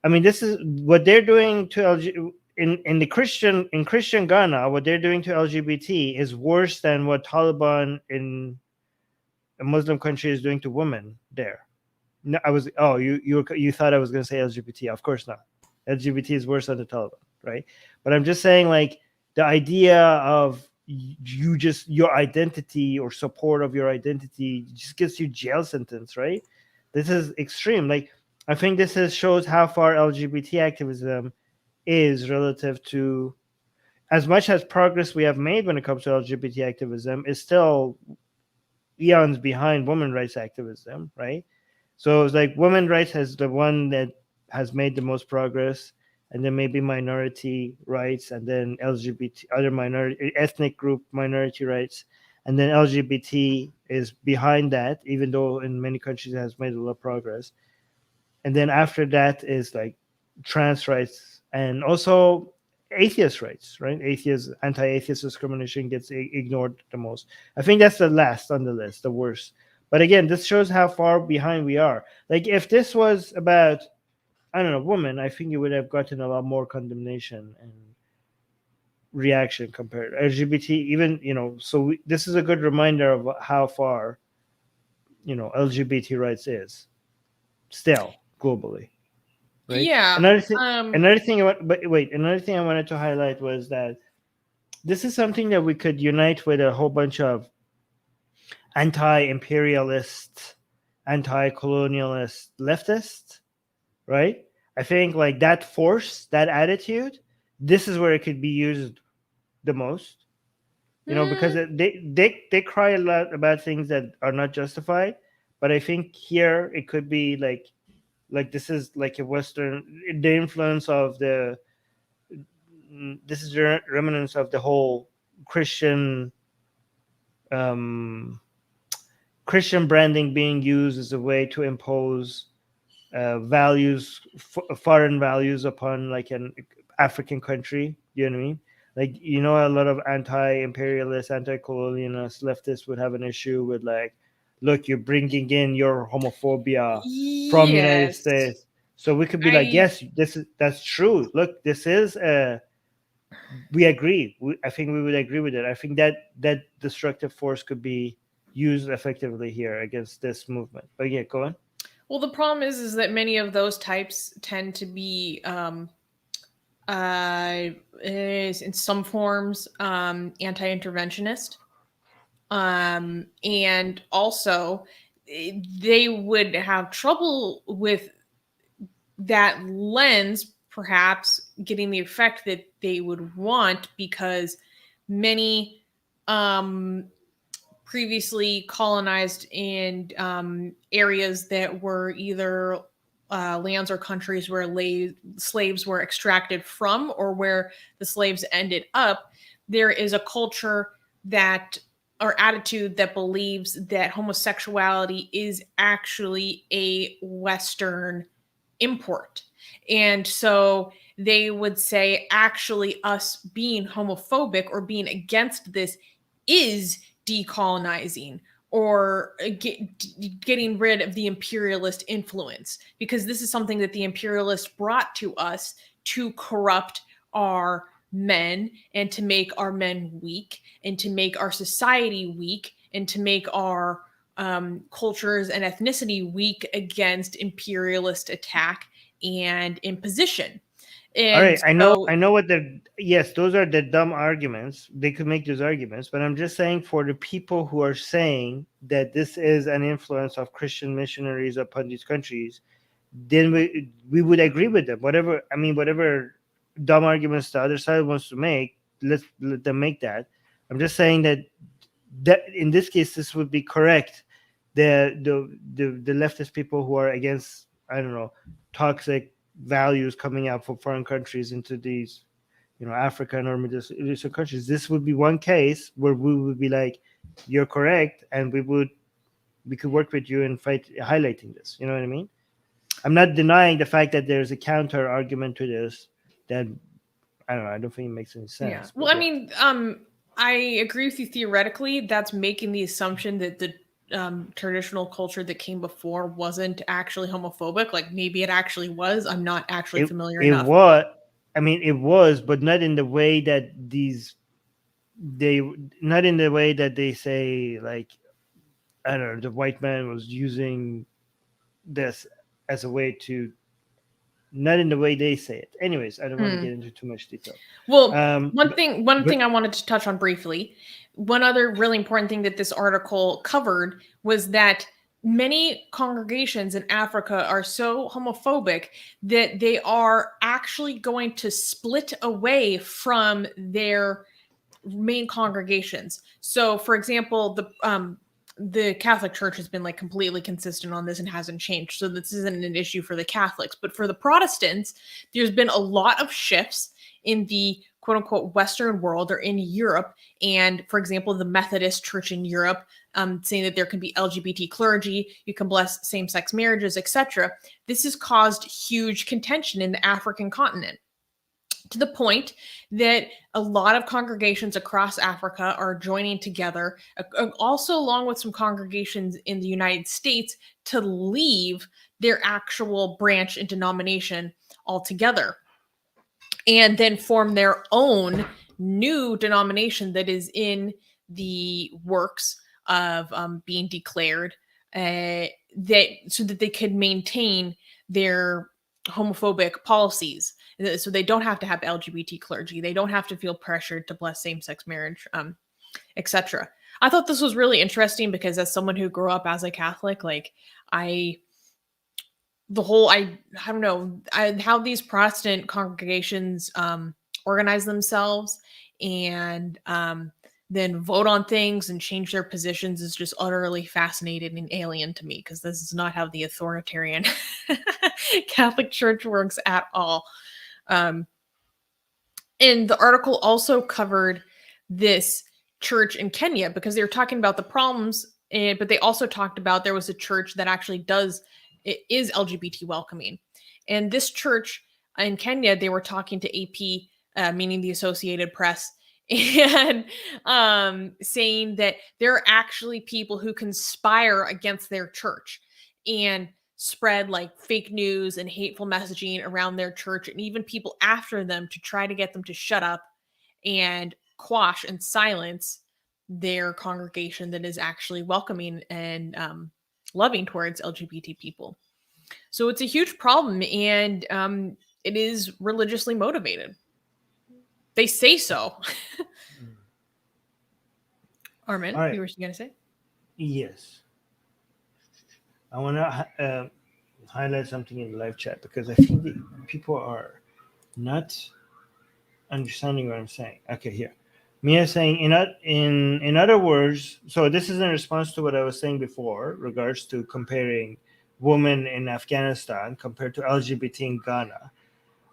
I mean, this is what they're doing to in Christian Ghana. What they're doing to LGBT is worse than what Taliban in a Muslim country is doing to women there. No, you thought I was going to say LGBT. Of course not. LGBT is worse than the Taliban, right? But I'm just saying, like, the idea of your identity or support of your identity just gets you jail sentence, right? This is extreme. Like, I think this shows how far LGBT activism is relative to, as much as progress we have made when it comes to LGBT activism, is still eons behind women's rights activism, right? So it's like women's rights has the one that has made the most progress, and then maybe minority rights, and then LGBT, other minority, ethnic group minority rights, and then LGBT is behind that, even though in many countries it has made a lot of progress. And then after that is like trans rights and also atheist rights, right? Anti-atheist discrimination gets ignored the most. I think that's the last on the list, the worst. But again, this shows how far behind we are. Like, if this was about, I don't know, women, I think you would have gotten a lot more condemnation and reaction compared to LGBT, even, you know. So this is a good reminder of how far, you know, LGBT rights is still globally, right? Yeah. Another thing I wanted to highlight was that this is something that we could unite with a whole bunch of anti-imperialist, anti-colonialist leftists, right? I think, like, that force, that attitude, this is where it could be used the most, you know, because they cry a lot about things that are not justified. But I think here it could be like like this is like a Western, the influence of the, this is the remnants of the whole Christian Christian branding being used as a way to impose values, foreign values upon like an African country. You know what I mean? Like, you know, a lot of anti-imperialist, anti-colonialist leftists would have an issue with like, look, you're bringing in your homophobia from United Yes. States. So we could be like, yes, that's true. Look, this is we agree. I think we would agree with it. I think that destructive force could be used effectively here against this movement. But yeah, go on. Well, the problem is that many of those types tend to be, is in some forms, anti-interventionist, and also they would have trouble with that lens, perhaps getting the effect that they would want, because many previously colonized in areas that were either lands or countries where slaves were extracted from, or where the slaves ended up, there is a culture that, or attitude that believes that homosexuality is actually a Western import. And so they would say, actually, us being homophobic or being against this is decolonizing, or getting rid of the imperialist influence, because this is something that the imperialists brought to us to corrupt our men and to make our men weak and to make our society weak and to make our cultures and ethnicity weak against imperialist attack and imposition. And all right, so, I know what they're, yes, those are the dumb arguments. They could make those arguments, but I'm just saying, for the people who are saying that this is an influence of Christian missionaries upon these countries, then we would agree with them. Whatever, I mean, whatever dumb arguments the other side wants to make, let them make that. I'm just saying that in this case, this would be correct. The leftist people who are against, I don't know, toxic values coming out from foreign countries into these, you know, African or Middle Eastern countries, this would be one case where we would be like, you're correct, and we could work with you and fight highlighting this. You know what I mean? I'm not denying the fact that there's a counter argument to this that, I don't know, I don't think it makes any sense. yeah. Well, I mean, I agree with you theoretically. That's making the assumption that the traditional culture that came before wasn't actually homophobic. Like, maybe it actually was. I'm not actually familiar enough. It was, but not in the way that not in the way that they say, like, I don't know, the white man was using this as a way to, not in the way they say it. Anyways, I don't want to get into too much detail. Well, one thing I wanted to touch on briefly, one other really important thing that this article covered was that many congregations in Africa are so homophobic that they are actually going to split away from their main congregations. So, for example, the Catholic Church has been like completely consistent on this and hasn't changed. So this isn't an issue for the Catholics, but for the Protestants, there's been a lot of shifts in the quote unquote Western world or in Europe. And for example, the Methodist Church in Europe, saying that there can be LGBT clergy, you can bless same-sex marriages, etc. This has caused huge contention in the African continent, to the point that a lot of congregations across Africa are joining together, also along with some congregations in the United States, to leave their actual branch and denomination altogether, and then form their own new denomination that is in the works of being declared, so that they could maintain their homophobic policies. So they don't have to have LGBT clergy. They don't have to feel pressured to bless same-sex marriage, etc. I thought this was really interesting because, as someone who grew up as a Catholic, like I don't know how these Protestant congregations organize themselves, and then vote on things and change their positions is just utterly fascinating and alien to me, because this is not how the authoritarian Catholic Church works at all. And the article also covered this church in Kenya, because they were talking about the problems, but they also talked about there was a church that actually is LGBT welcoming. And this church in Kenya, they were talking to AP, meaning the Associated Press, and saying that there are actually people who conspire against their church and spread like fake news and hateful messaging around their church, and even people after them to try to get them to shut up and quash and silence their congregation that is actually welcoming and loving towards LGBT people. So it's a huge problem, and it is religiously motivated. They say so. Armin, All right. you were going to say? Yes. I want to highlight something in the live chat, because I think that people are not understanding what I'm saying. Okay, here. Mia saying, in other words, so this is in response to what I was saying before, regards to comparing women in Afghanistan compared to LGBT in Ghana.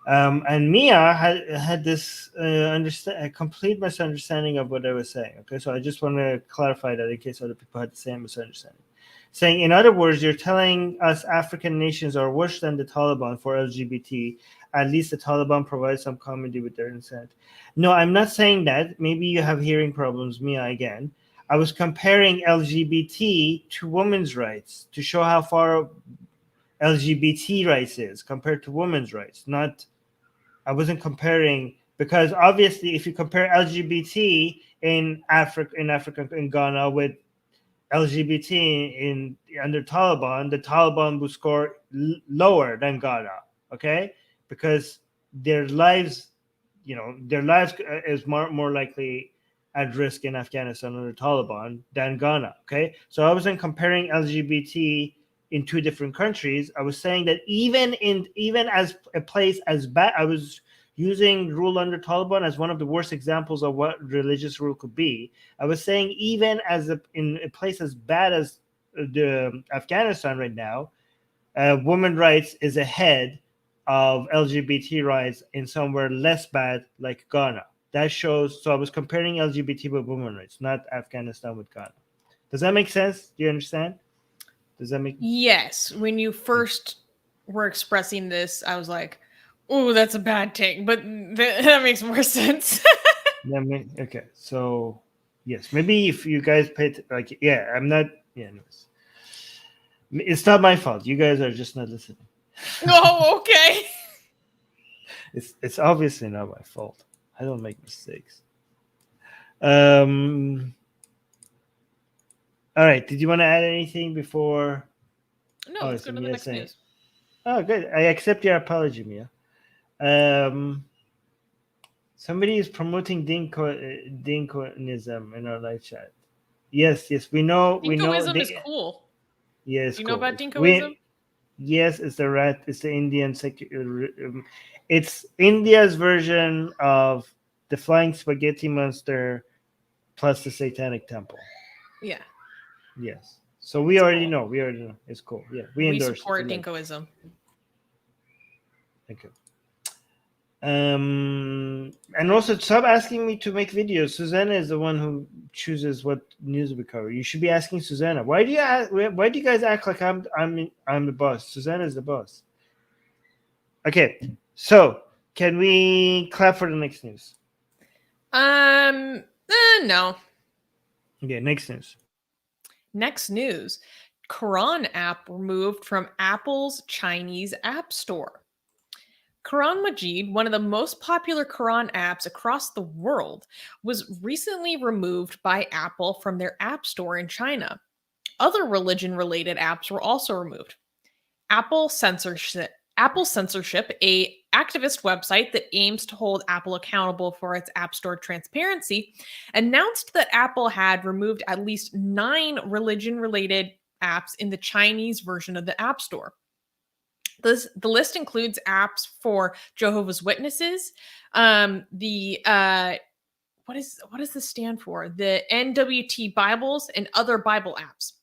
And Mia had this a complete misunderstanding of what I was saying. Okay, so I just want to clarify that in case other people had the same misunderstanding. Saying, in other words, you're telling us African nations are worse than the Taliban for LGBT. At least the Taliban provides some comedy with their intent. No, I'm not saying that. Maybe you have hearing problems, Mia, again. I was comparing LGBT to women's rights to show how far LGBT rights is compared to women's rights. I wasn't comparing, because obviously if you compare LGBT in Africa, in Ghana with LGBT under Taliban, the Taliban will score lower than Ghana, okay? Because their lives is more likely at risk in Afghanistan under Taliban than Ghana, okay? So I wasn't comparing LGBT in two different countries. I was saying that even as a place as bad, I was using rule under Taliban as one of the worst examples of what religious rule could be. I was saying even in a place as bad as the Afghanistan right now, women rights is ahead of LGBT rights in somewhere less bad like Ghana. That shows. So I was comparing LGBT with women rights, not Afghanistan with Ghana. Does that make sense? Do you understand? Does that make? Yes. When you first were expressing this, I was like, "Oh, that's a bad take," but that makes more sense. Okay. So yes, maybe if you guys I'm not. Yeah, anyways. It's not my fault. You guys are just not listening. Oh, okay. It's obviously not my fault. I don't make mistakes. All right. Did you want to add anything before? No, let's go to the next news. Oh, good. I accept your apology, Mia. Somebody is promoting Dinkoism in our live chat. Yes, we know. Dinkoism is cool. Yes. Do you know about Dinkoism? Yes, it's the Indian it's India's version of the flying spaghetti monster plus the satanic temple. Yeah. Yes. So we already know. It's cool. Yeah. We support Dinkoism. Thank you. And also stop asking me to make videos. Susanna is the one who chooses what news we cover. You should be asking Susanna. Why do you guys act like I'm the boss? Susanna is the boss. Okay, so can we clap for the next news? No. Okay, next news. Next news. Quran app removed from Apple's Chinese App Store. Quran Majid, one of the most popular Quran apps across the world, was recently removed by Apple from their App Store in China. Other religion-related apps were also removed. Apple Censorship, a activist website that aims to hold Apple accountable for its App Store transparency, announced that Apple had removed at least 9 religion-related apps in the Chinese version of the App Store. The list includes apps for Jehovah's Witnesses, the what does this stand for? The NWT Bibles and other Bible apps.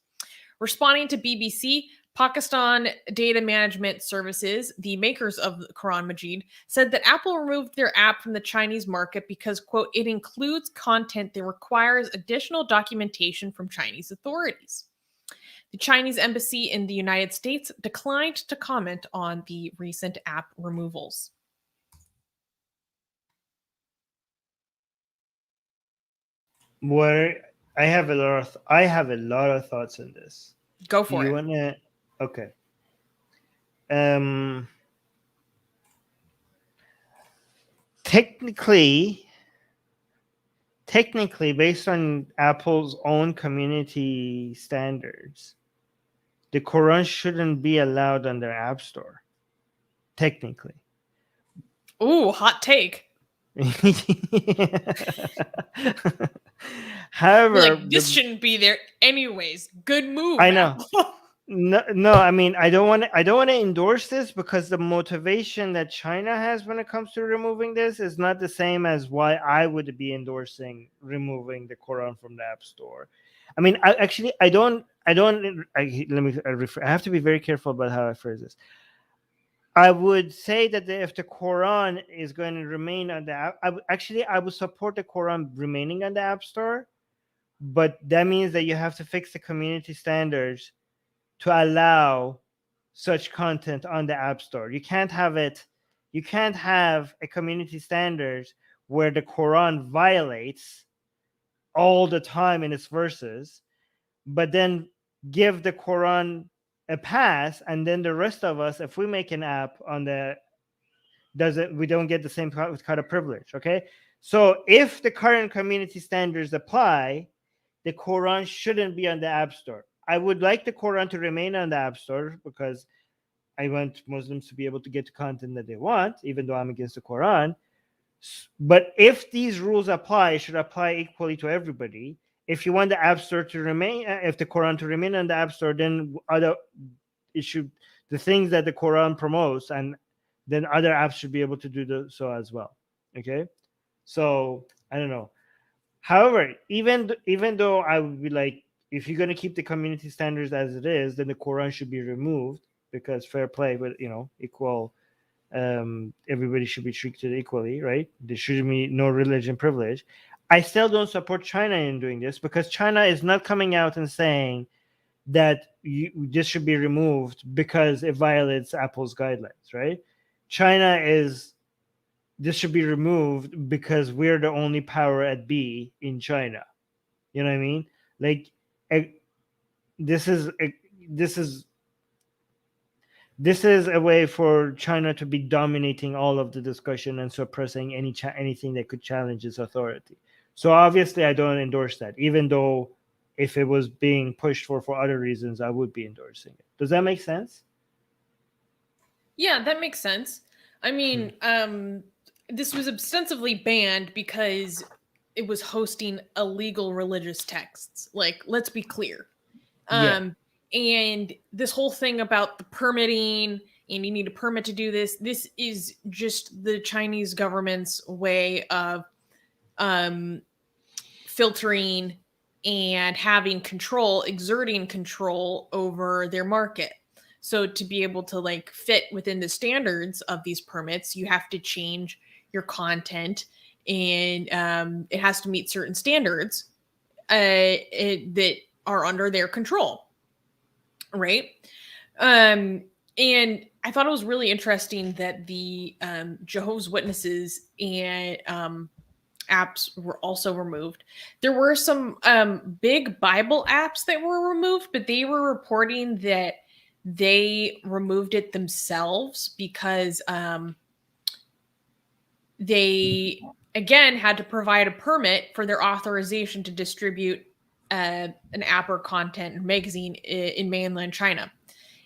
Responding to BBC, Pakistan Data Management Services, the makers of the Quran Majid, said that Apple removed their app from the Chinese market because, quote, it includes content that requires additional documentation from Chinese authorities. The Chinese embassy in the United States declined to comment on the recent app removals. Where I have a lot of thoughts on this. Go Do for you it. wanna? Okay. Technically, based on Apple's own community standards, the Quran shouldn't be allowed on their app store. Technically. Ooh, hot take. However, This shouldn't be there anyways. Good move. I know. Apple. No. I mean, I don't want to endorse this because the motivation that China has when it comes to removing this is not the same as why I would be endorsing removing the Quran from the App Store. I mean, I have to be very careful about how I phrase this. I would say that if the Quran is going to remain on the app, I would support the Quran remaining on the App Store, but that means that you have to fix the community standards to allow such content on the App Store. You can't have a community standards where the Quran violates all the time in its verses, but then give the Quran a pass, and then the rest of us, if we make an app on we don't get the same kind of privilege. Okay, so if the current community standards apply, the Quran shouldn't be on the App Store. I would like the Quran to remain on the App Store because I want Muslims to be able to get the content that they want, even though I'm against the Quran. But if these rules apply, it should apply equally to everybody. If you want the App Store to remain, if the Quran to remain on the App Store, then the things that the Quran promotes, and then other apps should be able to do so as well. Okay, so I don't know. However, even though I would be like, if you're going to keep the community standards as it is, then the Quran should be removed because fair play, but equal. Everybody should be treated equally, right? There should be no religion privilege. I still don't support China in doing this because China is not coming out and saying that this should be removed because it violates Apple's guidelines, right? This should be removed because we're the only power at B in China. You know what I mean? Like, this is a way for China to be dominating all of the discussion and suppressing anything that could challenge its authority. So obviously, I don't endorse that, even though if it was being pushed for other reasons, I would be endorsing it. Does that make sense? Yeah, that makes sense. I mean, this was ostensibly banned because it was hosting illegal religious texts. Like, let's be clear. And this whole thing about the permitting and you need a permit to do this is just the Chinese government's way of filtering and having control, exerting control over their market. So to be able to fit within the standards of these permits, you have to change your content, and it has to meet certain standards that are under their control, right? And I thought it was really interesting that the Jehovah's Witnesses and apps were also removed. There were some big Bible apps that were removed, but they were reporting that they removed it themselves because they, again, had to provide a permit for their authorization to distribute an app or content magazine in mainland China.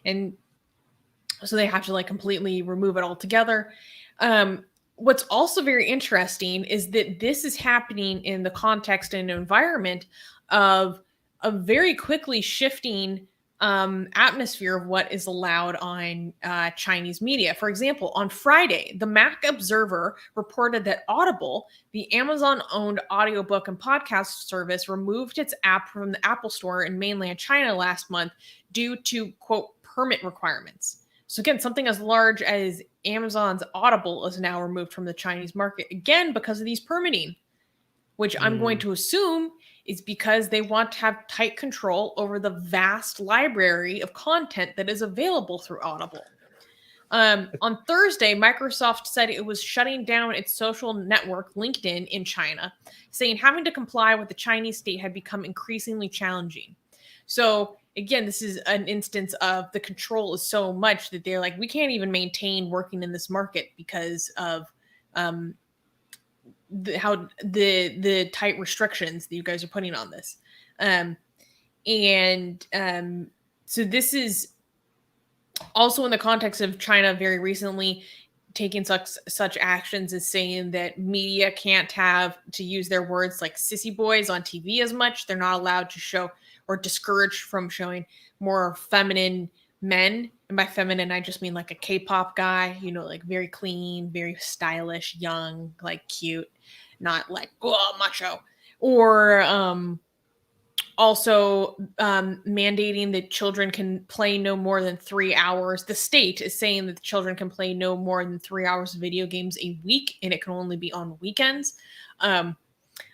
And so they have to completely remove it altogether. What's also very interesting is that this is happening in the context and environment of a very quickly shifting atmosphere of what is allowed on Chinese media. For example, on Friday, the Mac Observer reported that Audible, the Amazon-owned audiobook and podcast service, removed its app from the Apple Store in mainland China last month due to, quote, permit requirements. So again, something as large as Amazon's Audible is now removed from the Chinese market, again, because of these permitting, which I'm going to assume is because they want to have tight control over the vast library of content that is available through Audible. On Thursday, Microsoft said it was shutting down its social network, LinkedIn, in China, saying having to comply with the Chinese state had become increasingly challenging. So again, this is an instance of the control is so much that they're like, we can't even maintain working in this market because of the tight restrictions that you guys are putting on this. So this is also in the context of China very recently taking such actions as saying that media can't have, to use their words, like sissy boys on TV as much. They're not allowed to show, or discouraged from showing, more feminine men. And by feminine, I just mean like a K-pop guy, you know, like very clean, very stylish, young, like cute, not like, oh, macho. Or also mandating that children can play no more than 3 hours. The state is saying that the children can play no more than 3 hours of video games a week, and it can only be on weekends.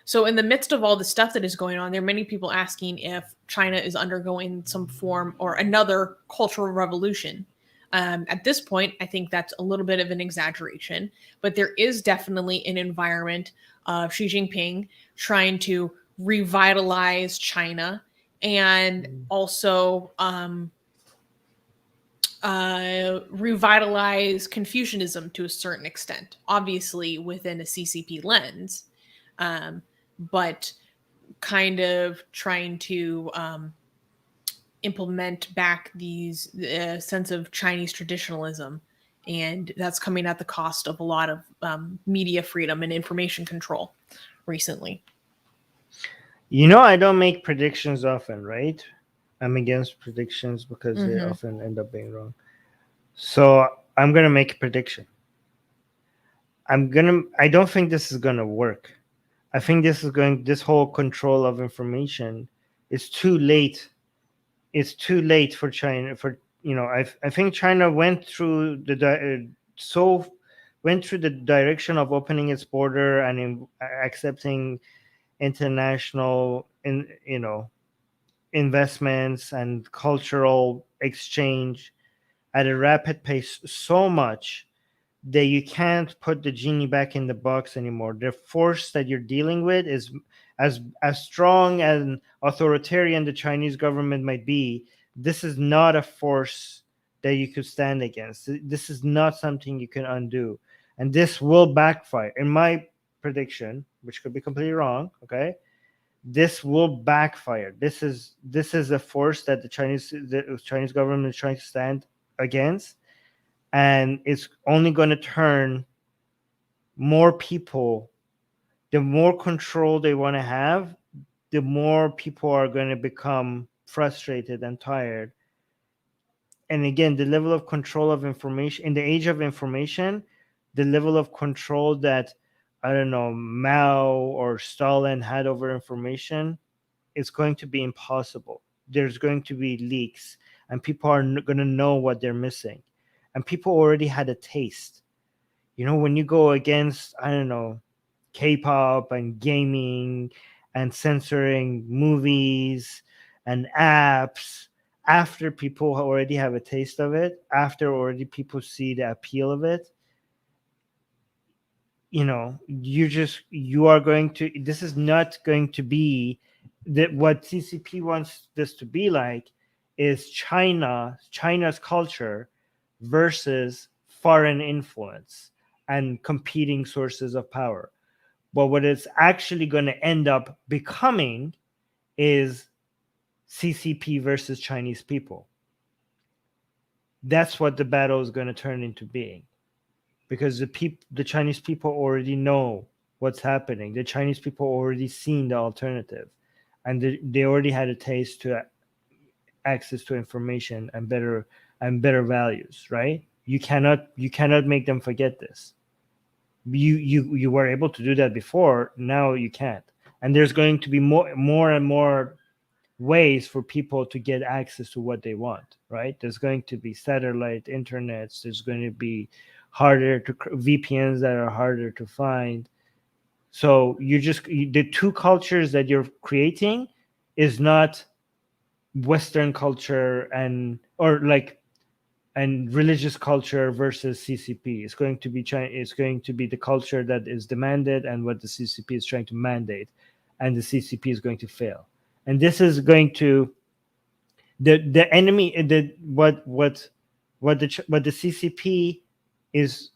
So in the midst of all the stuff that is going on, there are many people asking if China is undergoing some form or another cultural revolution. At this point, I think that's a little bit of an exaggeration, but there is definitely an environment of Xi Jinping trying to revitalize China and also revitalize Confucianism to a certain extent, obviously within a CCP lens, but kind of trying to implement back these sense of Chinese traditionalism. And that's coming at the cost of a lot of media freedom and information control recently. You know, I don't make predictions often, right? I'm against predictions because they Mhm. often end up being wrong. So I'm going to make a prediction. I don't think this is going to work. I think this whole control of information is too late. It's too late for China. I think China went through the direction of opening its border and accepting international investments and cultural exchange at a rapid pace so much that you can't put the genie back in the box anymore. The force that you're dealing with is as strong and authoritarian the Chinese government might be. This is not a force that you could stand against. This is not something you can undo, and this will backfire. In my prediction, which could be completely wrong, okay, this will backfire. This is a force that the Chinese government is trying to stand against, and it's only going to turn more people. The more control they want to have, the more people are going to become frustrated and tired. And again, the level of control of information in the age of information, the level of control that, I don't know, Mao or Stalin had over information, is going to be impossible. There's going to be leaks, and people are going to know what they're missing. And people already had a taste. You know, when you go against, I don't know, K-pop and gaming and censoring movies and apps, after people already have a taste of it, after already people see the appeal of it, you know, you are going to, this is not going to be that what CCP wants this to be like is China's culture versus foreign influence and competing sources of power. But what it's actually going to end up becoming is CCP versus Chinese people. That's what the battle is going to turn into being, because the Chinese people already know what's happening. The Chinese people already seen the alternative, and they already had a taste to access to information and better values, right? You cannot make them forget this. You were able to do that before, now you can't. And there's going to be more and more ways for people to get access to what they want, right? There's going to be satellite internets, there's going to be VPNs that are harder to find. So the two cultures that you're creating is not Western culture and religious culture versus CCP. It's going to be It's going to be the culture that is demanded and what the CCP is trying to mandate, and the CCP is going to fail. And this is going to the enemy. What the CCP is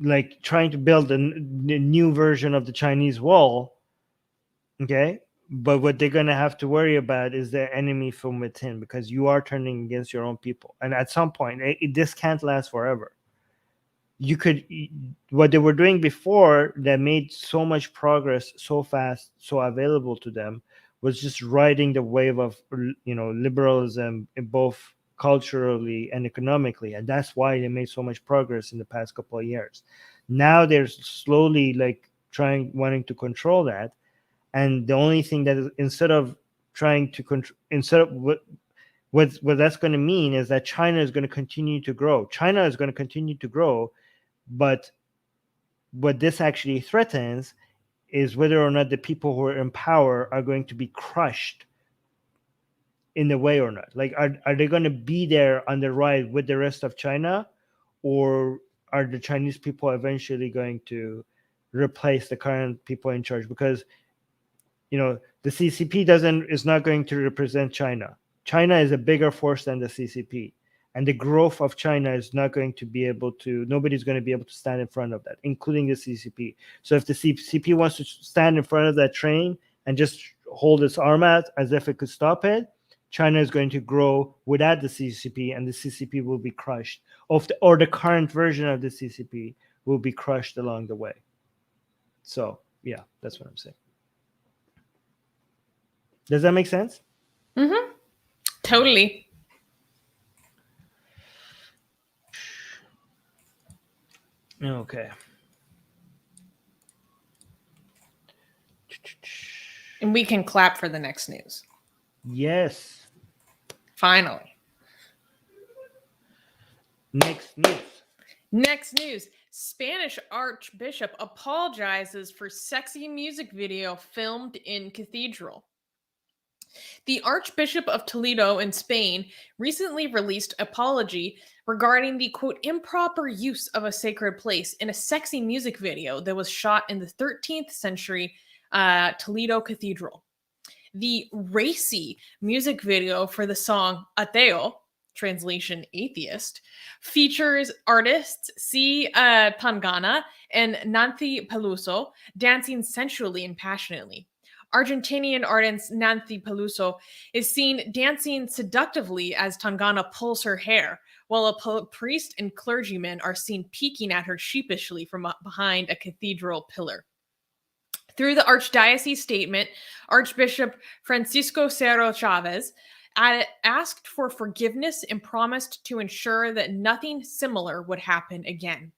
like trying to build a new version of the Chinese wall. Okay. But what they're going to have to worry about is the enemy from within, because you are turning against your own people. And at some point, this can't last forever. What they were doing before that made so much progress so fast, so available to them, was just riding the wave of, liberalism, in both culturally and economically. And that's why they made so much progress in the past couple of years. Now they're slowly wanting to control that. And the only thing that is, instead of what that's going to mean is that China is going to continue to grow. China is going to continue to grow, but what this actually threatens is whether or not the people who are in power are going to be crushed in the way or not. Like, are they going to be there on the ride with the rest of China, or are the Chinese people eventually going to replace the current people in charge? Because the CCP is not going to represent China. China is a bigger force than the CCP, and the growth of China is not going to be able to. Nobody's going to be able to stand in front of that, including the CCP. So if the CCP wants to stand in front of that train and just hold its arm out as if it could stop it, China is going to grow without the CCP, and the CCP will be crushed. Or the current version of the CCP will be crushed along the way. So yeah, that's what I'm saying. Does that make sense? Mm-hmm. Totally. Okay. And we can clap for the next news. Yes. Finally. Next news. Next news. Spanish Archbishop apologizes for sexy music video filmed in cathedral. The Archbishop of Toledo in Spain recently released an apology regarding the, quote, improper use of a sacred place in a sexy music video that was shot in the 13th century Toledo Cathedral. The racy music video for the song Ateo, translation atheist, features artists C. Tangana and Nancy Peluso dancing sensually and passionately. Argentinian artist Nancy Peluso is seen dancing seductively as Tangana pulls her hair, while a priest and clergyman are seen peeking at her sheepishly from behind a cathedral pillar. Through the Archdiocese statement, Archbishop Francisco Cerro Chavez asked for forgiveness and promised to ensure that nothing similar would happen again.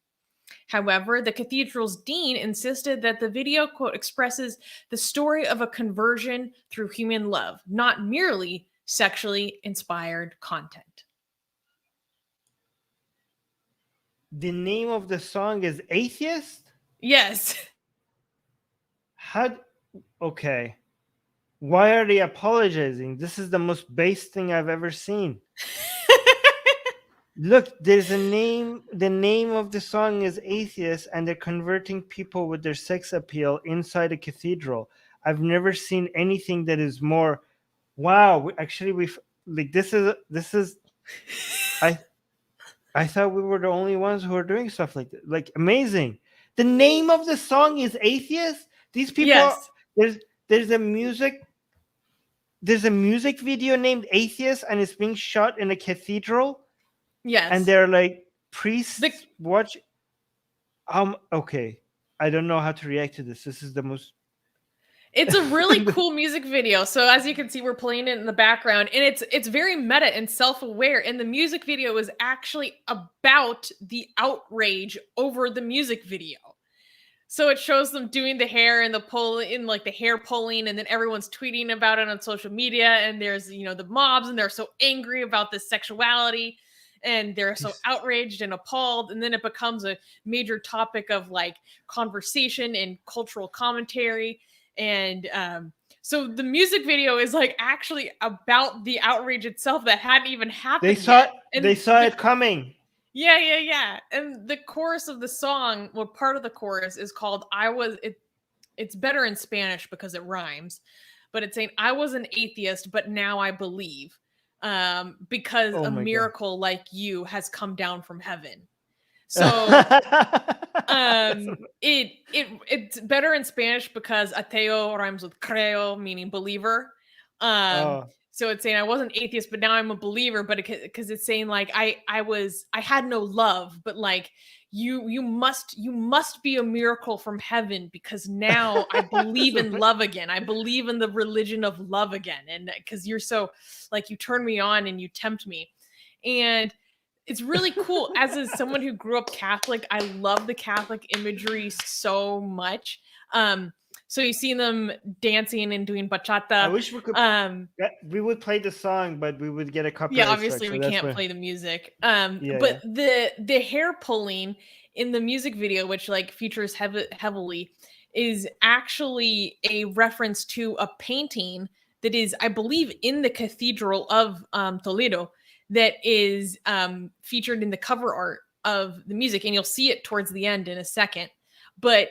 However, the cathedral's dean insisted that the video, quote, expresses the story of a conversion through human love, not merely sexually inspired content. The name of the song is Atheist? Yes. Okay. Why are they apologizing? This is the most base thing I've ever seen. Look, there's a name. The name of the song is Atheist, and they're converting people with their sex appeal inside a cathedral. I've never seen anything that is more. Wow, this is. I thought we were the only ones who are doing stuff like that. Like, amazing. The name of the song is Atheist. These people. Yes. There's a music video named Atheist, and it's being shot in a cathedral. Yes. And they're like, priests watch. Okay. I don't know how to react to this. This is the most. It's a really cool music video. So as you can see, we're playing it in the background, and it's very meta and self-aware. And the music video is actually about the outrage over the music video. So it shows them doing the hair and the pull in, like the hair pulling, and then everyone's tweeting about it on social media. And there's, the mobs, and they're so angry about this sexuality, and they're so outraged and appalled. And then it becomes a major topic of like conversation and cultural commentary. And so the music video is like actually about the outrage itself that hadn't even happened. They saw it coming. Yeah. And the chorus of the song, well, part of the chorus is called it's better in Spanish because it rhymes, but it's saying, I was an atheist, but now I believe, because a miracle like you has come down from heaven. So it's better in Spanish because ateo rhymes with creo, meaning believer. So it's saying I wasn't atheist, but now I'm a believer. But because it's saying like I had no love, but like you must be a miracle from heaven because now I believe in love again. I believe in the religion of love again, and because you're so like you turn me on and you tempt me, and it's really cool. As someone who grew up Catholic, I love the Catholic imagery so much. So you see them dancing and doing bachata. I wish we could. We would play the song, but we would get a copyright. Yeah, obviously we can't play the music. But the hair pulling in the music video, which like features heavily, is actually a reference to a painting that is, I believe, in the Cathedral of Toledo, that is featured in the cover art of the music, and you'll see it towards the end in a second. But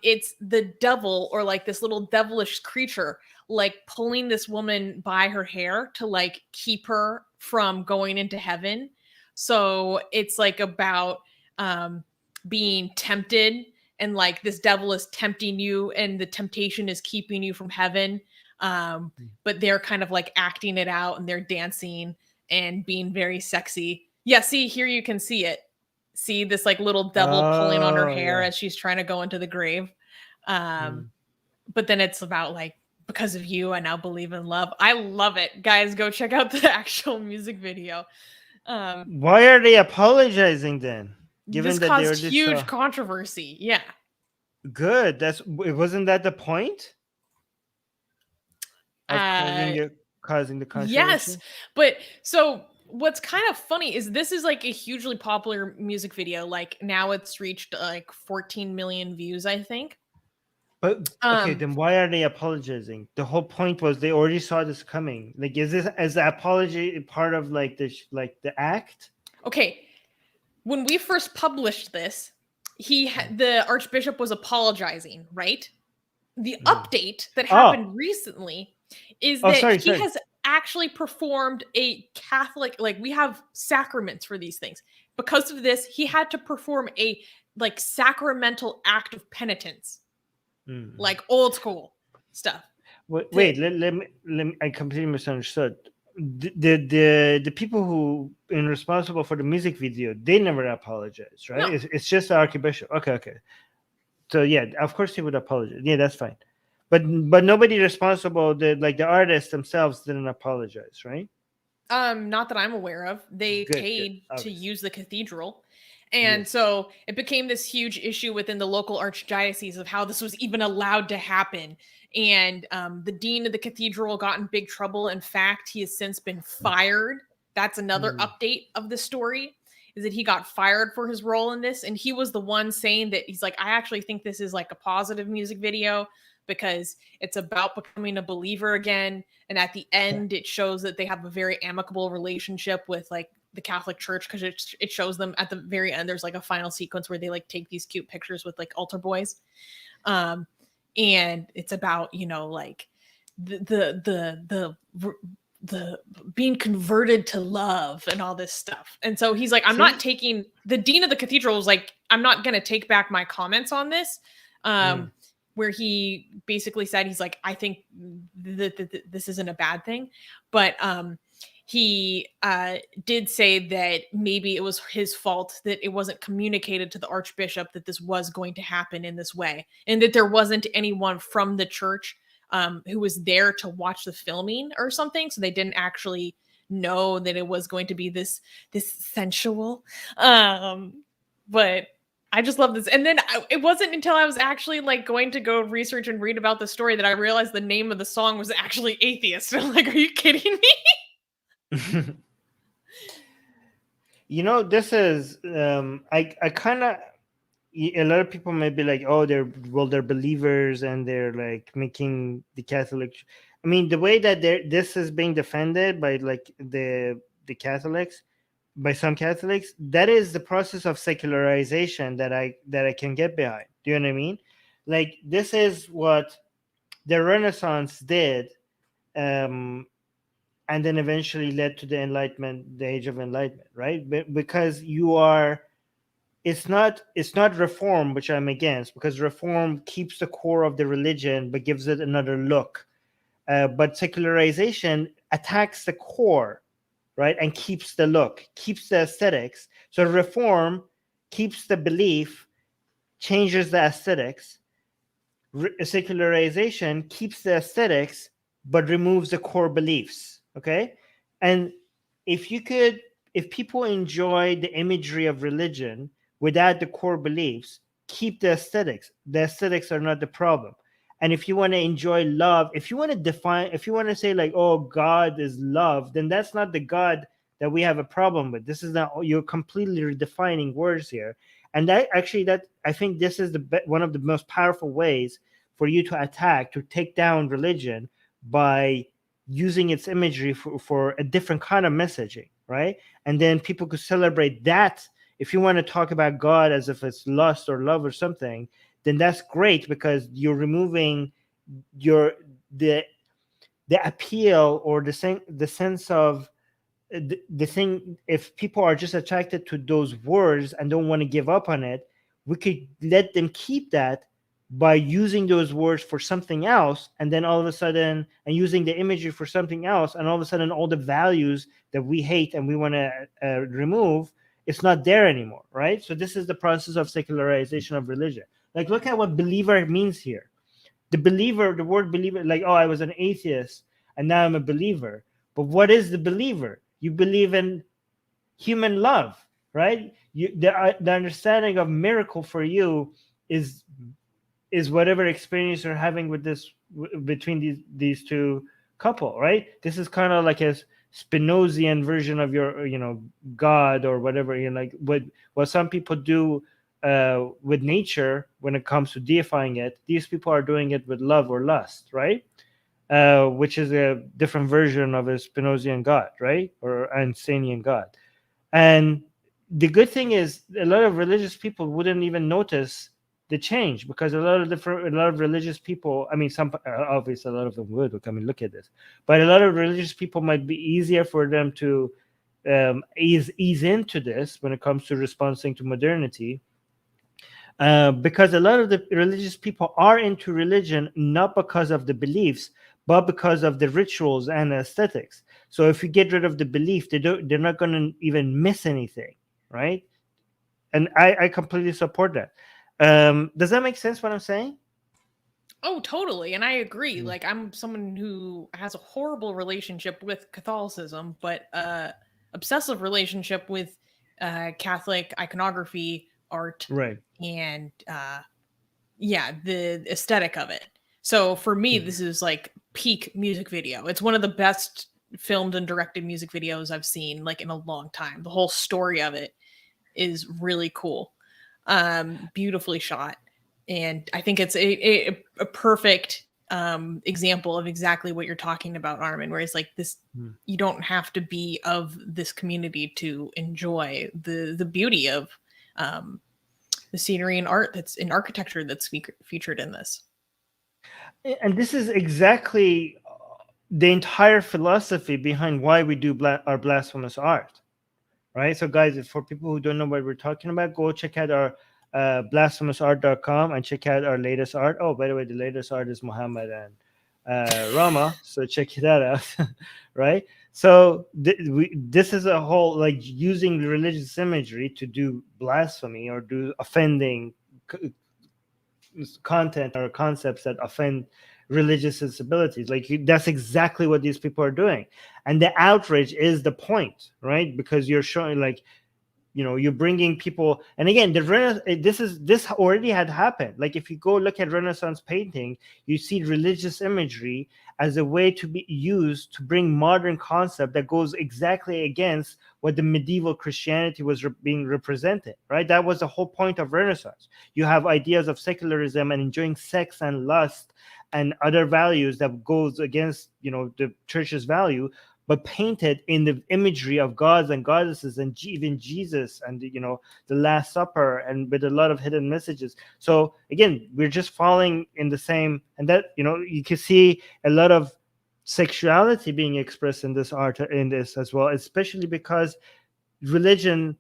it's the devil, or like this little devilish creature, like pulling this woman by her hair to like keep her from going into heaven. So it's like about being tempted, and like this devil is tempting you, and the temptation is keeping you from heaven. But they're kind of like acting it out, and they're dancing and being very sexy. Yeah, see, here you can see it. See this like little devil pulling on her hair as she's trying to go into the grave. But then it's about like, because of you, I now believe in love. I love it. Guys, go check out the actual music video. Why are they apologizing then? Given this that caused huge controversy. Yeah. Good. Wasn't that the point? Of causing the controversy? Yes. But so what's kind of funny is this is like a hugely popular music video. Like now it's reached like 14 million views, I think. But okay, then why are they apologizing? The whole point was they already saw this coming. Like, is the apology part of like the act? Okay, when we first published this, the Archbishop was apologizing, right? The update that happened recently is that he has actually performed a Catholic, like we have sacraments for these things. Because of this, he had to perform a like sacramental act of penitence, like old school stuff. Wait, let me. I completely misunderstood. The people who are responsible for the music video, they never apologized, right? No. It's just the Archbishop. Okay. So yeah, of course he would apologize. Yeah, that's fine. But nobody responsible, the artists themselves didn't apologize, right? Not that I'm aware of. They paid to use the cathedral. And so it became this huge issue within the local archdiocese of how this was even allowed to happen. And the dean of the cathedral got in big trouble. In fact, he has since been fired. That's another update of the story, is that he got fired for his role in this. And he was the one saying that he's like, I actually think this is like a positive music video because it's about becoming a believer again. And at the end, it shows that they have a very amicable relationship with like the Catholic Church, because it shows them at the very end. There's like a final sequence where they like take these cute pictures with like altar boys. And it's about, like the being converted to love and all this stuff. And so he's like, I'm not taking, the dean of the cathedral was like, I'm not going to take back my comments on this. Where he basically said, he's like, I think that this isn't a bad thing. But he did say that maybe it was his fault that it wasn't communicated to the Archbishop that this was going to happen in this way, and that there wasn't anyone from the church who was there to watch the filming or something, so they didn't actually know that it was going to be this sensual. But I just love this. And then it wasn't until I was actually like going to go research and read about the story that I realized the name of the song was actually Atheist. I'm like, are you kidding me? You know, this is I kind of, a lot of people may be like, oh, they're believers and they're like making the Catholic. I mean, the way that this is being defended by like the Catholics, by some Catholics, that is the process of secularization that I can get behind. Do you know what I mean? Like, this is what the Renaissance did, and then eventually led to the Enlightenment, the Age of Enlightenment, right? Because it's not reform, which I'm against, because reform keeps the core of the religion but gives it another look. But secularization attacks the core, right, and keeps the look, keeps the aesthetics. So reform keeps the belief, changes the aesthetics. Secularization keeps the aesthetics but removes the core beliefs. Okay, and if people enjoy the imagery of religion without the core beliefs, keep the aesthetics. The aesthetics are not the problem. And if you want to enjoy love, if you want to say like, oh, God is love, then that's not the God that we have a problem with. This is not, you're completely redefining words here. And that I think this is one of the most powerful ways for you to take down religion, by using its imagery for a different kind of messaging, right? And then people could celebrate that. If you want to talk about God as if it's lust or love or something, then that's great, because you're removing the appeal or the sense of the thing. If people are just attracted to those words and don't want to give up on it, we could let them keep that by using those words for something else, and then all of a sudden, and using the imagery for something else, and all of a sudden all the values that we hate and we want to remove, it's not there anymore, right? So this is the process of secularization of religion. Like, look at what believer means here. The word believer, like, oh, I was an atheist and now I'm a believer. But what is the believer? You believe in human love, right? The understanding of miracle for you is whatever experience you're having with this, between these two couple, right? This is kind of like a Spinozian version of your, God or whatever. Like what some people do with nature when it comes to deifying it. These people are doing it with love or lust, right? Which is a different version of a Spinozian God, right? Or Einsteinian God. And the good thing is, a lot of religious people wouldn't even notice the change, because a lot of religious people, I mean, some obviously a lot of them would. I mean, look at this. But a lot of religious people might be easier for them to ease into this when it comes to responding to modernity, because a lot of the religious people are into religion not because of the beliefs, but because of the rituals and aesthetics. So if you get rid of the belief, they're not going to even miss anything, right? And I completely support that. Does that make sense what I'm saying? Oh, totally. And I agree. Like, I'm someone who has a horrible relationship with Catholicism, but obsessive relationship with Catholic iconography, art, right, and the aesthetic of it. So for me, this is like peak music video. It's one of the best filmed and directed music videos I've seen like in a long time. The whole story of it is really cool. Beautifully shot. And I think it's a perfect example of exactly what you're talking about, Armin, where it's like this, you don't have to be of this community to enjoy the beauty of the scenery and art that's in architecture that's featured in this. And this is exactly the entire philosophy behind why we do our blasphemous art, right? So guys, for people who don't know what we're talking about, go check out our blasphemousart.com and check out our latest art. Oh, by the way, the latest art is Muhammad and Rama, so check that out. Right? So this is a whole, like, using religious imagery to do blasphemy or do offending content or concepts that offend religious sensibilities. Like that's exactly what these people are doing, and the outrage is the point, right? Because you're showing like, you're bringing people, and again, this already had happened. Like if you go look at Renaissance painting, you see religious imagery as a way to be used to bring modern concept that goes exactly against what the medieval Christianity was being represented, right? That was the whole point of Renaissance. You have ideas of secularism and enjoying sex and lust and other values that goes against the church's value, but painted in the imagery of gods and goddesses and even Jesus and the Last Supper, and with a lot of hidden messages. So again, we're just falling in the same, and that you can see a lot of sexuality being expressed in this art, in this as well, especially because religion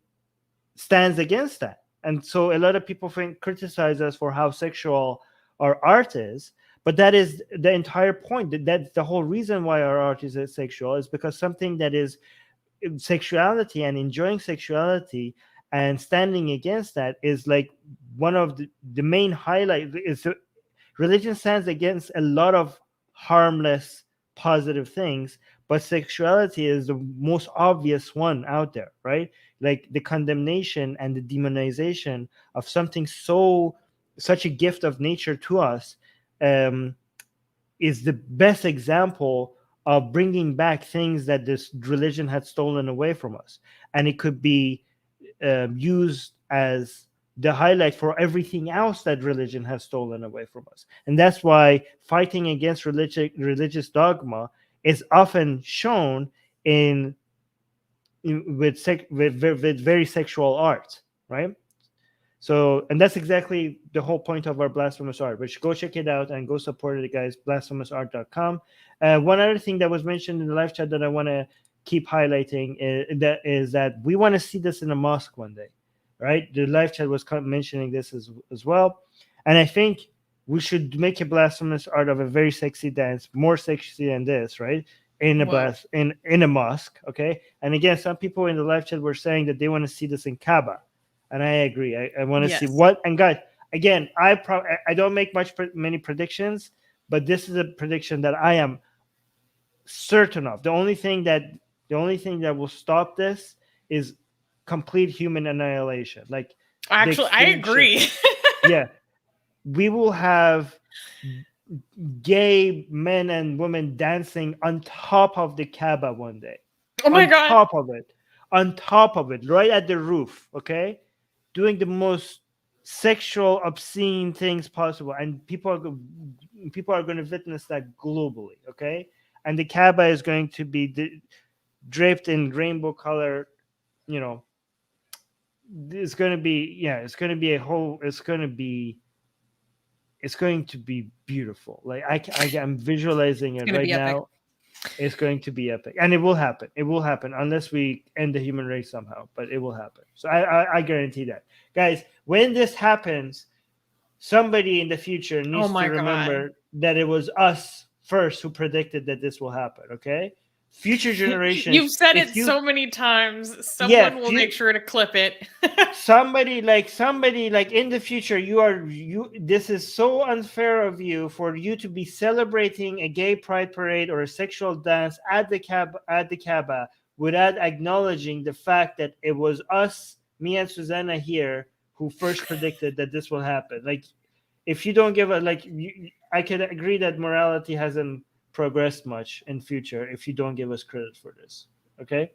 stands against that. And so a lot of people criticize us for how sexual our art is. But that is the entire point. That's the whole reason why our art is sexual, is because something that is sexuality and enjoying sexuality and standing against that is like one of the main highlights. Is religion stands against a lot of harmless, positive things, but sexuality is the most obvious one out there, right? Like the condemnation and the demonization of something such a gift of nature to us. Is the best example of bringing back things that this religion had stolen away from us, and it could be used as the highlight for everything else that religion has stolen away from us. And that's why fighting against religious dogma is often shown with very sexual art, right? So, and that's exactly the whole point of our blasphemous art, which go check it out and go support it, guys, blasphemousart.com. One other thing that was mentioned in the live chat that I want to keep highlighting is that we want to see this in a mosque one day, right? The live chat was mentioning this as well. And I think we should make a blasphemous art of a very sexy dance, more sexy than this, right? In a mosque, okay? And again, some people in the live chat were saying that they want to see this in Kaaba. And I agree. I want to see what. And guys, again, I don't make many predictions, but this is a prediction that I am certain of. The only thing that will stop this is complete human annihilation. Like, actually, I agree. Yeah, we will have gay men and women dancing on top of the Kaaba one day. Oh my God! On top of it, right at the roof. Okay. Doing the most sexual, obscene things possible, and people are going to witness that globally, okay? And the Kaaba is going to be draped in rainbow color. It's going to be it's going to be beautiful. Like I'm visualizing it right now. It's going to be epic, and it will happen. It will happen unless we end the human race somehow, but it will happen. So I guarantee that. Guys, when this happens, somebody in the future needs to remember that it was us first who predicted that this will happen, okay? Future generations. You've said it so many times. Someone will make sure to clip it. somebody like in the future, this is so unfair of you for you to be celebrating a gay pride parade or a sexual dance at the Kaaba without acknowledging the fact that it was us, me and Susanna here, who first predicted that this will happen. Like, if you don't give I could agree that morality hasn't progressed much in future if you don't give us credit for this. Okay,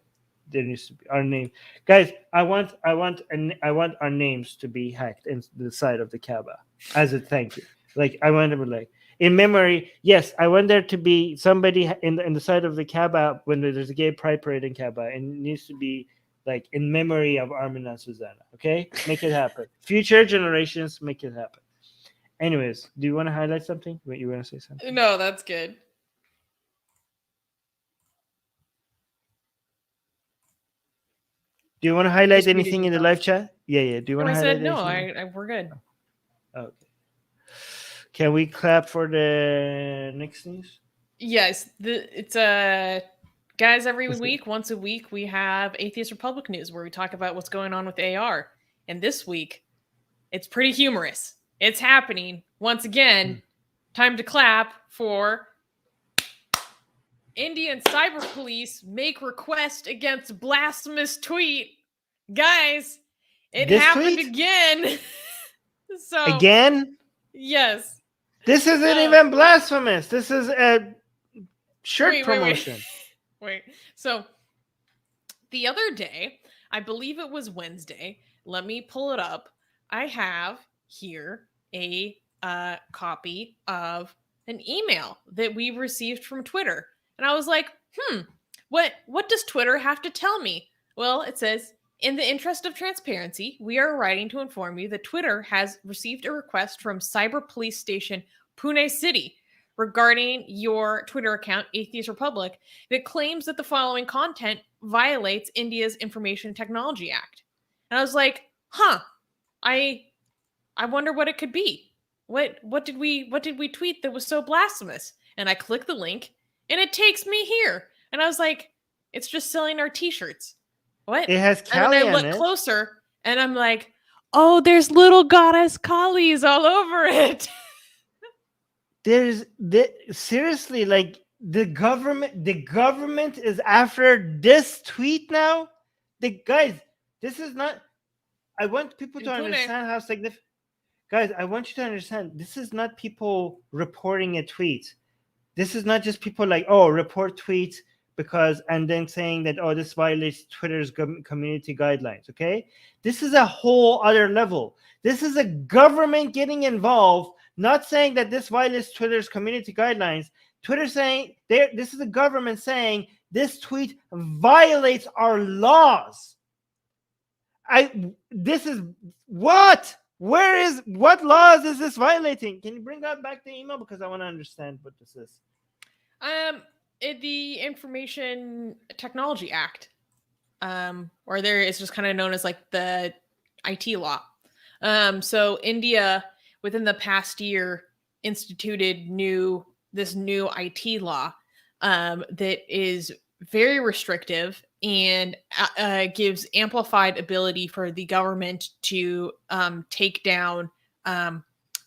there needs to be our name, guys. I want our names to be hacked in the side of the Kaaba as a thank you. Like, I want to be like in memory. Yes, I want there to be somebody in the side of the Kaaba when there's a gay pride parade in Kaaba, and it needs to be like in memory of Armin and Susanna. Okay, make it happen. Future generations, make it happen. Anyways, do you want to highlight something? Wait, you want to say something? No, that's good. Do you want to highlight anything in the live chat? Yeah. Do you want to highlight anything? No, we're good. Okay. Can we clap for the next news? Yes. It's guys, once a week, we have Atheist Republic news where we talk about what's going on with AR. And this week, it's pretty humorous. It's happening once again. time to clap for Indian cyber police make request against blasphemous tweet. Guys, it This happened tweet? again. So Again? yes. This isn't So- even blasphemous. This is a shirt promotion. Wait. So the other day, I believe it was Wednesday. Let me pull it up. I have here a copy of an email that we received from Twitter. And I was like, what does Twitter have to tell me? Well, it says, in the interest of transparency, we are writing to inform you that Twitter has received a request from Cyber Police Station Pune City regarding your Twitter account, Atheist Republic, that claims that the following content violates India's Information Technology Act. And I was like, I wonder what it could be. What did we tweet that was so blasphemous? And I click the link and it takes me here. And I was like, it's just selling our t-shirts. What? It has And Kali then I on look it. closer and I'm like, oh, there's little goddess Kalis all over it. Seriously, like the government is after this tweet now. Guys, this is not. I want people to understand how significant. Guys, I want you to understand. This is not people reporting a tweet. This is not just people like, oh, report tweets because, and then saying that, oh, this violates Twitter's community guidelines. Okay, this is a whole other level. This is a government getting involved. Not saying that this violates Twitter's community guidelines. Twitter saying this is the government saying this tweet violates our laws. This is what? What laws is this violating? Can you bring that back the email because I want to understand what this is? The Information Technology Act, or there is just kind of known as like the IT law. So India, within the past year, instituted this new IT law that is very restrictive and gives amplified ability for the government to take down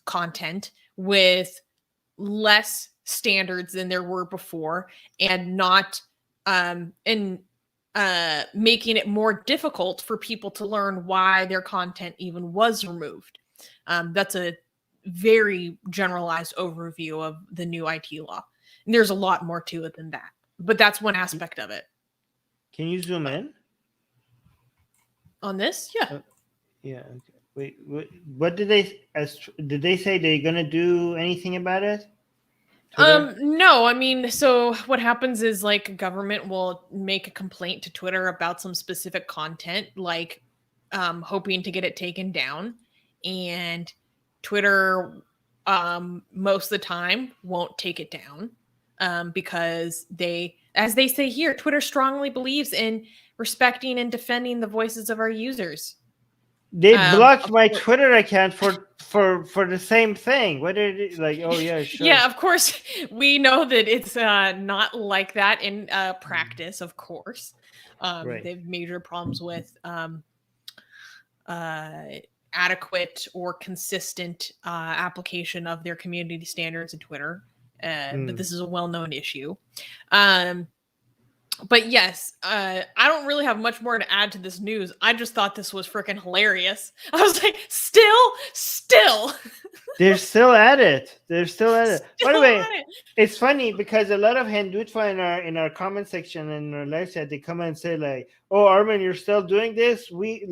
content with less standards than there were before, and not making it more difficult for people to learn why their content even was removed. That's a very generalized overview of the new IT law. And there's a lot more to it than that, but that's one aspect of it. Can you zoom in on this? Yeah. Yeah. Okay. Wait. What did they say they're gonna do anything about it? No. I mean, so what happens is like government will make a complaint to Twitter about some specific content, like hoping to get it taken down, and Twitter most of the time won't take it down because as they say here, Twitter strongly believes in respecting and defending the voices of our users. They blocked my Twitter account for the same thing. What did it like? Oh yeah, sure. Yeah, of course we know that it's not like that in practice. Of course, Right. They have major problems with adequate or consistent application of their community standards in Twitter. But this is a well-known issue. But yes, I don't really have much more to add to this news. I just thought this was freaking hilarious. I was like, still. They're still at it. By the way, it's funny because a lot of Hindutva in our comment section and in our live chat, they come and say like, "Oh, Armin, you're still doing this? We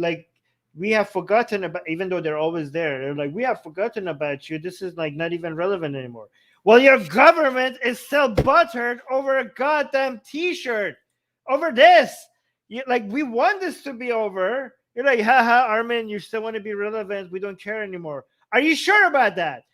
have forgotten about." Even though they're always there, they're like, "We have forgotten about you. This is like not even relevant anymore." Well, your government is still buttered over a goddamn T-shirt, over this. We want this to be over. You're like, haha, Armin, you still want to be relevant. We don't care anymore. Are you sure about that?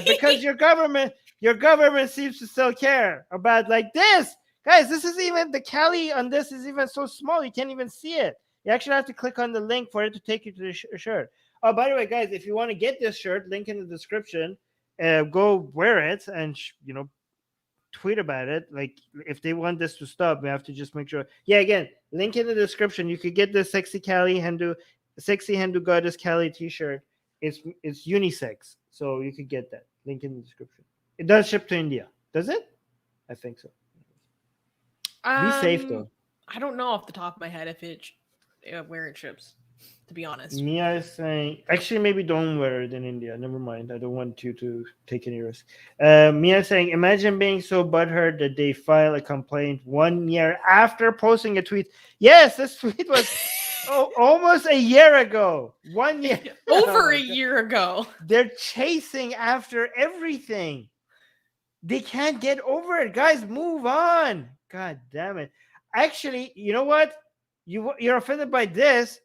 Because your government seems to still care about like this. Guys, this is even, the Kali on this is even so small, you can't even see it. You actually have to click on the link for it to take you to the shirt. Oh, by the way, guys, if you want to get this shirt, link in the description. Go wear it and tweet about it. Like if they want this to stop, we have to just make sure. Yeah, again, link in the description. You could get the sexy Hindu goddess Kali t-shirt. It's unisex, so you could get that. Link in the description. It does ship to India. Does it? I think so. Be safe though. I don't know off the top of my head if it where it ships. To be honest. Mia is saying, actually, maybe don't wear it in India. Never mind. I don't want you to take any risk. Mia is saying, imagine being so butthurt that they file a complaint 1 year after posting a tweet. Yes, this tweet was almost a year ago. 1 year. Over a year ago. They're chasing after everything. They can't get over it. Guys, move on. God damn it. Actually, you know what? You're offended by this.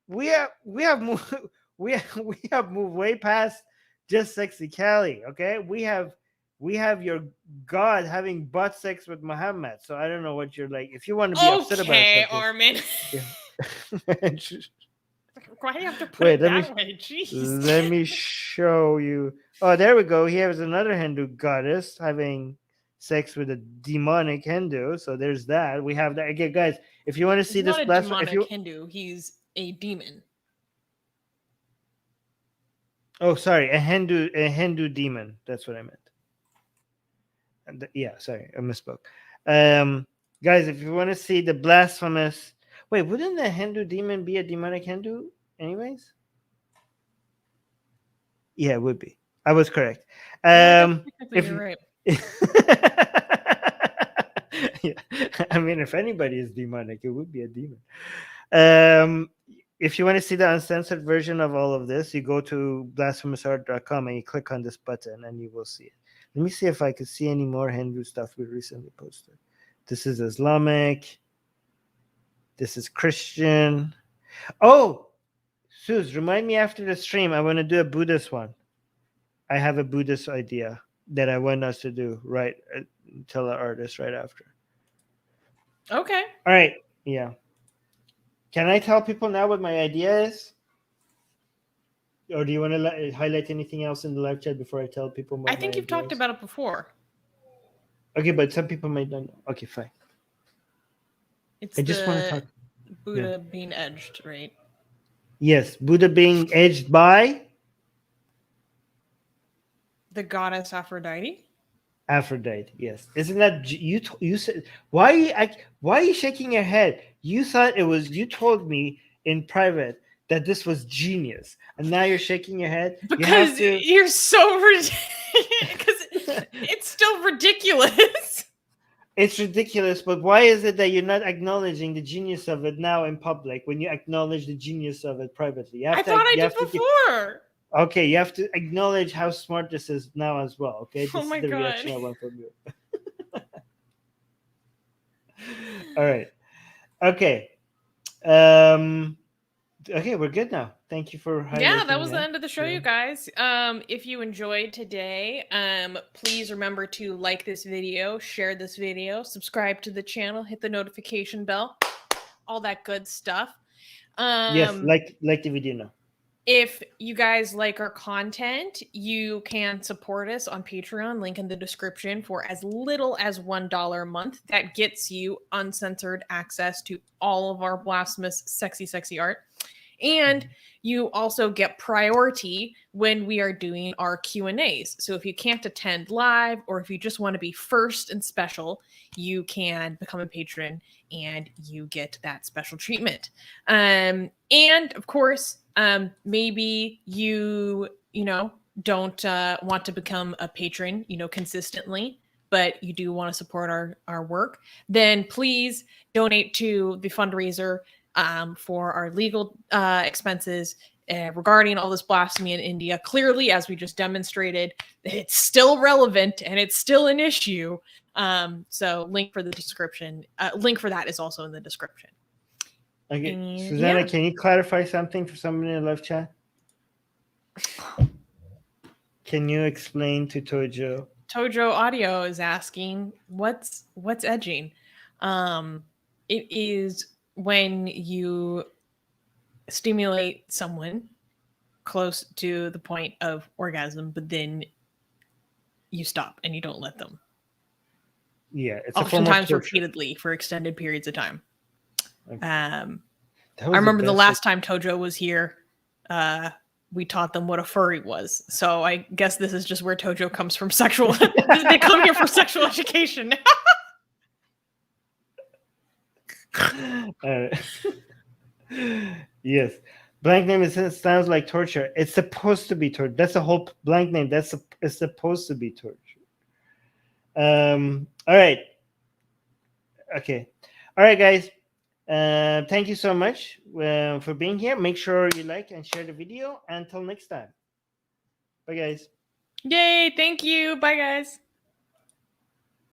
We have moved way past just sexy Cali. Okay, we have your God having butt sex with Muhammad. So I don't know what you're like. If you want to be upset about it, Armin. Yeah. Why do you have to put it that way? Jeez. Let me show you. Oh, there we go. He has another Hindu goddess having sex with a demonic Hindu. So there's that. We have that again, guys. If you want to see He's this not a demonic Hindu, he's a demon. Oh, sorry, a Hindu demon. That's what I meant. Yeah, sorry, I misspoke. Guys, if you want to see the blasphemous, wait, wouldn't the Hindu demon be a demonic Hindu, anyways? Yeah, it would be. I was correct. If you're right. Yeah. I mean, if anybody is demonic, it would be a demon. If you want to see the uncensored version of all of this, you go to blasphemousart.com and you click on this button and you will see it. Let me see if I could see any more Hindu stuff we recently posted. This is Islamic. This is Christian. Oh, Suze, remind me after the stream. I want to do a Buddhist one. I have a Buddhist idea that I want us to do, right? Tell our artist right after. Okay. All right. Yeah. Can I tell people now what my idea is? Or do you want to highlight anything else in the live chat before I tell people more? I think you've talked about it before. Okay, but some people might not know. Okay, fine. It's I just want to talk. Buddha being edged, right? Yes, Buddha being edged by the goddess Aphrodite. Aphrodite, yes. Isn't that you said? Why are you shaking your head? You thought it was. You told me in private that this was genius, and now you're shaking your head because you're so because it's still ridiculous. It's ridiculous, but why is it that you're not acknowledging the genius of it now in public when you acknowledge the genius of it privately? I thought I did before. Okay, you have to acknowledge how smart this is now as well. Okay, this oh my is the God. reaction I want from you. All right. Okay. Okay, we're good now. Thank you for yeah, that was the end of the show, you guys. If you enjoyed today, please remember to like this video, share this video, subscribe to the channel, hit the notification bell, all that good stuff. Yes, like the video now. If you guys like our content, you can support us on Patreon, link in the description, for as little as $1 a month. That gets you uncensored access to all of our blasphemous, sexy art. And you also get priority when we are doing our Q&As. So if you can't attend live, or if you just want to be first and special, you can become a patron and you get that special treatment. And of course, maybe you don't want to become a patron, consistently, but you do want to support our work, then please donate to the fundraiser for our legal expenses regarding all this blasphemy in India. Clearly, as we just demonstrated, it's still relevant and it's still an issue. So link for the description. Link for that is also in the description. Okay, Susanna, can you clarify something for someone in the live chat? Can you explain to Tojo? Tojo Audio is asking, what's edging? It is when you stimulate someone close to the point of orgasm, but then you stop and you don't let them. Yeah, it's oftentimes repeatedly for extended periods of time. Okay. I remember the last time Tojo was here, we taught them what a furry was. So I guess this is just where Tojo comes from sexual. They come here for sexual education. Yes, blank name sounds like torture. It's supposed to be torture. That's a whole blank name. It's supposed to be torture. All right. Okay. All right, guys. Thank you so much for being here. Make sure you like and share the video. Until next time. Bye, guys. Yay! Thank you. Bye, guys.